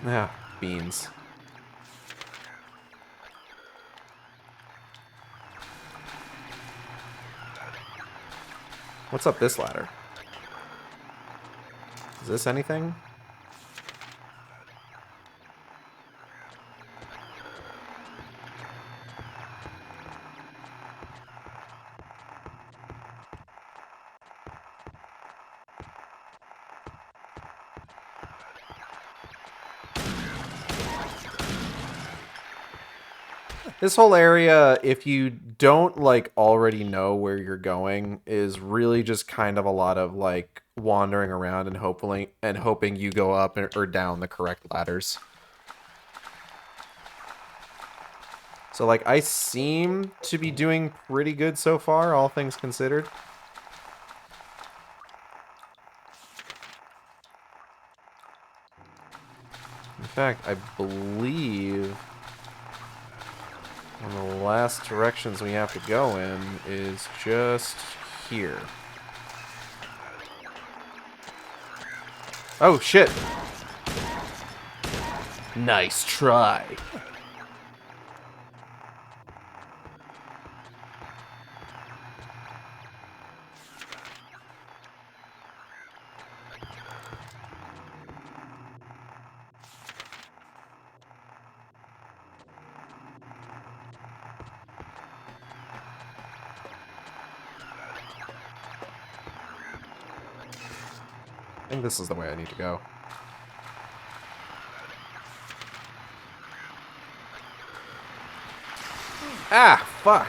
A: Ah, beans. What's up this ladder? Is this anything? This whole area, if you don't, like, already know where you're going, is really just kind of a lot of, like, wandering around and hoping you go up or down the correct ladders. So, like, I seem to be doing pretty good so far, all things considered. In fact, I believe one of the last directions we have to go in is just here. Oh, shit. Nice try. think this is the way I need to go. Ah, fuck.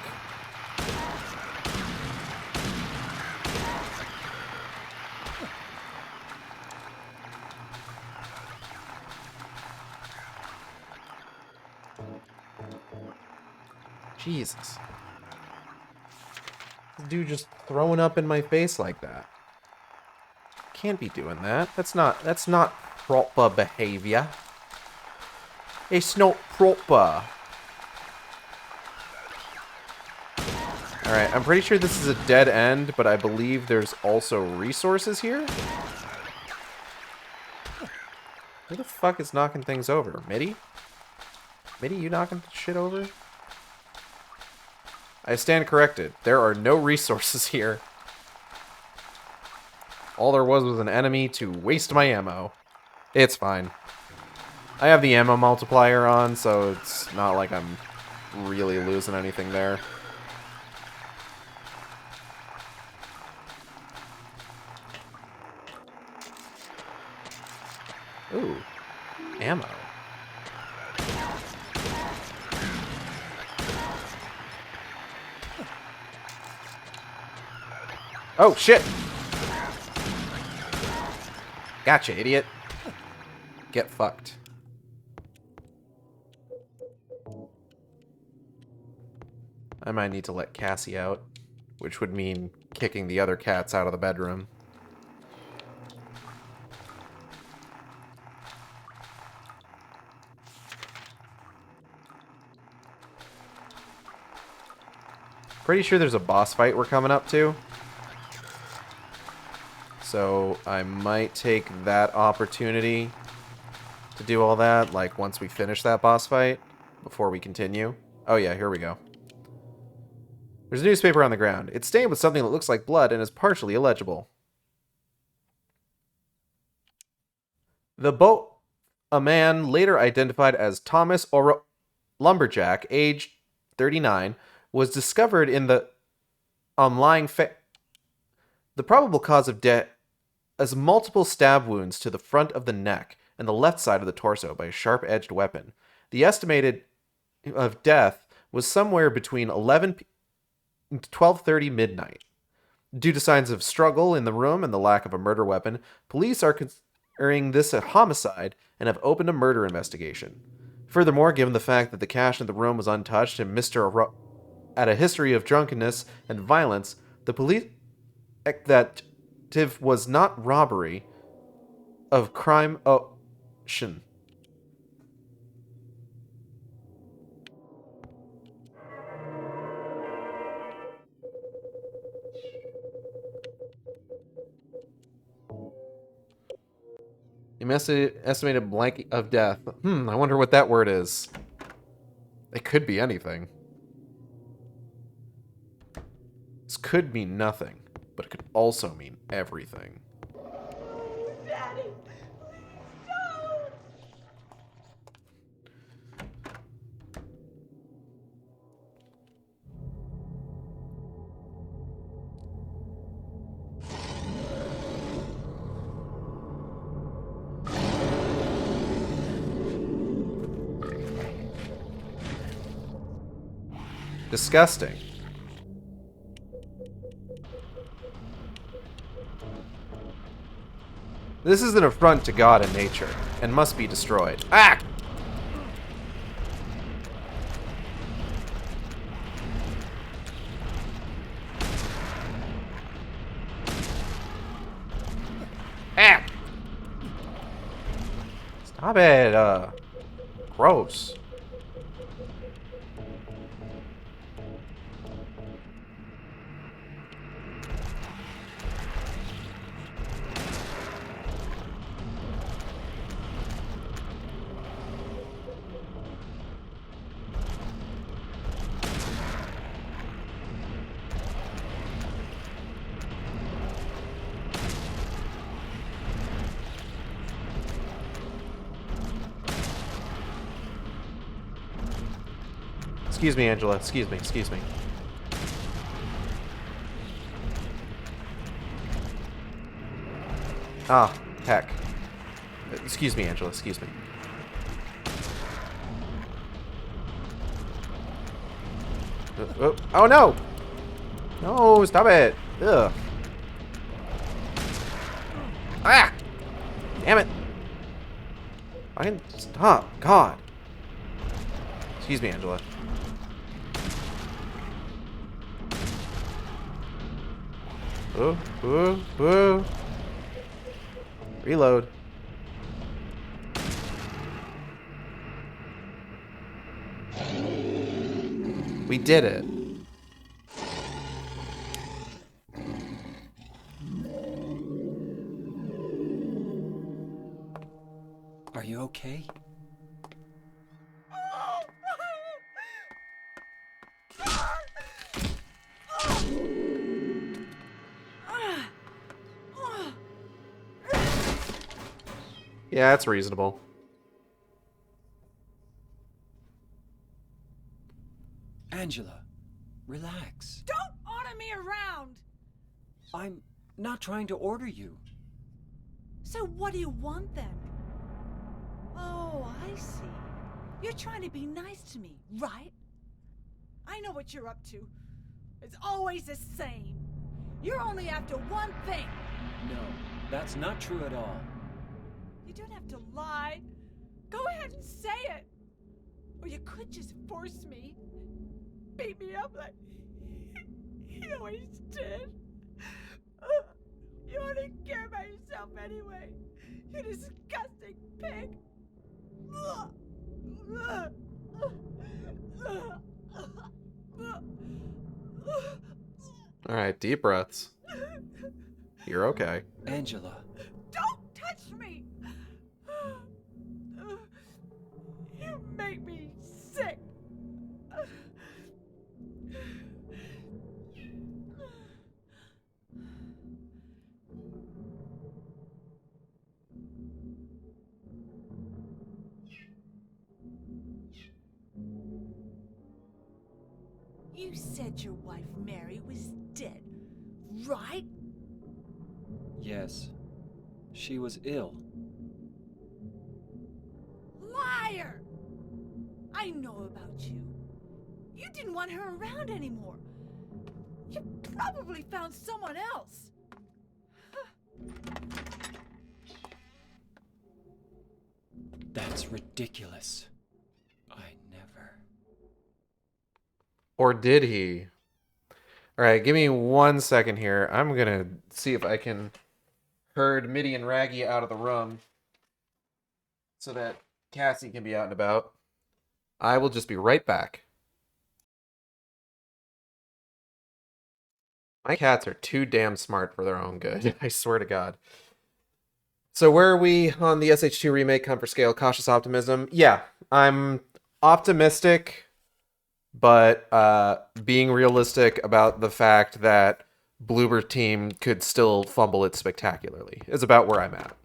A: Jesus. This dude just throwing up in my face like that. Can't be doing that. That's not proper behavior. It's not proper. Alright, I'm pretty sure this is a dead end, but I believe there's also resources here? Who the fuck is knocking things over? Mitty? Mitty, you knocking shit over? I stand corrected. There are no resources here. All there was an enemy to waste my ammo. It's fine. I have the ammo multiplier on, so it's not like I'm really losing anything there. Ooh, ammo. Oh, shit! Gotcha, idiot. Get fucked. I might need to let Cassie out, which would mean kicking the other cats out of the bedroom. Pretty sure there's a boss fight we're coming up to. So I might take that opportunity to do all that, like, once we finish that boss fight, before we continue. Oh yeah, here we go. There's a newspaper on the ground. It's stained with something that looks like blood and is partially illegible. The boat, a man later identified as Thomas Lumberjack, aged 39, was discovered in the lying the probable cause of death as multiple stab wounds to the front of the neck and the left side of the torso by a sharp-edged weapon. The estimated of death was somewhere between 11 and 12:30 midnight. Due to signs of struggle in the room and the lack of a murder weapon, police are considering this a homicide and have opened a murder investigation. Furthermore, given the fact that the cash in the room was untouched and Mr. had a history of drunkenness and violence, the police that was not robbery of crime ocean. Estimated blank of death. I wonder what that word is. It could be anything. This could mean nothing, but it could also mean everything.
H: Daddy, please don't!
A: Disgusting. This is an affront to God and nature, and must be destroyed. Ah! Ah! Stop it, gross. Excuse me, Angela. Excuse me. Excuse me. Ah. Heck. Excuse me, Angela. Excuse me. Oh, no! No, stop it! Ugh. Ah! Damn it! Fucking stop. God. Excuse me, Angela. Ooh. Reload. We did it.
B: Are you okay?
A: Yeah, that's reasonable.
B: Angela, relax.
H: Don't order me around!
B: I'm not trying to order you.
H: So what do you want then? Oh, I see. You're trying to be nice to me, right? I know what you're up to. It's always the same. You're only after one thing.
B: No, that's not true at all.
H: You don't have to lie. Go ahead and say it. Or you could just force me. Beat me up like he always did. You only care about yourself anyway. You disgusting pig.
A: Alright, deep breaths. You're okay.
B: Angela.
H: Don't touch me! You make me sick. You said your wife Mary was dead, right?
B: Yes. She was ill.
H: Liar! I know about you. You didn't want her around anymore. You probably found someone else.
B: That's ridiculous. I never.
A: Or did he? Alright, give me 1 second here. I'm gonna see if I can herd Mitty and Raggy out of the room so that Cassie can be out and about. I will just be right back. My cats are too damn smart for their own good. I swear to God. So where are we on the SH2 remake? Comfort scale, cautious optimism. Yeah, I'm optimistic, but being realistic about the fact that Bloober team could still fumble it spectacularly is about where I'm at.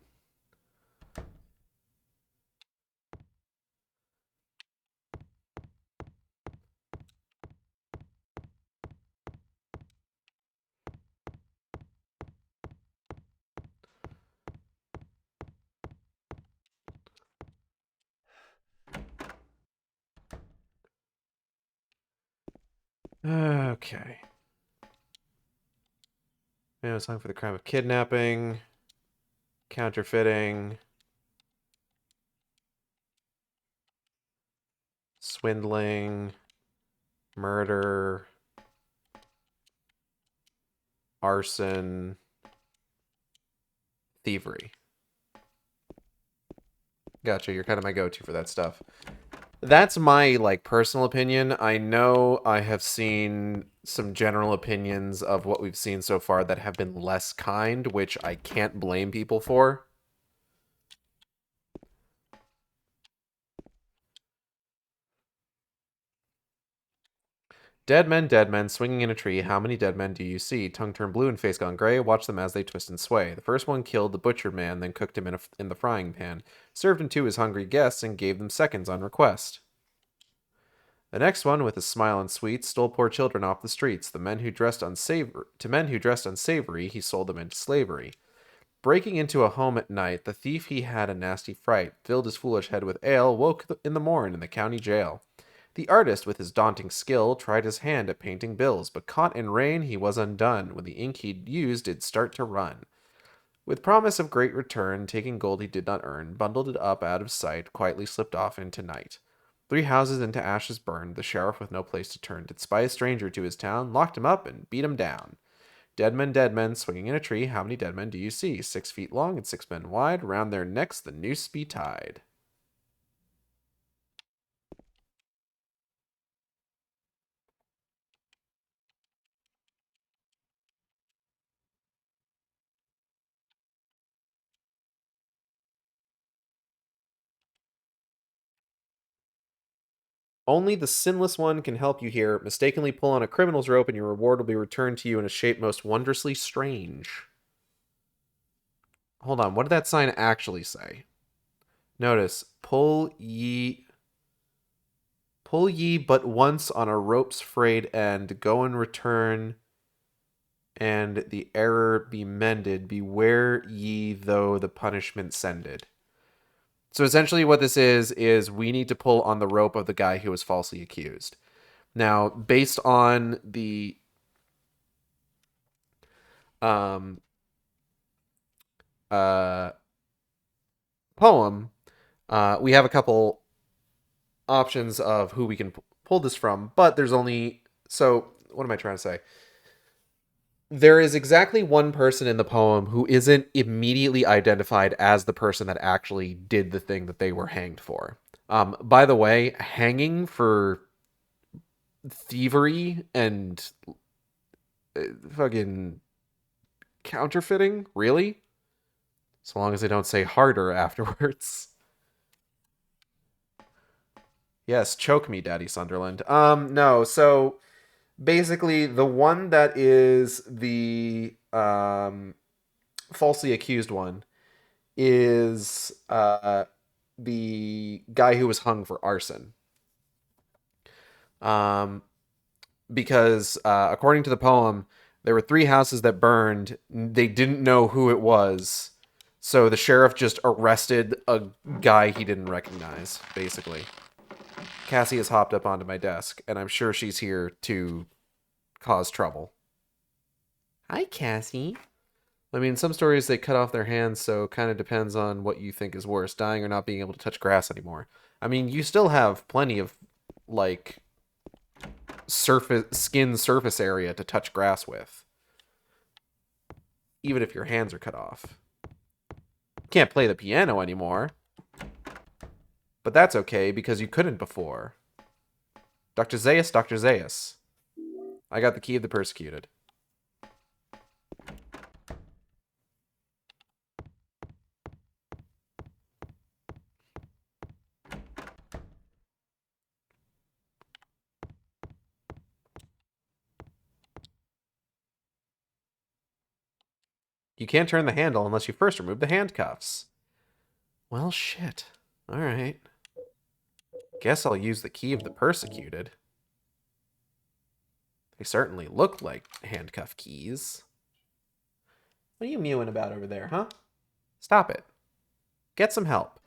A: Okay. Man, it's time for the crime of kidnapping, counterfeiting, swindling, murder, arson, thievery. Gotcha, you're kind of my go-to for that stuff. That's my, like, personal opinion. I know I have seen some general opinions of what we've seen so far that have been less kind, which I can't blame people for. Dead men, swinging in a tree. How many dead men do you see? Tongue turned blue and face gone gray. Watch them as they twist and sway. The first one killed the butchered man, then cooked him in the frying pan, served him to his hungry guests, and gave them seconds on request. The next one, with a smile and sweets, stole poor children off the streets. To men who dressed unsavory, he sold them into slavery. Breaking into a home at night, the thief he had a nasty fright, filled his foolish head with ale, woke in the morn in the county jail. The artist, with his daunting skill, tried his hand at painting bills, but caught in rain he was undone, when the ink he'd used did start to run. With promise of great return, taking gold he did not earn, bundled it up out of sight, quietly slipped off into night. 3 houses into ashes burned, the sheriff with no place to turn, did spy a stranger to his town, locked him up, and beat him down. Dead men, swinging in a tree, how many dead men do you see? 6 feet long and 6 men wide, round their necks the noose be tied. Only the sinless one can help you here. Mistakenly pull on a criminal's rope and your reward will be returned to you in a shape most wondrously strange. Hold on, what did that sign actually say? Notice, pull ye but once on a rope's frayed end, go and return, and the error be mended. Beware ye though the punishment sended. So essentially what this is we need to pull on the rope of the guy who was falsely accused. Now, based on the poem, we have a couple options of who we can pull this from, but there's only... So, what am I trying to say? There is exactly one person in the poem who isn't immediately identified as the person that actually did the thing that they were hanged for. By the way, hanging for thievery and fucking counterfeiting? Really? So long as they don't say harder afterwards. Yes, choke me, Daddy Sunderland. No, so... Basically, the one that is the falsely accused one is the guy who was hung for arson. Because according to the poem, there were 3 houses that burned. They didn't know who it was. So the sheriff just arrested a guy he didn't recognize, basically. Cassie has hopped up onto my desk, and I'm sure she's here to cause trouble. Hi, Cassie. I mean, some stories they cut off their hands, so it kind of depends on what you think is worse, dying or not being able to touch grass anymore. I mean, you still have plenty of, like, skin surface area to touch grass with. Even if your hands are cut off. Can't play the piano anymore. But that's okay, because you couldn't before. Dr. Zaius, Dr. Zaius. I got the key of the persecuted. You can't turn the handle unless you first remove the handcuffs. Well, shit. Alright. Guess I'll use the key of the persecuted. They certainly look like handcuff keys. What are you mewing about over there, huh? Stop it. Get some help.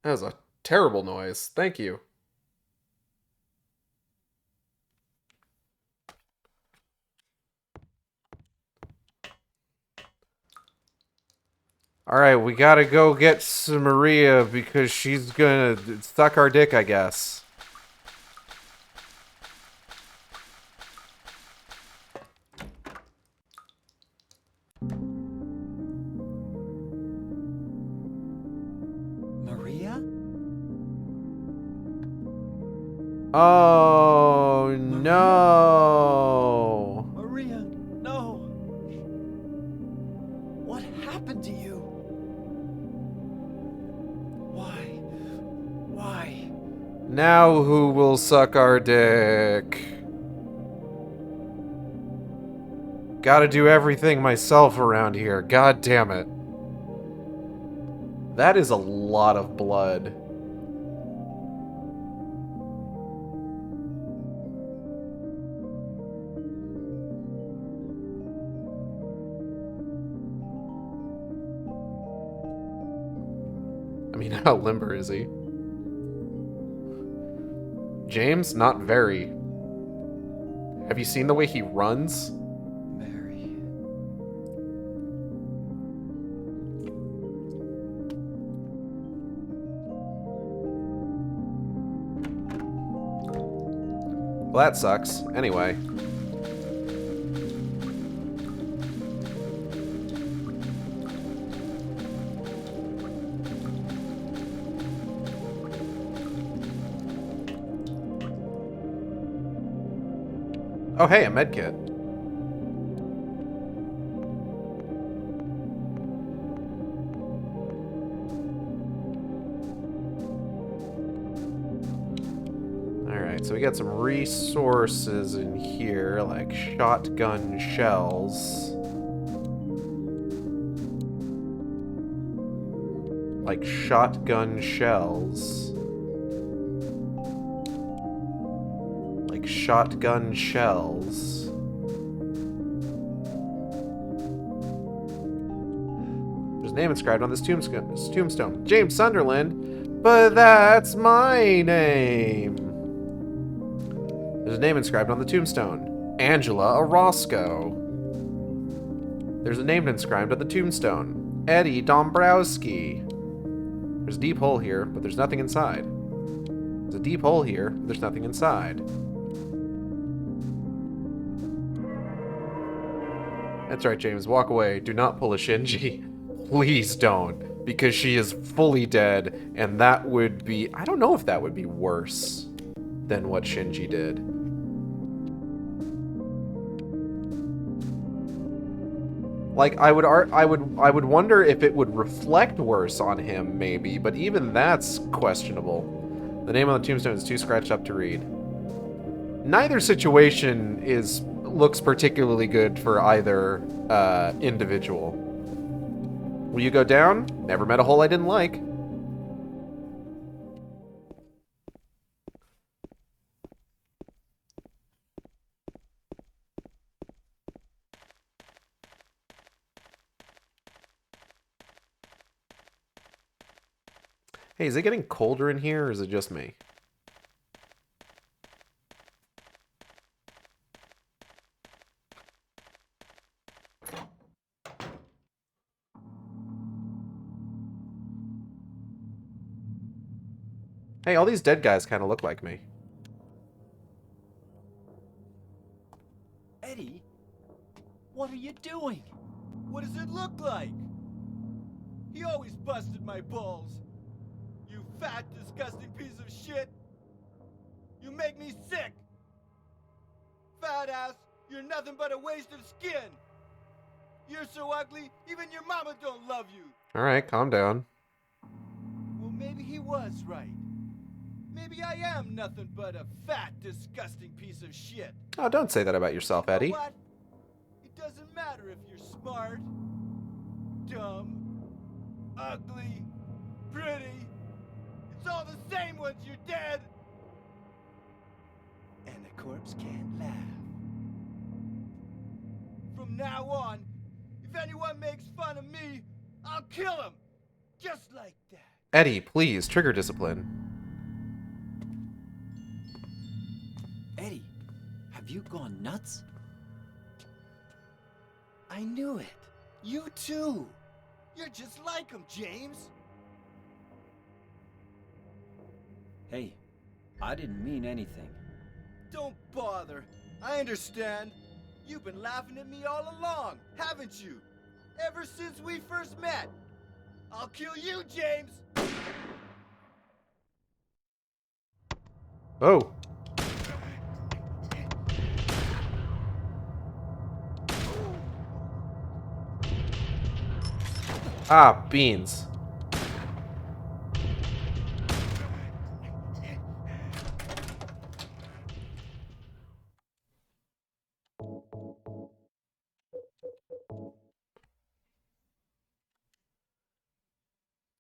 A: That was a terrible noise. Thank you. Alright, we gotta go get Maria because she's gonna suck our dick, I guess.
B: Maria?
A: Oh, no.
B: Maria, no. What happened to you? Why?
A: Now who will suck our dick? Gotta do everything myself around here. God damn it. That is a lot of blood. mean, how limber is he? James, not very. Have you seen the way he runs?
B: Mary.
A: Well, that sucks. Anyway. Oh, hey, a medkit. Alright, so we got some resources in here, like shotgun shells. Like shotgun shells. Like shotgun shells. There's a name inscribed on this tombstone. James Sunderland. But that's my name. There's a name inscribed on the tombstone. Angela Orozco. There's a name inscribed on the tombstone. Eddie Dombrowski. There's a deep hole here, but there's nothing inside. There's a deep hole here, but there's nothing inside. That's right, James. Walk away. Do not pull a Shinji. Please don't. Because she is fully dead, and that would be... I don't know if that would be worse than what Shinji did. Like, I would wonder if it would reflect worse on him, maybe, but even that's questionable. The name on the tombstone is too scratched up to read. Neither situation looks particularly good for either individual. Will you go down? Never met a hole I didn't like. Hey, is it getting colder in here, or is it just me? Hey, all these dead guys kind of look like me.
B: Eddie? What are you doing?
G: What does it look like? He always busted my balls. You fat, disgusting piece of shit. You make me sick. Fat ass, you're nothing but a waste of skin. You're so ugly, even your mama don't love you.
A: Alright, calm down.
G: Well, maybe he was right. Maybe I am nothing but a fat, disgusting piece of shit.
A: Oh, don't say that about yourself,
G: You know
A: Eddie.
G: what? It doesn't matter if you're smart, dumb, ugly, pretty. It's all the same once you're dead. And the corpse can't laugh. From now on, if anyone makes fun of me, I'll kill him. Just like that.
A: Eddie, please, trigger discipline.
B: Eddie, have you gone nuts?
G: I knew it. You too. You're just like him, James.
B: Hey, I didn't mean anything.
G: Don't bother. I understand. You've been laughing at me all along, haven't you? Ever since we first met. I'll kill you, James!
A: Oh. Ah, beans.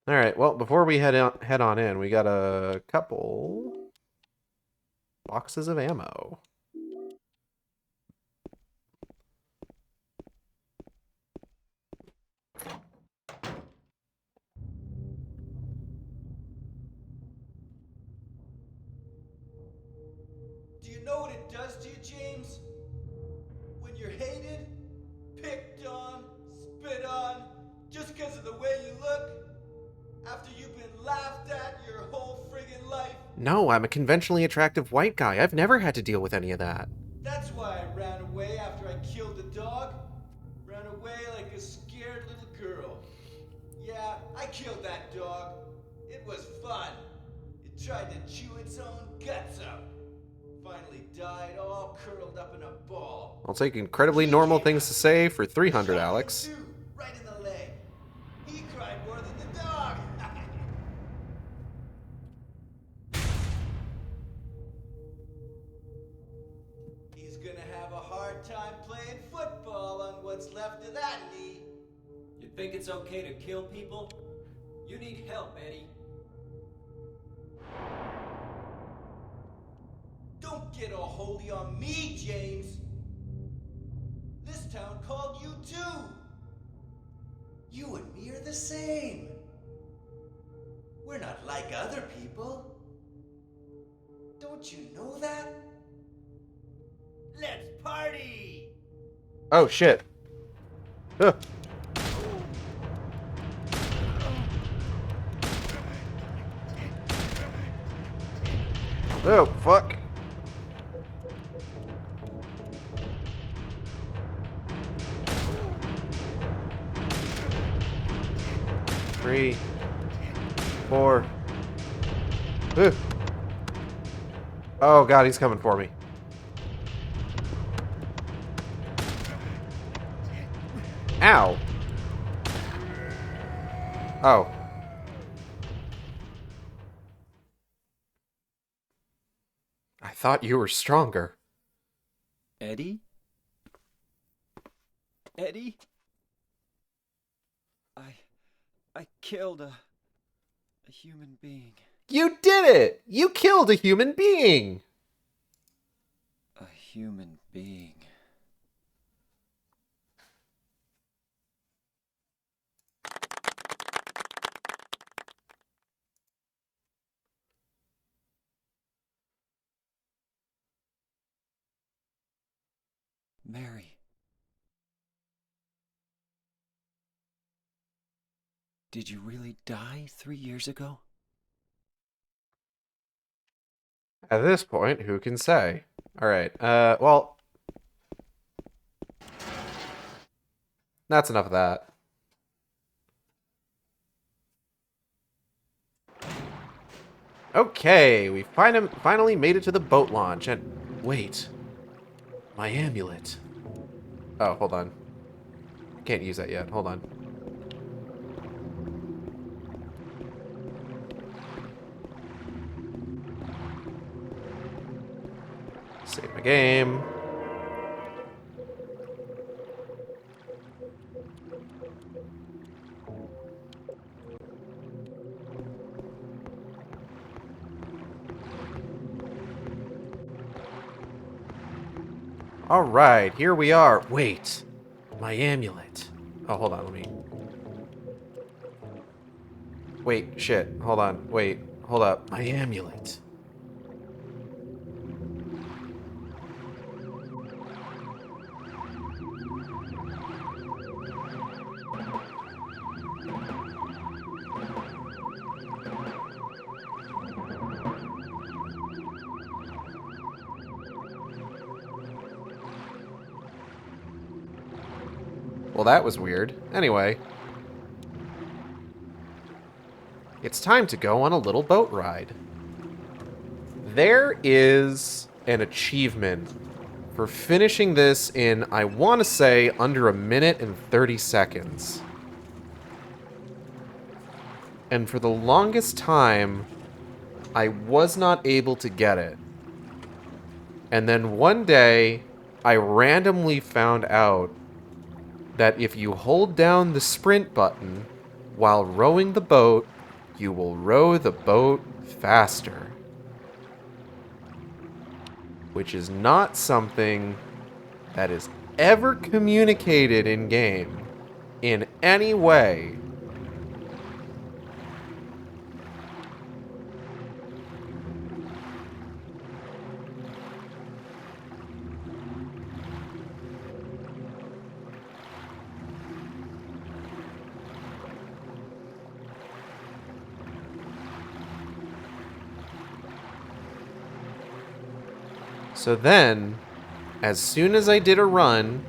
A: All right, well, before we head on in, we got a couple boxes of ammo. No, I'm a conventionally attractive white guy. I've never had to deal with any of that.
G: That's why I ran away after I killed the dog. Ran away like a scared little girl. Yeah, I killed that dog. It was fun. It tried to chew its own guts out. Finally died all curled up in a ball.
A: I'll take incredibly normal things to say for 300,
G: Shot him
A: Alex.
G: too, right in the leg. He cried more than the dog. He's gonna have a hard time playing football on what's left of that knee.
B: You think it's okay to kill people? You need help, Eddie.
G: Don't get all holy on me, James. This town called you too. You and me are the same. We're not like other people. Don't you know that? Let's party!
A: Oh, shit. Ugh. Oh, fuck. Three, 4. Ugh. Oh god, he's coming for me. Ow. Oh. I thought you were stronger.
B: Eddie? Eddie? I killed a human being.
A: You did it! You killed a human being!
B: A human being. Mary. Did you really die 3 years ago?
A: At this point, who can say? Alright, well... That's enough of that. Okay, we finally made it to the boat launch, and... Wait. My amulet. Oh, hold on. Can't use that yet, hold on. Save my game. Alright, here we are. Wait. My amulet. Oh, hold on, let me... Wait, shit. Hold on. Wait. Hold up. My amulet. Well, that was weird. Anyway. It's time to go on a little boat ride. There is an achievement for finishing this in, I want to say, under 1 minute and 30 seconds. And for the longest time, I was not able to get it. And then one day, I randomly found out that if you hold down the sprint button while rowing the boat, you will row the boat faster. Which is not something that is ever communicated in game in any way. So then, as soon as I did a run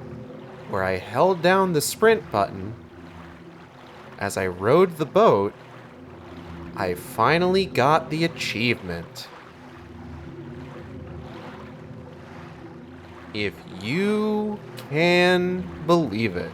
A: where I held down the sprint button, as I rowed the boat, I finally got the achievement. If you can believe it.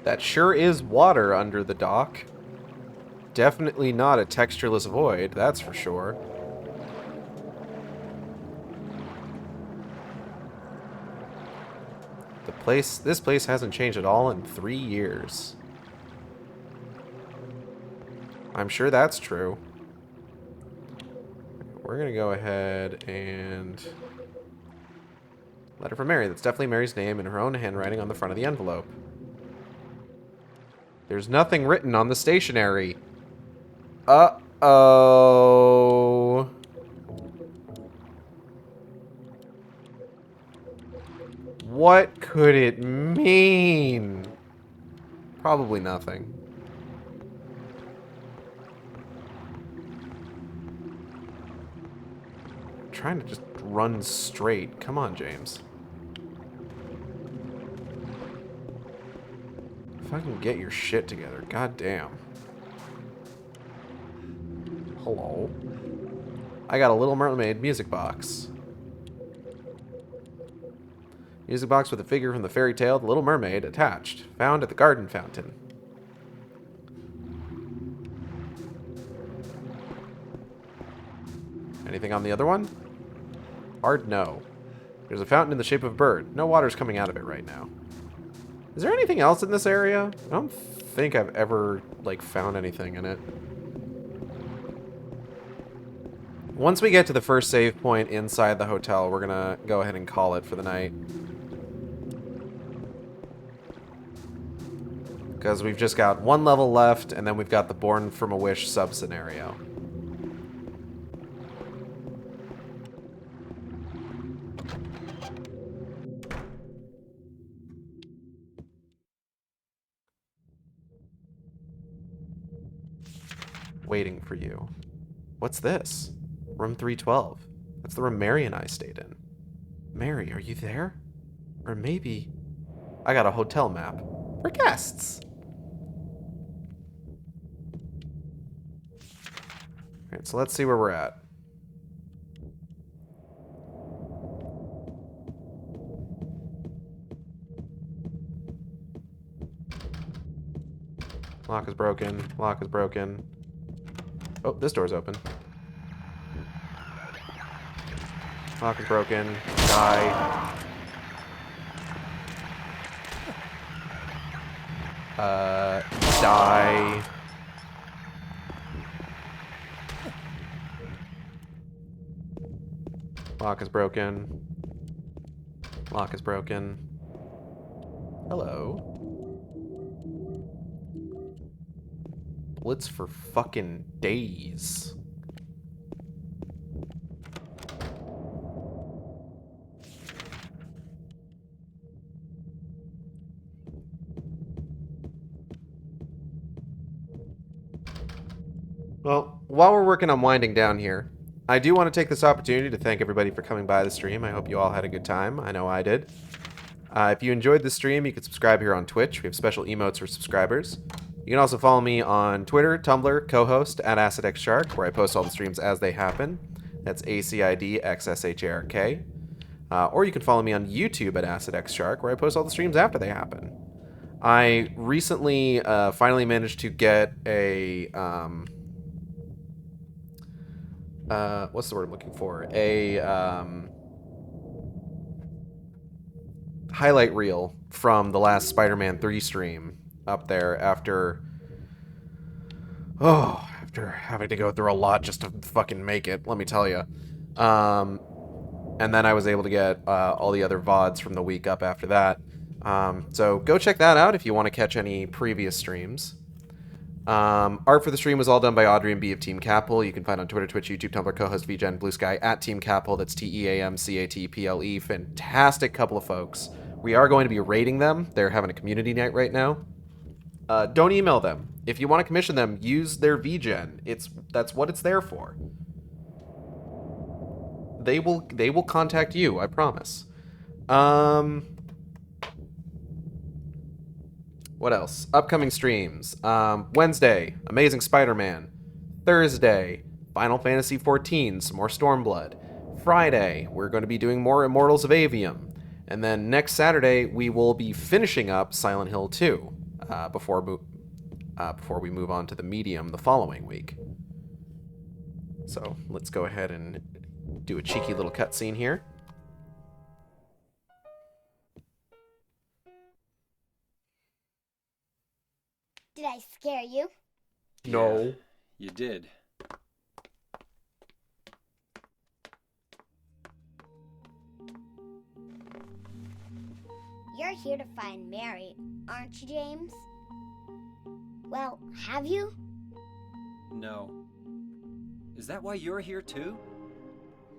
A: That sure is water under the dock. Definitely not a textureless void, that's for sure. This place hasn't changed at all in 3 years. I'm sure that's true. We're gonna go ahead and... Letter from Mary. That's definitely Mary's name in her own handwriting on the front of the envelope. There's nothing written on the stationery. Uh-oh. What could it mean? Probably nothing. I'm trying to just run straight. Come on, James. Fucking get your shit together. God damn. Hello. I got a Little Mermaid music box. Music box with a figure from the fairy tale The Little Mermaid attached. Found at the garden fountain. Anything on the other one? Hard no. There's a fountain in the shape of a bird. No water's coming out of it right now. Is there anything else in this area? I don't think I've ever, like, found anything in it. Once we get to the first save point inside the hotel, we're gonna go ahead and call it for the night. Because we've just got one level left, and then we've got the Born from a Wish sub-scenario. Waiting for you. What's this? Room 312. That's the room Mary and I stayed in. Mary, are you there? Or maybe... I got a hotel map. For guests! Alright, so let's see where we're at. Lock is broken. Lock is broken. Oh, this door's open. Lock is broken. Die. Die. Lock is broken. Lock is broken. Hello. Blitz for fucking days. Well, while we're working on winding down here, I do want to take this opportunity to thank everybody for coming by the stream. I hope you all had a good time. I know I did. If you enjoyed the stream, you can subscribe here on Twitch. We have special emotes for subscribers. You can also follow me on Twitter, Tumblr, co-host at AcidXShark, where I post all the streams as they happen. That's AcidXShark. Or you can follow me on YouTube at AcidXShark, where I post all the streams after they happen. I recently finally managed to get a... what's the word I'm looking for? A highlight reel from the last Spider-Man 3 stream up there after having to go through a lot just to fucking make it, let me tell you. And then I was able to get all the other VODs from the week up after that. So go check that out if you want to catch any previous streams. Art for the stream was all done by Audrey and B of Team Capel. You can find on Twitter, Twitch, YouTube, Tumblr, co-host, VGen, Blue Sky, at Team Capel. That's TEAMCATPLE. Fantastic couple of folks. We are going to be rating them. They're having a community night right now. Don't email them. If you want to commission them, use their VGen. That's what it's there for. They will contact you, I promise. What else? Upcoming streams. Wednesday, Amazing Spider-Man. Thursday, Final Fantasy XIV, some more Stormblood. Friday, we're going to be doing more Immortals of Avium. And then next Saturday, we will be finishing up Silent Hill 2 before we move on to the Medium the following week. So let's go ahead and do a cheeky little cutscene here.
D: Did I scare you?
A: No.
B: Yeah, you did.
D: You're here to find Mary, aren't you, James? Well, have you?
B: No. Is that why you're here too?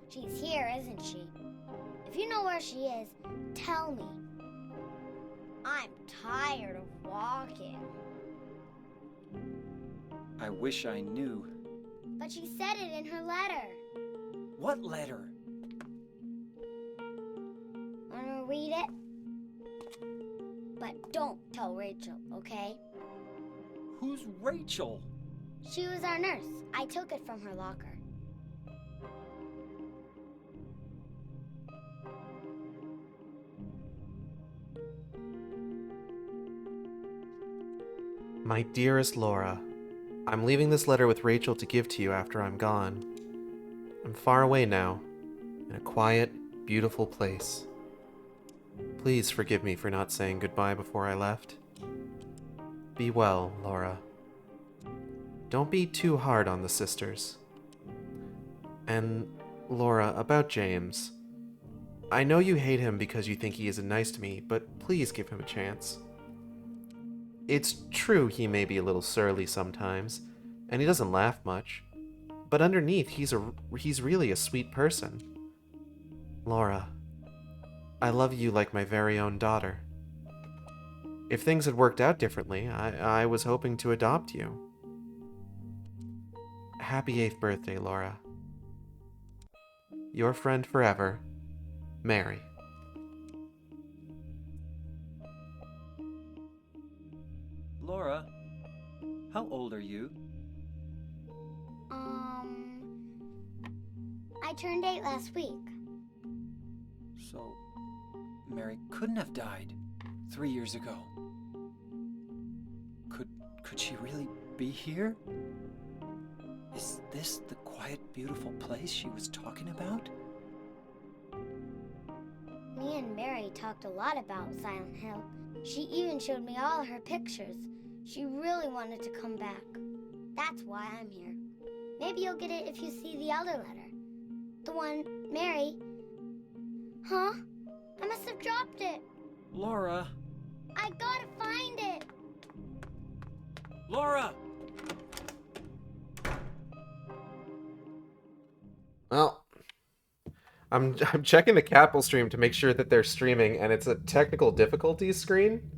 D: She's here, isn't she? If you know where she is, tell me. I'm tired of walking.
B: I wish I knew.
D: But she said it in her letter.
B: What letter?
D: Wanna read it? But don't tell Rachel, okay?
B: Who's Rachel?
D: She was our nurse. I took it from her locker.
A: My dearest Laura, I'm leaving this letter with Rachel to give to you after I'm gone. I'm far away now, in a quiet, beautiful place. Please forgive me for not saying goodbye before I left. Be well, Laura. Don't be too hard on the sisters. And, Laura, about James. I know you hate him because you think he isn't nice to me, but please give him a chance. It's true he may be a little surly sometimes, and he doesn't laugh much, but underneath he's really a sweet person. Laura, I love you like my very own daughter. If things had worked out differently, I was hoping to adopt you. Happy 8th birthday, Laura. Your friend forever, Mary.
B: Laura, how old are you?
D: I turned 8 last week.
B: So, Mary couldn't have died 3 years ago. Could she really be here? Is this the quiet, beautiful place she was talking about?
D: Me and Mary talked a lot about Silent Hill. She even showed me all her pictures. She really wanted to come back. That's why I'm here. Maybe you'll get it if you see the other letter. The one Mary... Huh? I must have dropped it.
B: Laura!
D: I gotta find it.
B: Laura!
A: Well, I'm checking the Capel stream to make sure that they're streaming, and it's a technical difficulties screen.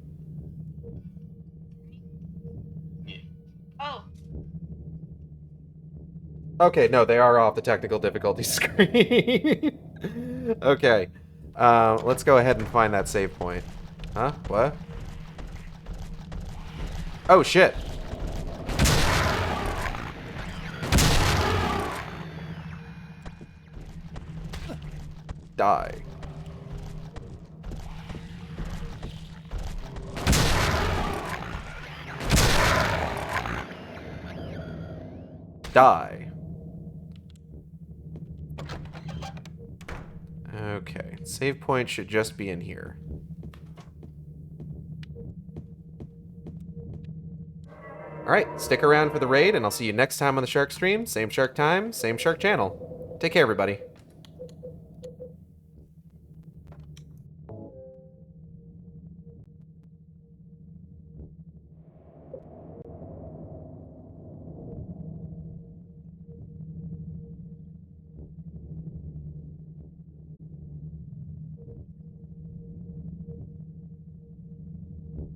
E: Oh,
A: Okay, no, they are off the technical difficulties screen. Okay. Let's go ahead and find that save point. Huh? What? Oh, shit. Die. Die. Okay, save point should just be in here. Alright, stick around for the raid, and I'll see you next time on the Shark Stream. Same Shark time, same Shark channel. Take care, everybody.